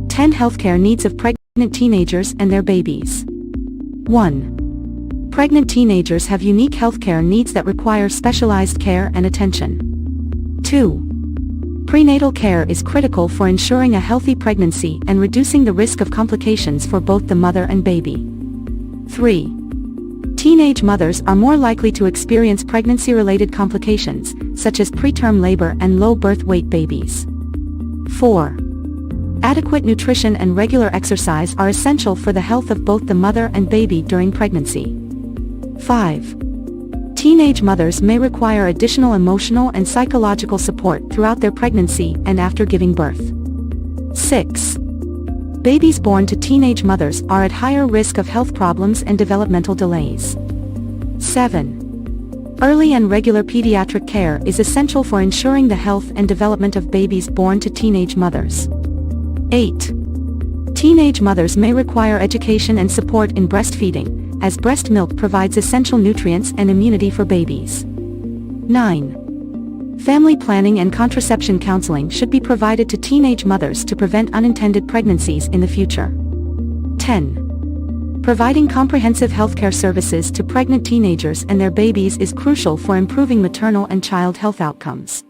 Speaker 8: Ten healthcare needs of pregnant teenagers and their babies. 1. Pregnant teenagers have unique healthcare needs that require specialized care and attention. 2. Prenatal care is critical for ensuring a healthy pregnancy and reducing the risk of complications for both the mother and baby. 3. Teenage mothers are more likely to experience pregnancy-related complications, such as preterm labor and low birth weight babies. 4. Adequate nutrition and regular exercise are essential for the health of both the mother and baby during pregnancy. 5. Teenage mothers may require additional emotional and psychological support throughout their pregnancy and after giving birth. 6. Babies born to teenage mothers are at higher risk of health problems and developmental delays. 7. Early and regular pediatric care is essential for ensuring the health and development of babies born to teenage mothers. 8. Teenage mothers may require education and support in breastfeeding, as breast milk provides essential nutrients and immunity for babies. 9. Family planning and contraception counseling should be provided to teenage mothers to prevent unintended pregnancies in the future. 10. Providing comprehensive healthcare services to pregnant teenagers and their babies is crucial for improving maternal and child health outcomes.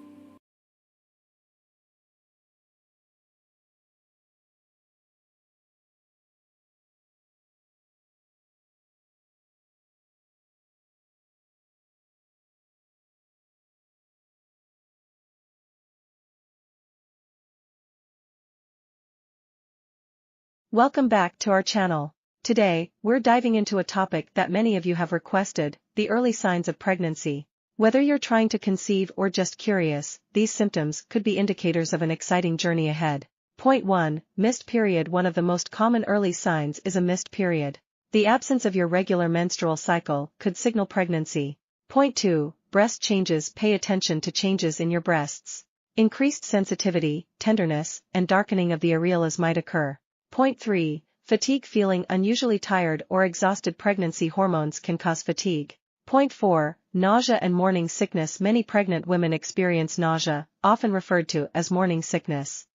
Speaker 2: Welcome back to our channel. Today, we're diving into a topic that many of you have requested, the early signs of pregnancy. Whether you're trying to conceive or just curious, these symptoms could be indicators of an exciting journey ahead. Point 1. Missed period. One of the most common early signs is a missed period. The absence of your regular menstrual cycle could signal pregnancy. Point 2. Breast changes. Pay attention to changes in your breasts. Increased sensitivity, tenderness, and darkening of the areolas might occur. Point 3. Fatigue. Feeling unusually tired or exhausted. Pregnancy hormones can cause fatigue. Point 4. Nausea and morning sickness. Many pregnant women experience nausea, often referred to as morning sickness.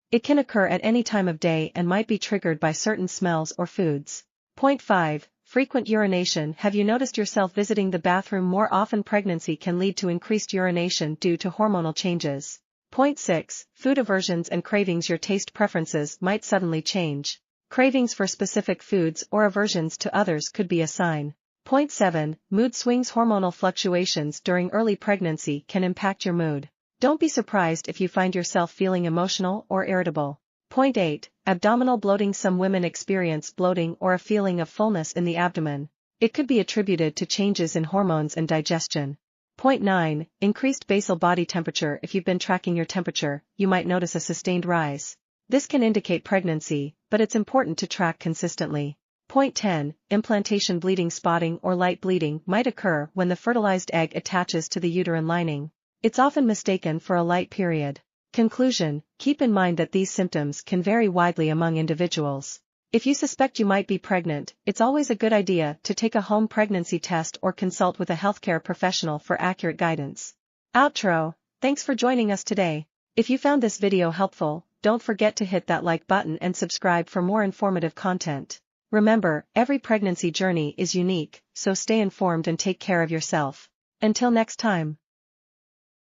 Speaker 2: It can occur at any time of day and might be triggered by certain smells or foods. Point 5. Frequent urination. Have you noticed yourself visiting the bathroom more often? Pregnancy can lead to increased urination due to hormonal changes. Point 6. Food aversions and cravings. Your taste preferences might suddenly change. Cravings for specific foods or aversions to others could be a sign. Point 7. Mood swings. Hormonal fluctuations during early pregnancy can impact your mood. Don't be surprised if you find yourself feeling emotional or irritable. Point 8. Abdominal bloating. Some women experience bloating or a feeling of fullness in the abdomen. It could be attributed to changes in hormones and digestion. Point 9. Increased basal body temperature. If you've been tracking your temperature, you might notice a sustained rise. This can indicate pregnancy, but it's important to track consistently. Point 10. Implantation. Bleeding. Spotting or light bleeding might occur when the fertilized egg attaches to the uterine lining. It's often mistaken for a light period. Conclusion. Keep in mind that these symptoms can vary widely among individuals. If you suspect you might be pregnant, it's always a good idea to take a home pregnancy test or consult with a healthcare professional for accurate guidance. Outro. Thanks for joining us today. If you found this video helpful, don't forget to hit that like button and subscribe for more informative content. Remember, every pregnancy journey is unique, so stay informed and take care of yourself. Until next time.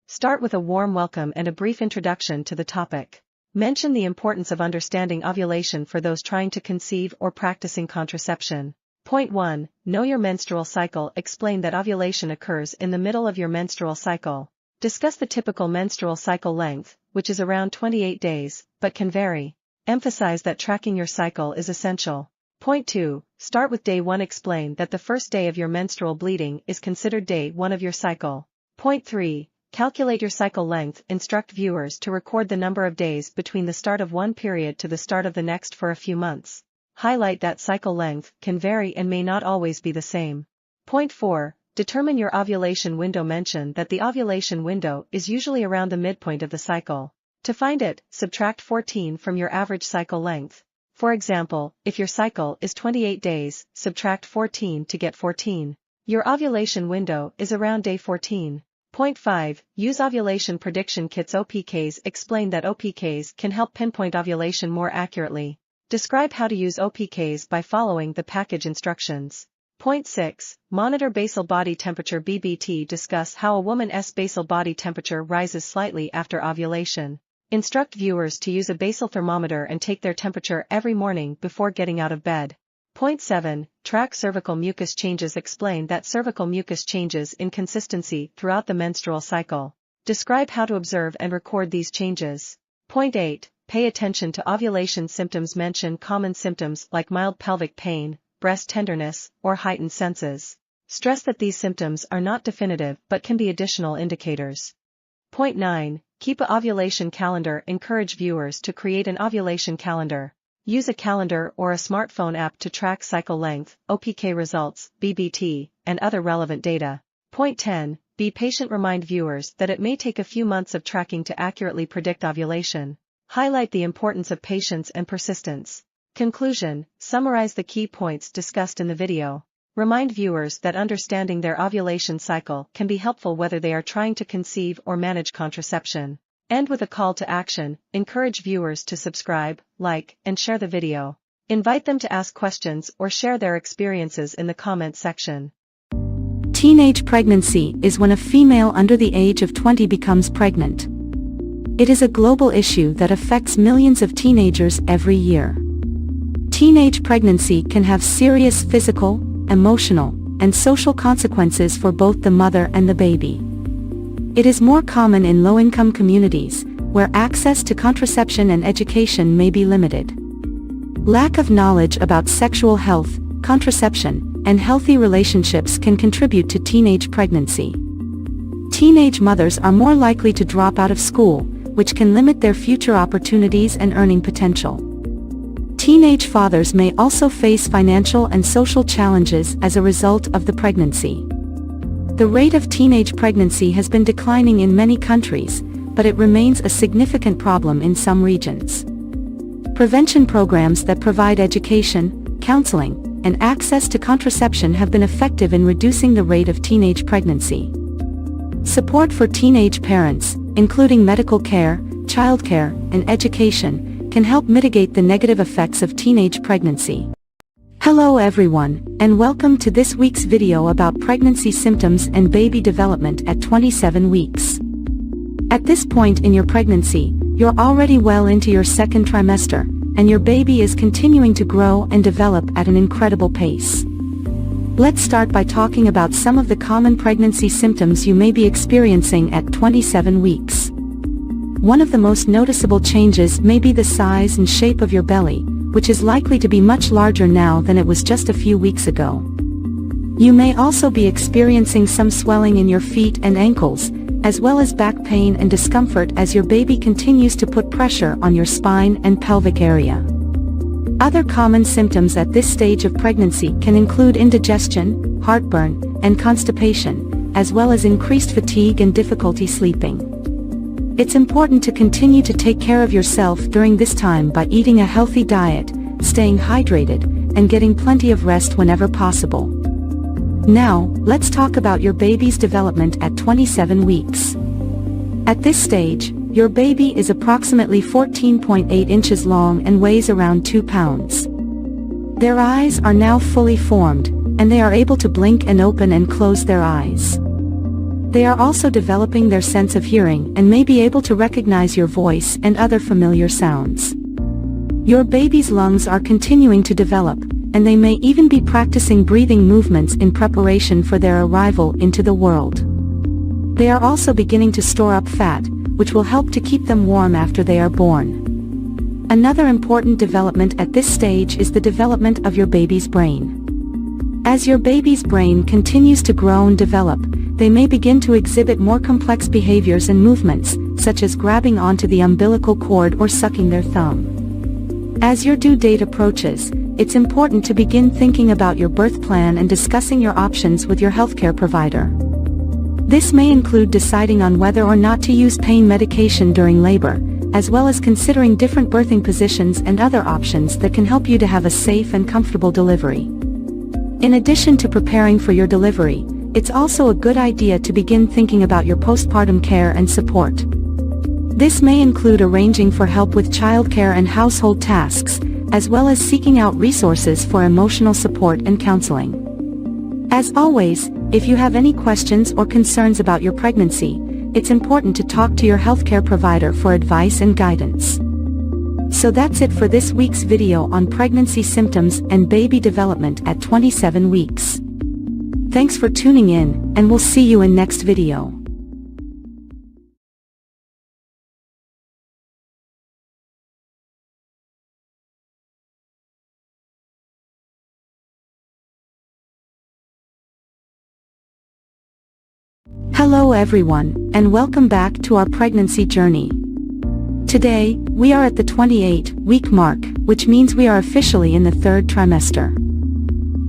Speaker 2: Start with a warm welcome and a brief introduction to the topic. Mention the importance of understanding ovulation for those trying to conceive or practicing contraception. Point 1. Know your menstrual cycle. Explain that ovulation occurs in the middle of your menstrual cycle. Discuss the typical menstrual cycle length, which is around 28 days, but can vary. Emphasize that tracking your cycle is essential. Point 2. Start with day 1. Explain that the first day of your menstrual bleeding is considered day 1 of your cycle. Point 3. Calculate your cycle length. Instruct viewers to record the number of days between the start of one period to the start of the next for a few months. Highlight that cycle length can vary and may not always be the same. Point 4. Determine your ovulation window. Mention that the ovulation window is usually around the midpoint of the cycle. To find it, subtract 14 from your average cycle length. For example, if your cycle is 28 days, subtract 14 to get 14. Your ovulation window is around day 14. Point 5. Use ovulation prediction kits. OPKs. Explain that OPKs can help pinpoint ovulation more accurately. Describe how to use OPKs by following the package instructions. Point 6. Monitor basal body temperature. BBT. Discuss how a woman's basal body temperature rises slightly after ovulation. Instruct viewers to use a basal thermometer and take their temperature every morning before getting out of bed. Point 7. Track cervical mucus changes. Explain that cervical mucus changes in consistency throughout the menstrual cycle. Describe how to observe and record these changes. Point 8. Pay attention to ovulation symptoms. Mention common symptoms like mild pelvic pain, breast tenderness, or heightened senses. Stress that these symptoms are not definitive but can be additional indicators. Point 9. Keep a ovulation calendar. Encourage viewers to create an ovulation calendar. Use a calendar or a smartphone app to track cycle length, OPK results, BBT, and other relevant data. Point 10. Be patient. Remind viewers that it may take a few months of tracking to accurately predict ovulation. Highlight the importance of patience and persistence. Conclusion. Summarize the key points discussed in the video. Remind viewers that understanding their ovulation cycle can be helpful whether they are trying to conceive or manage contraception. End with a call to action. Encourage viewers to subscribe, like, and share the video. Invite them to ask questions or share their experiences in the comment section.
Speaker 8: Teenage pregnancy is when a female under the age of 20 becomes pregnant. It is a global issue that affects millions of teenagers every year. Teenage pregnancy can have serious physical, emotional, and social consequences for both the mother and the baby. It is more common in low-income communities, where access to contraception and education may be limited. Lack of knowledge about sexual health, contraception, and healthy relationships can contribute to teenage pregnancy. Teenage mothers are more likely to drop out of school, which can limit their future opportunities and earning potential. Teenage fathers may also face financial and social challenges as a result of the pregnancy. The rate of teenage pregnancy has been declining in many countries, but it remains a significant problem in some regions. Prevention programs that provide education, counseling, and access to contraception have been effective in reducing the rate of teenage pregnancy. Support for teenage parents, including medical care, childcare, and education, can help mitigate the negative effects of teenage pregnancy. Hello everyone, and welcome to this week's video about pregnancy symptoms and baby development at 27 weeks. At this point in your pregnancy, you're already well into your second trimester, and your baby is continuing to grow and develop at an incredible pace. Let's start by talking about some of the common pregnancy symptoms you may be experiencing at 27 weeks. One of the most noticeable changes may be the size and shape of your belly, which is likely to be much larger now than it was just a few weeks ago. You may also be experiencing some swelling in your feet and ankles, as well as back pain and discomfort as your baby continues to put pressure on your spine and pelvic area. Other common symptoms at this stage of pregnancy can include indigestion, heartburn, and constipation, as well as increased fatigue and difficulty sleeping. It's important to continue to take care of yourself during this time by eating a healthy diet, staying hydrated, and getting plenty of rest whenever possible. Now, let's talk about your baby's development at 27 weeks. At this stage, your baby is approximately 14.8 inches long and weighs around 2 pounds. Their eyes are now fully formed, and they are able to blink and open and close their eyes. They are also developing their sense of hearing and may be able to recognize your voice and other familiar sounds. Your baby's lungs are continuing to develop, and they may even be practicing breathing movements in preparation for their arrival into the world. They are also beginning to store up fat, which will help to keep them warm after they are born. Another important development at this stage is the development of your baby's brain. As your baby's brain continues to grow and develop, they may begin to exhibit more complex behaviors and movements, such as grabbing onto the umbilical cord or sucking their thumb. As your due date approaches, it's important to begin thinking about your birth plan and discussing your options with your healthcare provider. This may include deciding on whether or not to use pain medication during labor, as well as considering different birthing positions and other options that can help you to have a safe and comfortable delivery. In addition to preparing for your delivery, it's also a good idea to begin thinking about your postpartum care and support. This may include arranging for help with childcare and household tasks, as well as seeking out resources for emotional support and counseling. As always, if you have any questions or concerns about your pregnancy, it's important to talk to your healthcare provider for advice and guidance. So that's it for this week's video on pregnancy symptoms and baby development at 27 weeks. Thanks for tuning in, and we'll see you in next video. Hello everyone, and welcome back to our pregnancy journey. Today, we are at the 28-week mark, which means we are officially in the third trimester.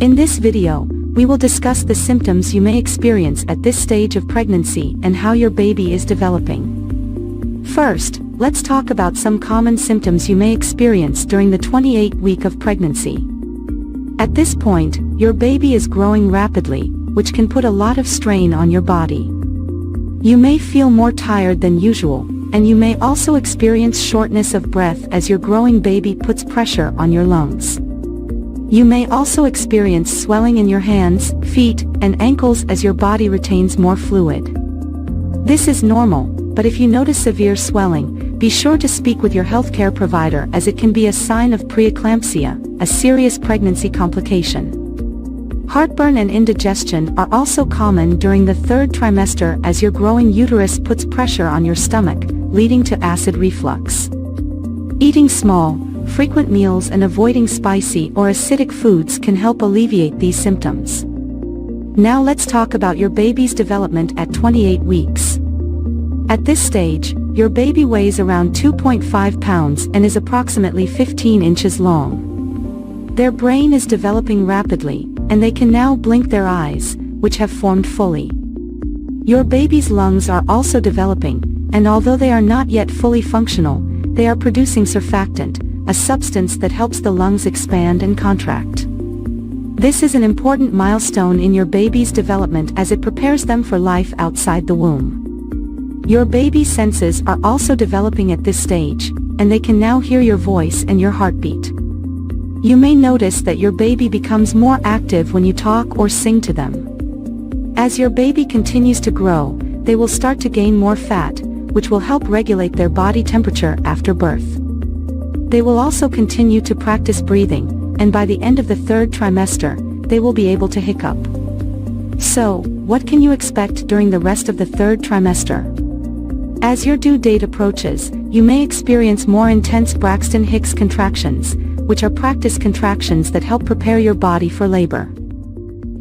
Speaker 8: In this video, we will discuss the symptoms you may experience at this stage of pregnancy and how your baby is developing. First, let's talk about some common symptoms you may experience during the 28th week of pregnancy. At this point, your baby is growing rapidly, which can put a lot of strain on your body. You may feel more tired than usual, and you may also experience shortness of breath as your growing baby puts pressure on your lungs. You may also experience swelling in your hands, feet, and ankles as your body retains more fluid. This is normal, but if you notice severe swelling, be sure to speak with your healthcare provider as it can be a sign of preeclampsia, a serious pregnancy complication. Heartburn and indigestion are also common during the third trimester as your growing uterus puts pressure on your stomach, leading to acid reflux. Eating small, frequent meals and avoiding spicy or acidic foods can help alleviate these symptoms. Now let's talk about your baby's development at 28 weeks. At this stage, your baby weighs around 2.5 pounds and is approximately 15 inches long. Their brain is developing rapidly, and they can now blink their eyes, which have formed fully. Your baby's lungs are also developing, and although they are not yet fully functional, they are producing surfactant, a substance that helps the lungs expand and contract. This is an important milestone in your baby's development as it prepares them for life outside the womb. Your baby's senses are also developing at this stage, and they can now hear your voice and your heartbeat. You may notice that your baby becomes more active when you talk or sing to them. As your baby continues to grow, they will start to gain more fat, which will help regulate their body temperature after birth. They will also continue to practice breathing, and by the end of the third trimester, they will be able to hiccup. So, what can you expect during the rest of the third trimester? As your due date approaches, you may experience more intense Braxton Hicks contractions, which are practice contractions that help prepare your body for labor.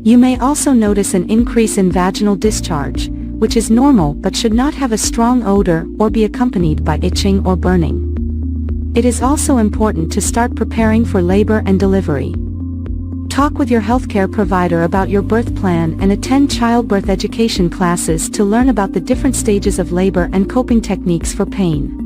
Speaker 8: You may also notice an increase in vaginal discharge, which is normal but should not have a strong odor or be accompanied by itching or burning. It is also important to start preparing for labor and delivery. Talk with your healthcare provider about your birth plan and attend childbirth education classes to learn about the different stages of labor and coping techniques for pain.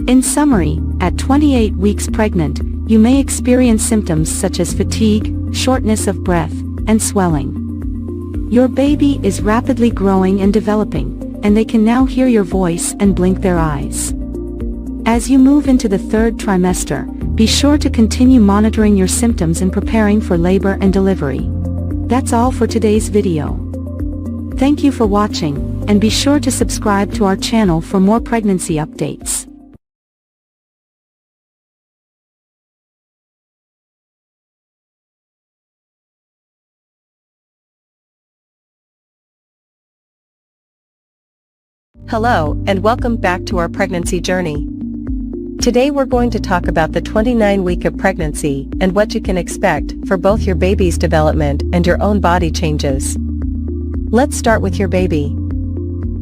Speaker 8: In summary, at 28 weeks pregnant, you may experience symptoms such as fatigue, shortness of breath, and swelling. Your baby is rapidly growing and developing, and they can now hear your voice and blink their eyes. As you move into the third trimester, be sure to continue monitoring your symptoms and preparing for labor and delivery. That's all for today's video. Thank you for watching, and be sure to subscribe to our channel for more pregnancy updates.
Speaker 2: Hello, and welcome back to our pregnancy journey. Today we're going to talk about the 29th week of pregnancy and what you can expect for both your baby's development and your own body changes. Let's start with your baby.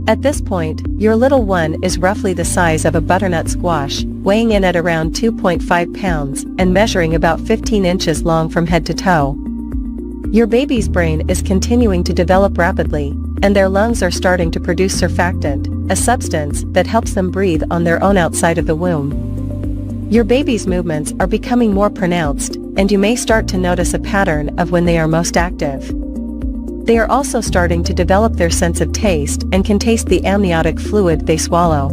Speaker 2: At this point, your little one is roughly the size of a butternut squash, weighing in at around 2.5 pounds and measuring about 15 inches long from head to toe. Your baby's brain is continuing to develop rapidly, and their lungs are starting to produce surfactant, a substance that helps them breathe on their own outside of the womb. Your baby's movements are becoming more pronounced, and you may start to notice a pattern of when they are most active. They are also starting to develop their sense of taste and can taste the amniotic fluid they swallow.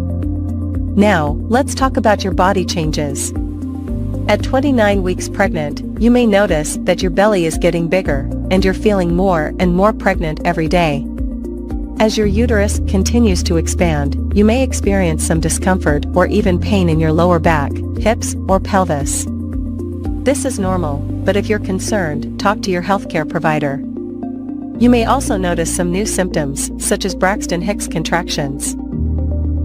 Speaker 2: Now, let's talk about your body changes. At 29 weeks pregnant, you may notice that your belly is getting bigger, and you're feeling more and more pregnant every day. As your uterus continues to expand, you may experience some discomfort or even pain in your lower back, hips, or pelvis. This is normal, but if you're concerned, talk to your healthcare provider. You may also notice some new symptoms, such as Braxton Hicks contractions.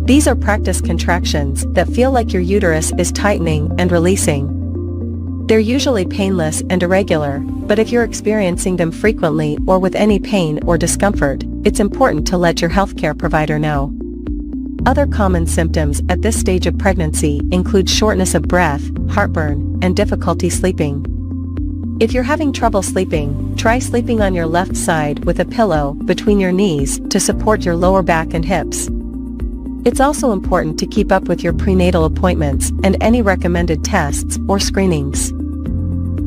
Speaker 2: These are practice contractions that feel like your uterus is tightening and releasing. They're usually painless and irregular, but if you're experiencing them frequently or with any pain or discomfort, it's important to let your healthcare provider know. Other common symptoms at this stage of pregnancy include shortness of breath, heartburn, and difficulty sleeping. If you're having trouble sleeping, try sleeping on your left side with a pillow between your knees to support your lower back and hips. It's also important to keep up with your prenatal appointments and any recommended tests or screenings.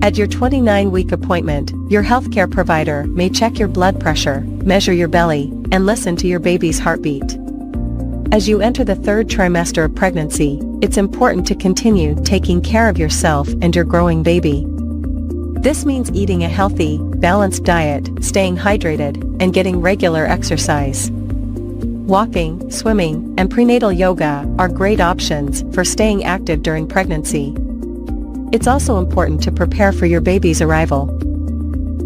Speaker 2: At your 29-week appointment, your healthcare provider may check your blood pressure, measure your belly, and listen to your baby's heartbeat. As you enter the third trimester of pregnancy, it's important to continue taking care of yourself and your growing baby. This means eating a healthy, balanced diet, staying hydrated, and getting regular exercise. Walking, swimming, and prenatal yoga are great options for staying active during pregnancy. It's also important to prepare for your baby's arrival.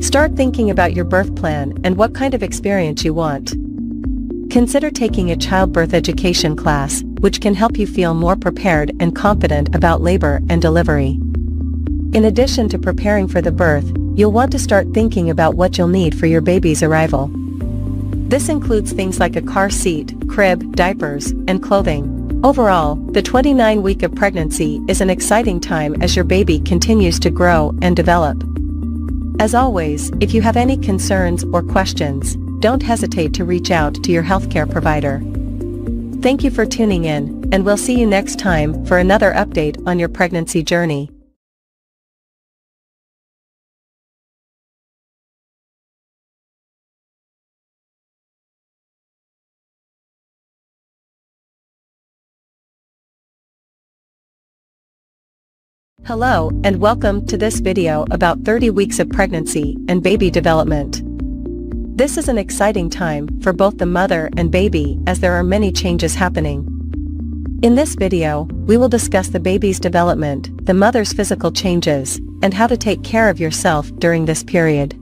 Speaker 2: Start thinking about your birth plan and what kind of experience you want. Consider taking a childbirth education class, which can help you feel more prepared and confident about labor and delivery. In addition to preparing for the birth, you'll want to start thinking about what you'll need for your baby's arrival. This includes things like a car seat, crib, diapers, and clothing. Overall, the 29-week of pregnancy is an exciting time as your baby continues to grow and develop. As always, if you have any concerns or questions, don't hesitate to reach out to your healthcare provider. Thank you for tuning in, and we'll see you next time for another update on your pregnancy journey. Hello and welcome to this video about 30 weeks of pregnancy and baby development. This is an exciting time for both the mother and baby as there are many changes happening. In this video, we will discuss the baby's development, the mother's physical changes, and how to take care of yourself during this period.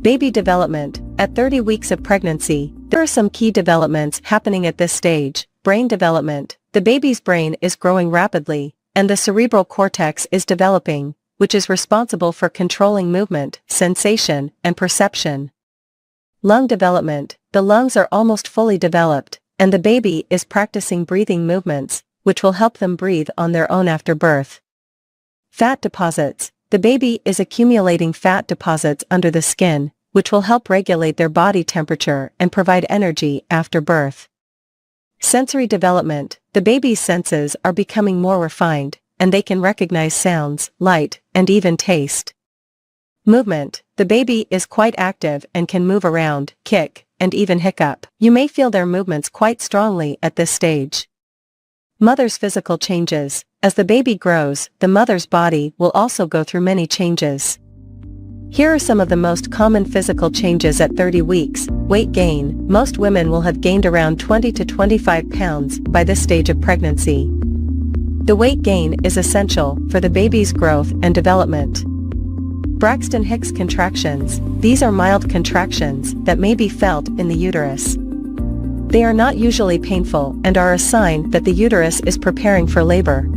Speaker 2: Baby development. At 30 weeks of pregnancy, there are some key developments happening at this stage. Brain development. The baby's brain is growing rapidly, and the cerebral cortex is developing, which is responsible for controlling movement, sensation, and perception. Lung development. The lungs are almost fully developed, and the baby is practicing breathing movements, which will help them breathe on their own after birth. Fat deposits. The baby is accumulating fat deposits under the skin, which will help regulate their body temperature and provide energy after birth. Sensory development. The baby's senses are becoming more refined, and they can recognize sounds, light, and even taste. Movement. The baby is quite active and can move around, kick, and even hiccup. You may feel their movements quite strongly at this stage. Mother's physical changes. As the baby grows, the mother's body will also go through many changes. Here are some of the most common physical changes at 30 weeks. Weight gain. Most women will have gained around 20 to 25 pounds by this stage of pregnancy. The weight gain is essential for the baby's growth and development. Braxton Hicks contractions. These are mild contractions that may be felt in the uterus. They are not usually painful and are a sign that the uterus is preparing for labor.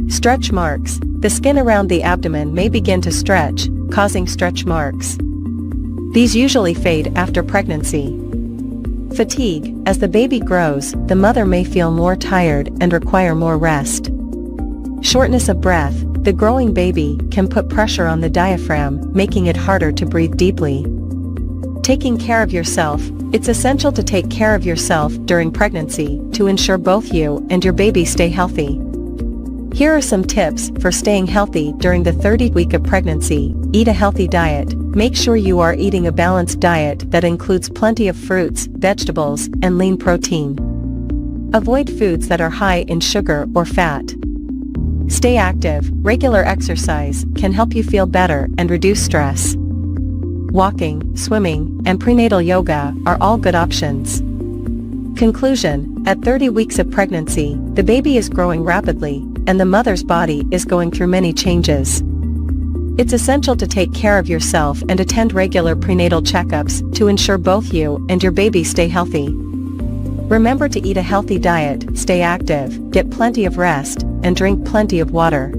Speaker 2: Stretch marks. The skin around the abdomen may begin to stretch, causing stretch marks. These usually fade after pregnancy. Fatigue. As the baby grows, the mother may feel more tired and require more rest. Shortness of breath. The growing baby can put pressure on the diaphragm, making it harder to breathe deeply. Taking care of yourself. It's essential to take care of yourself during pregnancy to ensure both you and your baby stay healthy. Here are some tips for staying healthy during the 30th week of pregnancy. Eat a healthy diet. Make sure you are eating a balanced diet that includes plenty of fruits, vegetables, and lean protein. Avoid foods that are high in sugar or fat. Stay active. Regular exercise can help you feel better and reduce stress. Walking, swimming, and prenatal yoga are all good options. Conclusion. At 30 weeks of pregnancy, the baby is growing rapidly, and the mother's body is going through many changes. It's essential to take care of yourself and attend regular prenatal checkups to ensure both you and your baby stay healthy. Remember to eat a healthy diet, stay active, get plenty of rest, and drink plenty of water.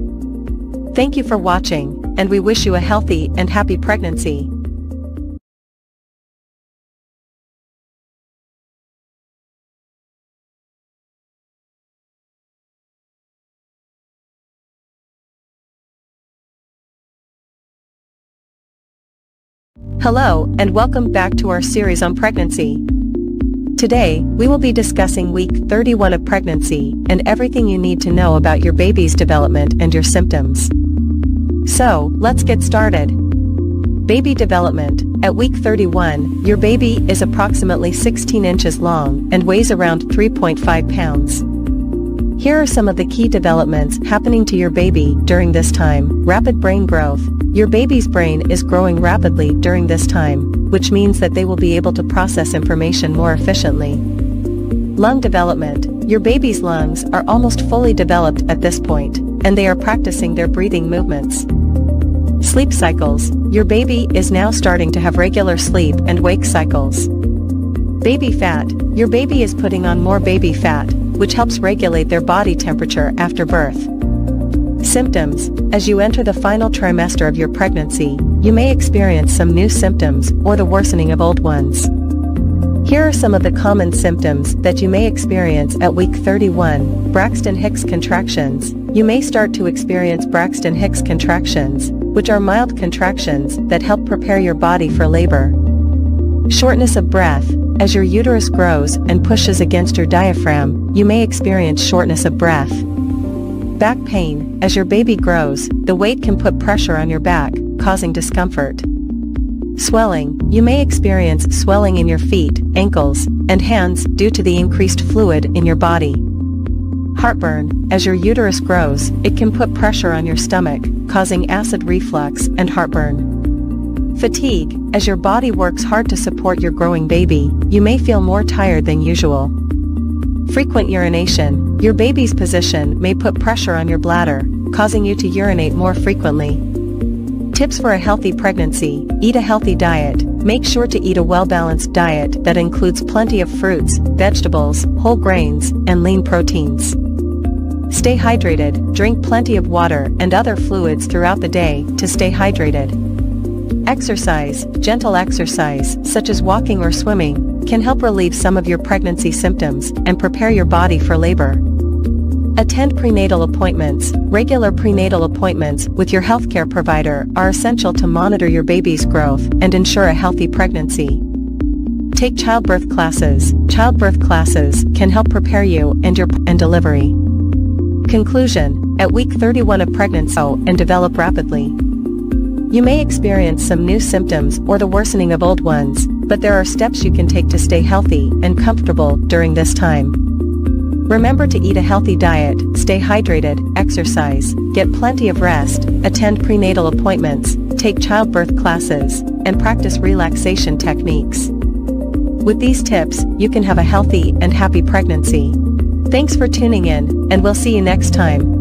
Speaker 2: Thank you for watching, and we wish you a healthy and happy pregnancy. Hello, and welcome back to our series on pregnancy. Today, we will be discussing week 31 of pregnancy and everything you need to know about your baby's development and your symptoms. So, let's get started. Baby development. At week 31, your baby is approximately 16 inches long and weighs around 3.5 pounds. Here are some of the key developments happening to your baby during this time. Rapid brain growth. Your baby's brain is growing rapidly during this time, which means that they will be able to process information more efficiently. Lung development. Your baby's lungs are almost fully developed at this point, and they are practicing their breathing movements. Sleep cycles. Your baby is now starting to have regular sleep and wake cycles. Baby fat. Your baby is putting on more baby fat, which helps regulate their body temperature after birth. Symptoms. As you enter the final trimester of your pregnancy, you may experience some new symptoms or the worsening of old ones. Here are some of the common symptoms that you may experience at week 31. Braxton Hicks contractions. You may start to experience Braxton Hicks contractions, which are mild contractions that help prepare your body for labor. Shortness of breath. As your uterus grows and pushes against your diaphragm, you may experience shortness of breath. Back pain. As your baby grows, the weight can put pressure on your back, causing discomfort. Swelling. You may experience swelling in your feet, ankles, and hands due to the increased fluid in your body. Heartburn. As your uterus grows, it can put pressure on your stomach, causing acid reflux and heartburn. Fatigue. As your body works hard to support your growing baby, you may feel more tired than usual. Frequent urination. Your baby's position may put pressure on your bladder, causing you to urinate more frequently. Tips for a healthy pregnancy. Eat a healthy diet. Make sure to eat a well-balanced diet that includes plenty of fruits, vegetables, whole grains, and lean proteins. Stay hydrated. Drink plenty of water and other fluids throughout the day to stay hydrated. Exercise. Gentle exercise, such as walking or swimming, can help relieve some of your pregnancy symptoms and prepare your body for labor. Attend prenatal appointments. Regular prenatal appointments with your healthcare provider are essential to monitor your baby's growth and ensure a healthy pregnancy. Take childbirth classes. Childbirth classes can help prepare you and your delivery. Conclusion. At week 31 of pregnancy and develop rapidly. You may experience some new symptoms or the worsening of old ones, but there are steps you can take to stay healthy and comfortable during this time. Remember to eat a healthy diet, stay hydrated, exercise, get plenty of rest, attend prenatal appointments, take childbirth classes, and practice relaxation techniques. With these tips, you can have a healthy and happy pregnancy. Thanks for tuning in, and we'll see you next time.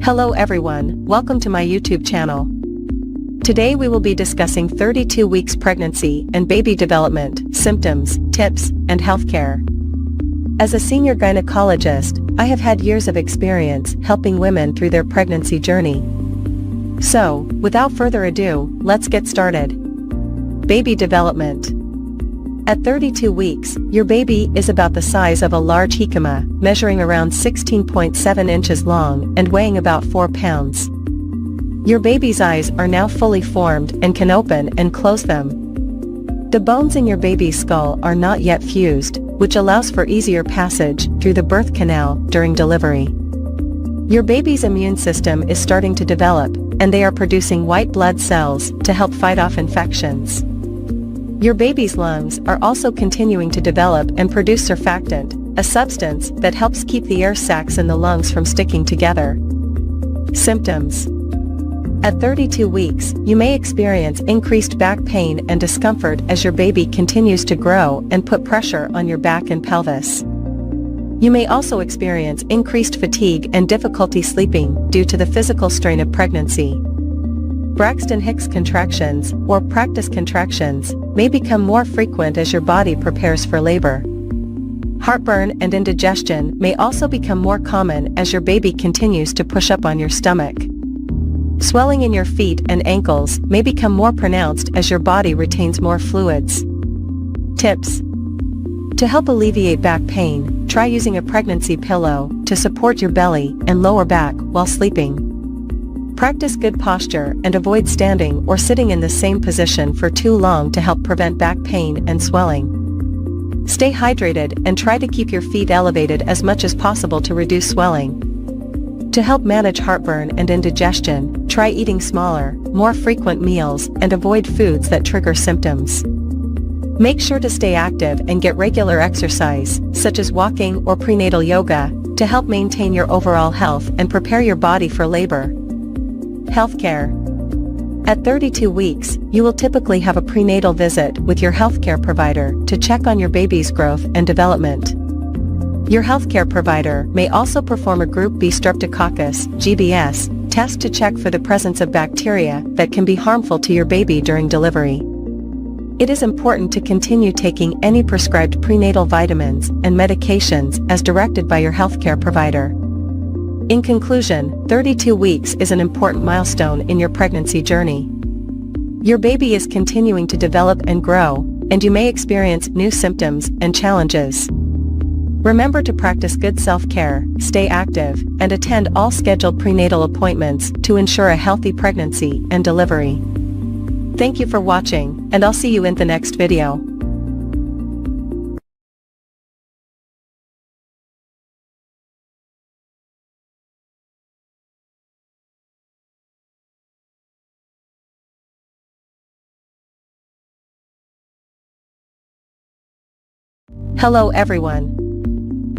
Speaker 2: Hello everyone, welcome to my YouTube channel. Today we will be discussing 32 weeks pregnancy and baby development, symptoms, tips, and healthcare. As a senior gynecologist, I have had years of experience helping women through their pregnancy journey. So, without further ado, let's get started. Baby development. At 32 weeks, your baby is about the size of a large jicama, measuring around 16.7 inches long and weighing about 4 pounds. Your baby's eyes are now fully formed and can open and close them. The bones in your baby's skull are not yet fused, which allows for easier passage through the birth canal during delivery. Your baby's immune system is starting to develop, and they are producing white blood cells to help fight off infections. Your baby's lungs are also continuing to develop and produce surfactant, a substance that helps keep the air sacs in the lungs from sticking together. Symptoms. At 32 weeks, you may experience increased back pain and discomfort as your baby continues to grow and put pressure on your back and pelvis. You may also experience increased fatigue and difficulty sleeping due to the physical strain of pregnancy. Braxton Hicks contractions, or practice contractions, may become more frequent as your body prepares for labor. Heartburn and indigestion may also become more common as your baby continues to push up on your stomach. Swelling in your feet and ankles may become more pronounced as your body retains more fluids. Tips. To help alleviate back pain, try using a pregnancy pillow to support your belly and lower back while sleeping. Practice good posture and avoid standing or sitting in the same position for too long to help prevent back pain and swelling. Stay hydrated and try to keep your feet elevated as much as possible to reduce swelling. To help manage heartburn and indigestion, try eating smaller, more frequent meals and avoid foods that trigger symptoms. Make sure to stay active and get regular exercise, such as walking or prenatal yoga, to help maintain your overall health and prepare your body for labor. Healthcare. At 32 weeks, you will typically have a prenatal visit with your healthcare provider to check on your baby's growth and development. Your healthcare provider may also perform a Group B Streptococcus (GBS) test to check for the presence of bacteria that can be harmful to your baby during delivery. It is important to continue taking any prescribed prenatal vitamins and medications as directed by your healthcare provider. In conclusion, 32 weeks is an important milestone in your pregnancy journey. Your baby is continuing to develop and grow, and you may experience new symptoms and challenges. Remember to practice good self-care, stay active, and attend all scheduled prenatal appointments to ensure a healthy pregnancy and delivery. Thank you for watching, and I'll see you in the next video. Hello everyone.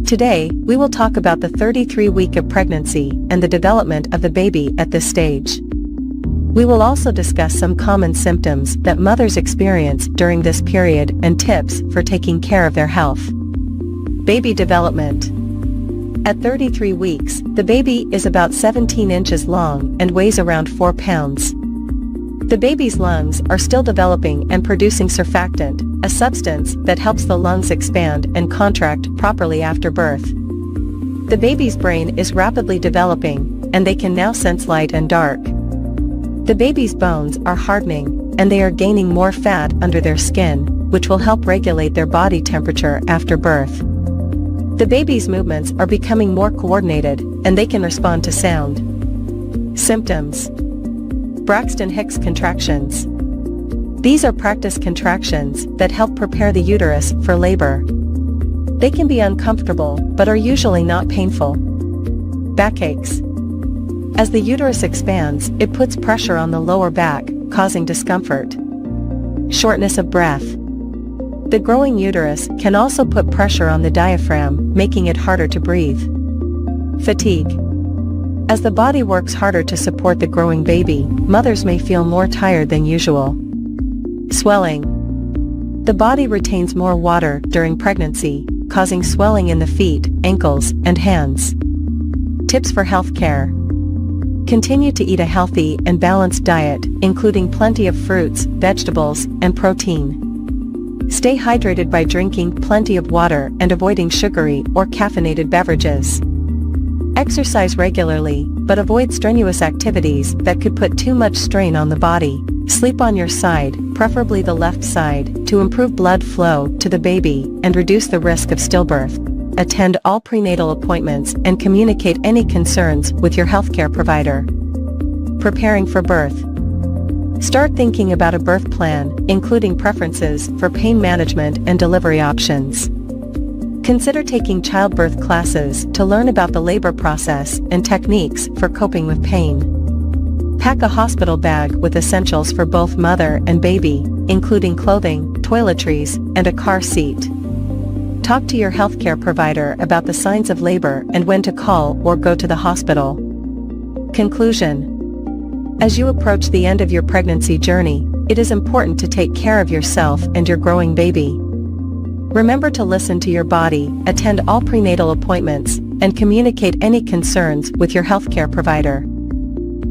Speaker 2: Today, we will talk about the 33-week of pregnancy and the development of the baby at this stage. We will also discuss some common symptoms that mothers experience during this period and tips for taking care of their health. Baby development. At 33 weeks, the baby is about 17 inches long and weighs around 4 pounds. The baby's lungs are still developing and producing surfactant, a substance that helps the lungs expand and contract properly after birth. The baby's brain is rapidly developing, and they can now sense light and dark. The baby's bones are hardening, and they are gaining more fat under their skin, which will help regulate their body temperature after birth. The baby's movements are becoming more coordinated, and they can respond to sound. Symptoms. Braxton Hicks contractions. These are practice contractions that help prepare the uterus for labor. They can be uncomfortable, but are usually not painful. Backaches. As the uterus expands, it puts pressure on the lower back, causing discomfort. Shortness of breath. The growing uterus can also put pressure on the diaphragm, making it harder to breathe. Fatigue. As the body works harder to support the growing baby, mothers may feel more tired than usual. Swelling. The body retains more water during pregnancy, causing swelling in the feet, ankles, and hands. Tips for health care. Continue to eat a healthy and balanced diet, including plenty of fruits, vegetables, and protein. Stay hydrated by drinking plenty of water and avoiding sugary or caffeinated beverages. Exercise regularly, but avoid strenuous activities that could put too much strain on the body. Sleep on your side, preferably the left side, to improve blood flow to the baby and reduce the risk of stillbirth. Attend all prenatal appointments and communicate any concerns with your healthcare provider. Preparing for birth. Start thinking about a birth plan, including preferences for pain management and delivery options. Consider taking childbirth classes to learn about the labor process and techniques for coping with pain. Pack a hospital bag with essentials for both mother and baby, including clothing, toiletries, and a car seat. Talk to your healthcare provider about the signs of labor and when to call or go to the hospital. Conclusion. As you approach the end of your pregnancy journey, it is important to take care of yourself and your growing baby. Remember to listen to your body, attend all prenatal appointments, and communicate any concerns with your healthcare provider.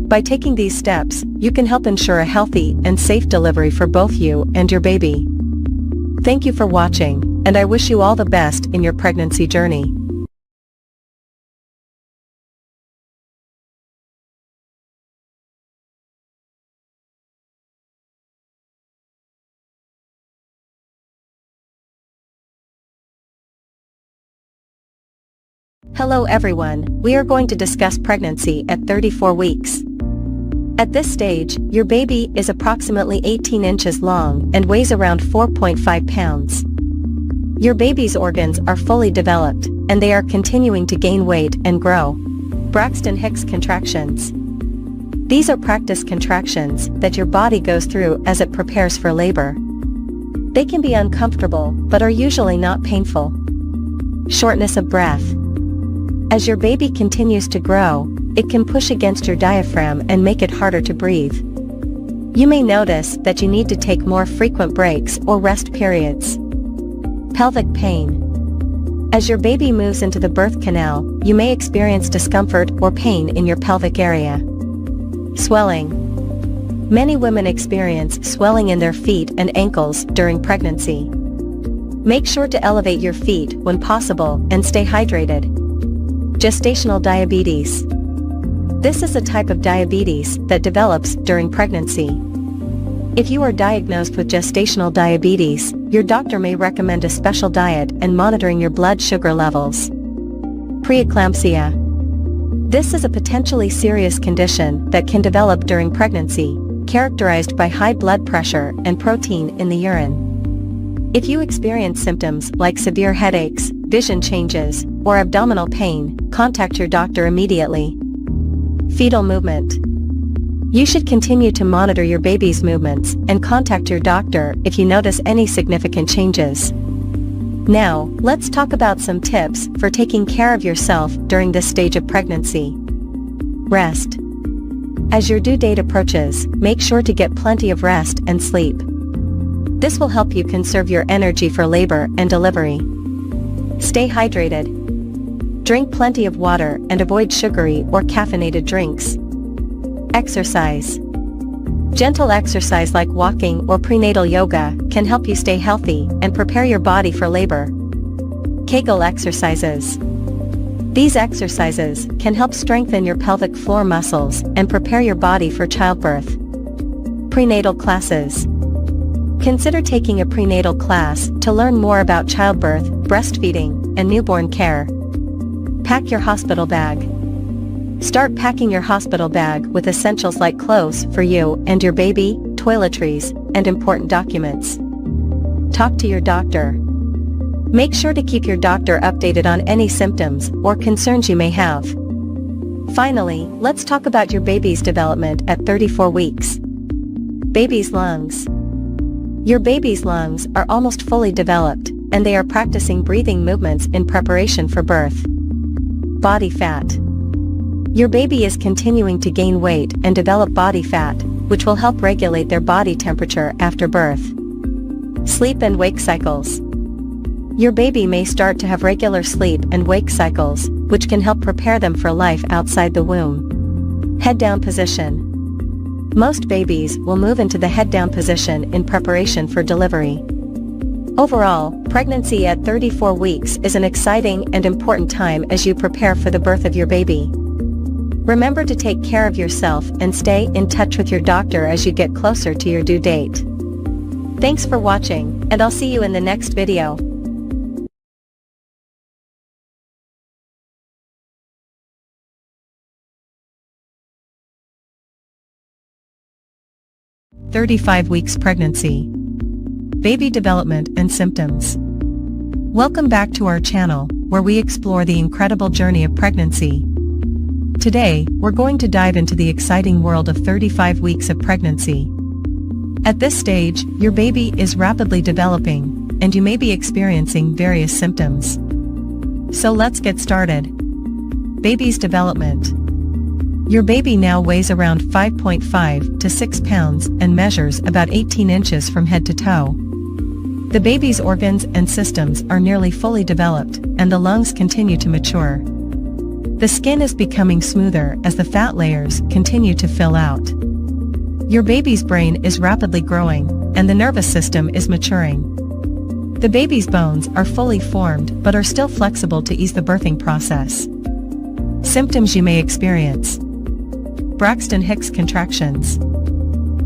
Speaker 2: By taking these steps, you can help ensure a healthy and safe delivery for both you and your baby. Thank you for watching, and I wish you all the best in your pregnancy journey. Hello everyone, we are going to discuss pregnancy at 34 weeks. At this stage, your baby is approximately 18 inches long and weighs around 4.5 pounds. Your baby's organs are fully developed, and they are continuing to gain weight and grow. Braxton Hicks contractions. These are practice contractions that your body goes through as it prepares for labor. They can be uncomfortable, but are usually not painful. Shortness of breath. As your baby continues to grow, it can push against your diaphragm and make it harder to breathe. You may notice that you need to take more frequent breaks or rest periods. Pelvic pain. As your baby moves into the birth canal, you may experience discomfort or pain in your pelvic area. Swelling. Many women experience swelling in their feet and ankles during pregnancy. Make sure to elevate your feet when possible and stay hydrated. Gestational diabetes. This is a type of diabetes that develops during pregnancy. If you are diagnosed with gestational diabetes, your doctor may recommend a special diet and monitoring your blood sugar levels. Preeclampsia. This is a potentially serious condition that can develop during pregnancy, characterized by high blood pressure and protein in the urine. If you experience symptoms like severe headaches, vision changes, or abdominal pain, contact your doctor immediately. Fetal movement. You should continue to monitor your baby's movements and contact your doctor if you notice any significant changes. Now, let's talk about some tips for taking care of yourself during this stage of pregnancy. Rest. As your due date approaches, make sure to get plenty of rest and sleep. This will help you conserve your energy for labor and delivery. Stay hydrated. Drink plenty of water and avoid sugary or caffeinated drinks. Exercise. Gentle exercise like walking or prenatal yoga can help you stay healthy and prepare your body for labor. Kegel exercises. These exercises can help strengthen your pelvic floor muscles and prepare your body for childbirth. Prenatal classes. Consider taking a prenatal class to learn more about childbirth, breastfeeding, and newborn care. Pack your hospital bag. Start packing your hospital bag with essentials like clothes for you and your baby, toiletries, and important documents. Talk to your doctor. Make sure to keep your doctor updated on any symptoms or concerns you may have. Finally, let's talk about your baby's development at 34 weeks. Baby's lungs. Your baby's lungs are almost fully developed, and they are practicing breathing movements in preparation for birth. Body fat. Your baby is continuing to gain weight and develop body fat, which will help regulate their body temperature after birth. Sleep and wake cycles. Your baby may start to have regular sleep and wake cycles, which can help prepare them for life outside the womb. Head down position. Most babies will move into the head down position in preparation for delivery. Overall, pregnancy at 34 weeks is an exciting and important time as you prepare for the birth of your baby. Remember to take care of yourself and stay in touch with your doctor as you get closer to your due date. Thanks for watching, and I'll see you in the next video. "35 weeks pregnancy. Baby development and symptoms." Welcome back to our channel, where we explore the incredible journey of pregnancy. Today, we're going to dive into the exciting world of 35 weeks of pregnancy. At this stage, your baby is rapidly developing, and you may be experiencing various symptoms. So let's get started. Baby's development. Your baby now weighs around 5.5 to 6 pounds and measures about 18 inches from head to toe. The baby's organs and systems are nearly fully developed, and the lungs continue to mature. The skin is becoming smoother as the fat layers continue to fill out. Your baby's brain is rapidly growing, and the nervous system is maturing. The baby's bones are fully formed but are still flexible to ease the birthing process. Symptoms you may experience. Braxton Hicks contractions.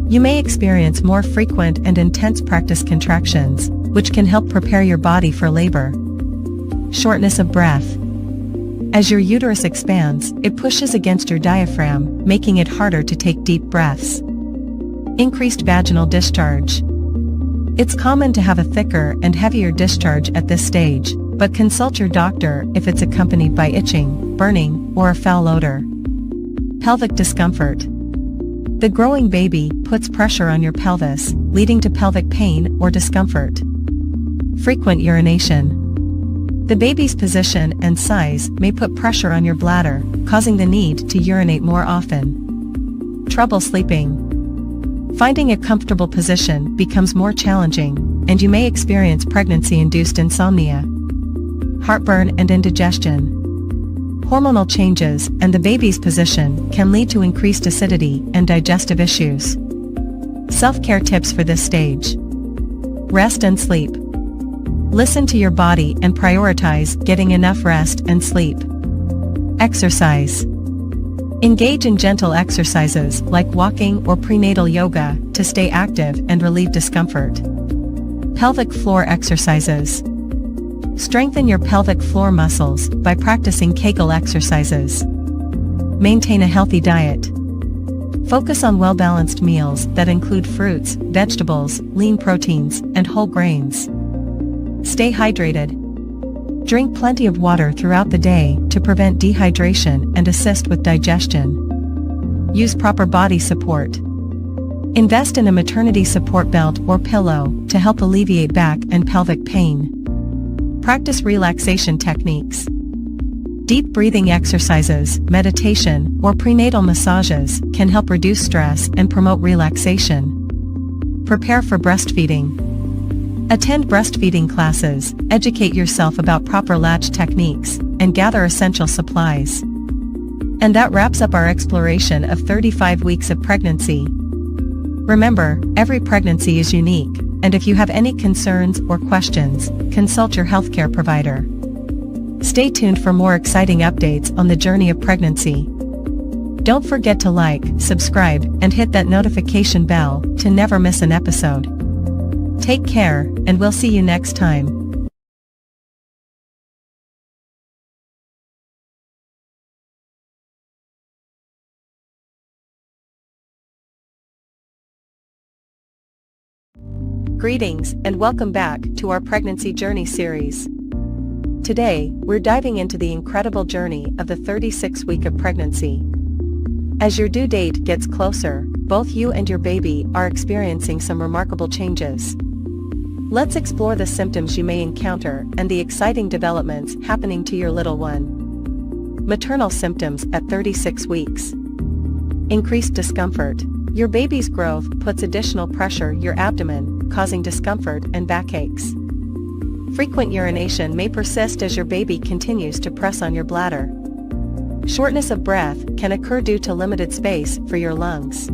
Speaker 2: You may experience more frequent and intense practice contractions, which can help prepare your body for labor. Shortness of breath. As your uterus expands, it pushes against your diaphragm, making it harder to take deep breaths. Increased vaginal discharge. It's common to have a thicker and heavier discharge at this stage, but consult your doctor if it's accompanied by itching, burning, or a foul odor. Pelvic discomfort. The growing baby puts pressure on your pelvis, leading to pelvic pain or discomfort. Frequent urination. The baby's position and size may put pressure on your bladder, causing the need to urinate more often. Trouble sleeping. Finding a comfortable position becomes more challenging, and you may experience pregnancy-induced insomnia. Heartburn and indigestion. Hormonal changes and the baby's position can lead to increased acidity and digestive issues. Self-care tips for this stage. Rest and sleep. Listen to your body and prioritize getting enough rest and sleep. Exercise. Engage in gentle exercises like walking or prenatal yoga to stay active and relieve discomfort. Pelvic floor exercises. Strengthen your pelvic floor muscles by practicing Kegel exercises. Maintain a healthy diet. Focus on well-balanced meals that include fruits, vegetables, lean proteins, and whole grains. Stay hydrated. Drink plenty of water throughout the day to prevent dehydration and assist with digestion. Use proper body support. Invest in a maternity support belt or pillow to help alleviate back and pelvic pain. Practice relaxation techniques. Deep breathing exercises, meditation, or prenatal massages can help reduce stress and promote relaxation. Prepare for breastfeeding. Attend breastfeeding classes, educate yourself about proper latch techniques, and gather essential supplies. And that wraps up our exploration of 35 weeks of pregnancy. Remember, every pregnancy is unique, and if you have any concerns or questions, consult your healthcare provider. Stay tuned for more exciting updates on the journey of pregnancy. Don't forget to like, subscribe, and hit that notification bell to never miss an episode. Take care, and we'll see you next time. Greetings, and welcome back to our Pregnancy Journey series. Today, we're diving into the incredible journey of the 36th week of pregnancy. As your due date gets closer, both you and your baby are experiencing some remarkable changes. Let's explore the symptoms you may encounter and the exciting developments happening to your little one. Maternal symptoms at 36 weeks. Increased discomfort. Your baby's growth puts additional pressure on your abdomen, causing discomfort and backaches. Frequent urination may persist as your baby continues to press on your bladder. Shortness of breath can occur due to limited space for your lungs.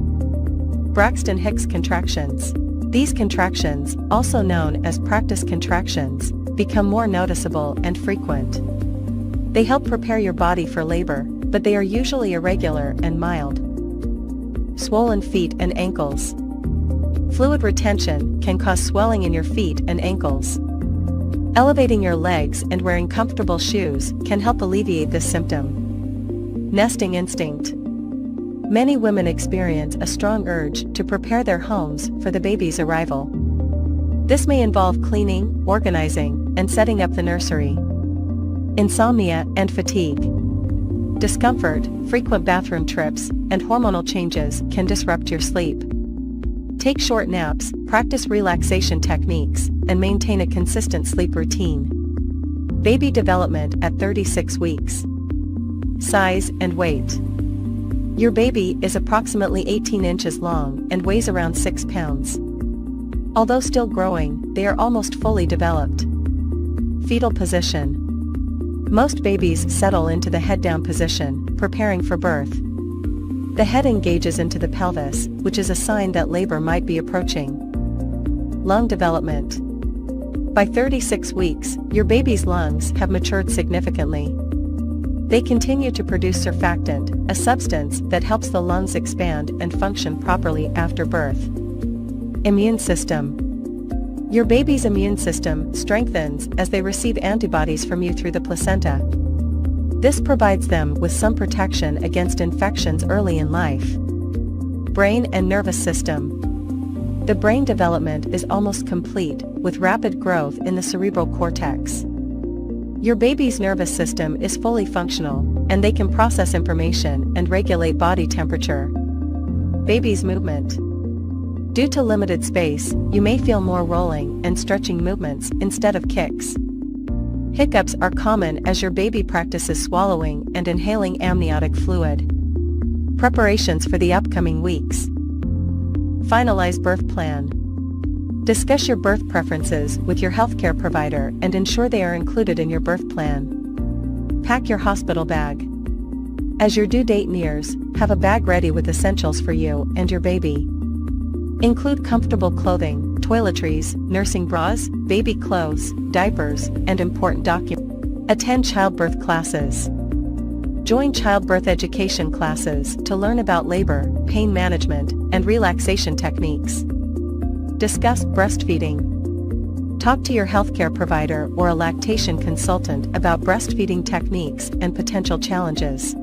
Speaker 2: Braxton Hicks contractions. These contractions, also known as practice contractions, become more noticeable and frequent. They help prepare your body for labor, but they are usually irregular and mild. Swollen feet and ankles. Fluid retention can cause swelling in your feet and ankles. Elevating your legs and wearing comfortable shoes can help alleviate this symptom. Nesting instinct. Many women experience a strong urge to prepare their homes for the baby's arrival. This may involve cleaning, organizing, and setting up the nursery. Insomnia and fatigue. Discomfort, frequent bathroom trips, and hormonal changes can disrupt your sleep. Take short naps, practice relaxation techniques, and maintain a consistent sleep routine. Baby development at 36 weeks. Size and weight. Your baby is approximately 18 inches long and weighs around 6 pounds. Although still growing, they are almost fully developed. Fetal position. Most babies settle into the head-down position, preparing for birth. The head engages into the pelvis, which is a sign that labor might be approaching. Lung development. By 36 weeks, your baby's lungs have matured significantly. They continue to produce surfactant, a substance that helps the lungs expand and function properly after birth. Immune system. Your baby's immune system strengthens as they receive antibodies from you through the placenta. This provides them with some protection against infections early in life. Brain and nervous system. The brain development is almost complete, with rapid growth in the cerebral cortex. Your baby's nervous system is fully functional, and they can process information and regulate body temperature. Baby's movement. Due to limited space, you may feel more rolling and stretching movements instead of kicks. Hiccups are common as your baby practices swallowing and inhaling amniotic fluid. Preparations for the upcoming weeks. Finalize birth plan. Discuss your birth preferences with your healthcare provider and ensure they are included in your birth plan. Pack your hospital bag. As your due date nears, have a bag ready with essentials for you and your baby. Include comfortable clothing, toiletries, nursing bras, baby clothes, diapers, and important documents. Attend childbirth classes. Join childbirth education classes to learn about labor, pain management, and relaxation techniques. Discuss breastfeeding. Talk to your healthcare provider or a lactation consultant about breastfeeding techniques and potential challenges.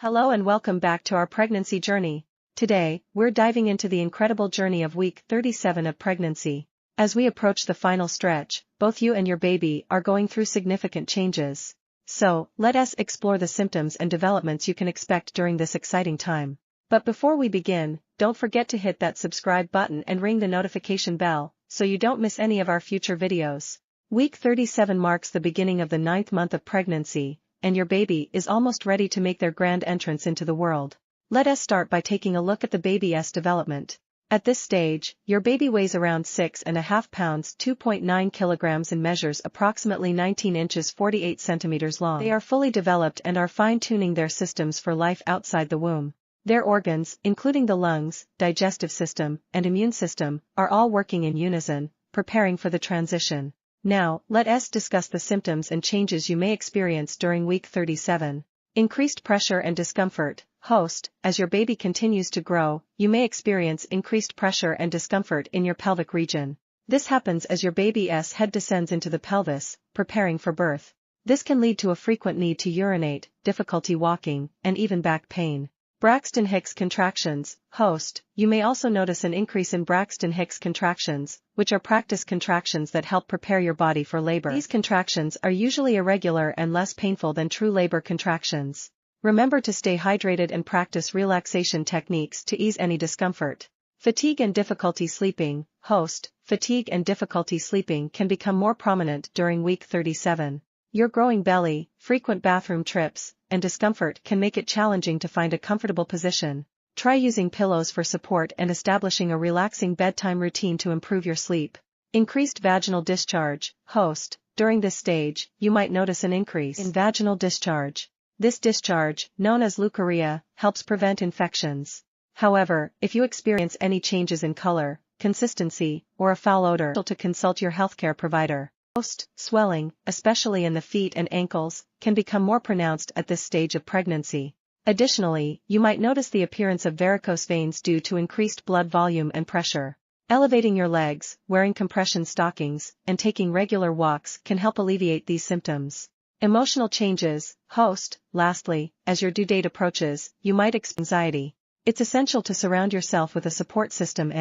Speaker 2: Hello and welcome back to our pregnancy journey. Today, we're diving into the incredible journey of week 37 of pregnancy. As we approach the final stretch, both you and your baby are going through significant changes. So, let us explore the symptoms and developments you can expect during this exciting time. But before we begin, don't forget to hit that subscribe button and ring the notification bell, so you don't miss any of our future videos. Week 37 marks the beginning of the 9th month of pregnancy, and your baby is almost ready to make their grand entrance into the world. Let us start by taking a look at the baby's development. At this stage, your baby weighs around 6.5 pounds 2.9 kilograms and measures approximately 19 inches 48 centimeters long. They are fully developed and are fine-tuning their systems for life outside the womb. Their organs, including the lungs, digestive system, and immune system, are all working in unison, preparing for the transition. Now, let us discuss the symptoms and changes you may experience during week 37. Increased pressure and discomfort. Host, as your baby continues to grow, you may experience increased pressure and discomfort in your pelvic region. This happens as your baby's head descends into the pelvis, preparing for birth. This can lead to a frequent need to urinate, difficulty walking, and even back pain. Braxton Hicks contractions. Host, you may also notice an increase in Braxton Hicks contractions, which are practice contractions that help prepare your body for labor. These contractions are usually irregular and less painful than true labor contractions. Remember to stay hydrated and practice relaxation techniques to ease any discomfort. Fatigue and difficulty sleeping. Host, fatigue and difficulty sleeping can become more prominent during week 37. Your growing belly, frequent bathroom trips, and discomfort can make it challenging to find a comfortable position. Try using pillows for support and establishing a relaxing bedtime routine to improve your sleep. Increased vaginal discharge. Host, during this stage, you might notice an increase in vaginal discharge. This discharge, known as leukorrhea, helps prevent infections. However, if you experience any changes in color, consistency, or a foul odor, to consult your healthcare provider. Host, swelling, especially in the feet and ankles, can become more pronounced at this stage of pregnancy. Additionally, you might notice the appearance of varicose veins due to increased blood volume and pressure. Elevating your legs, wearing compression stockings, and taking regular walks can help alleviate these symptoms. Emotional changes. Host, lastly, as your due date approaches, you might experience anxiety. It's essential to surround yourself with a support system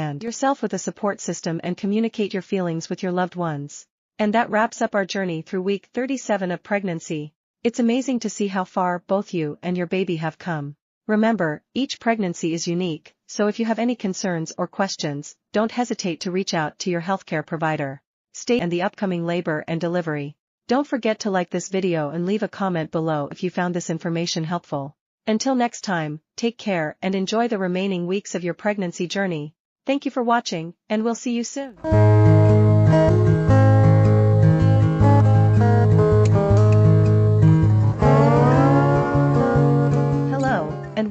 Speaker 2: and communicate your feelings with your loved ones. And that wraps up our journey through week 37 of pregnancy. It's amazing to see how far both you and your baby have come. Remember, each pregnancy is unique, so if you have any concerns or questions, don't hesitate to reach out to your healthcare provider. Stay tuned and the upcoming labor and delivery. Don't forget to like this video and leave a comment below if you found this information helpful. Until next time, take care and enjoy the remaining weeks of your pregnancy journey. Thank you for watching, and we'll see you soon.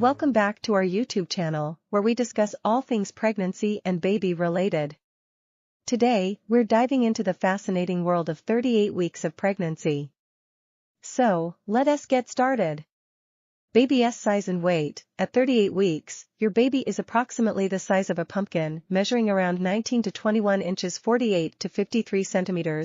Speaker 2: welcome back to our YouTube channel, where we discuss all things pregnancy and baby related. Today, we're diving into the fascinating world of 38 weeks of pregnancy. So, let us get started. Baby's size and weight. At 38 weeks, your baby is approximately the size of a pumpkin, measuring around 19 to 21 inches 48 to 53 centimeters,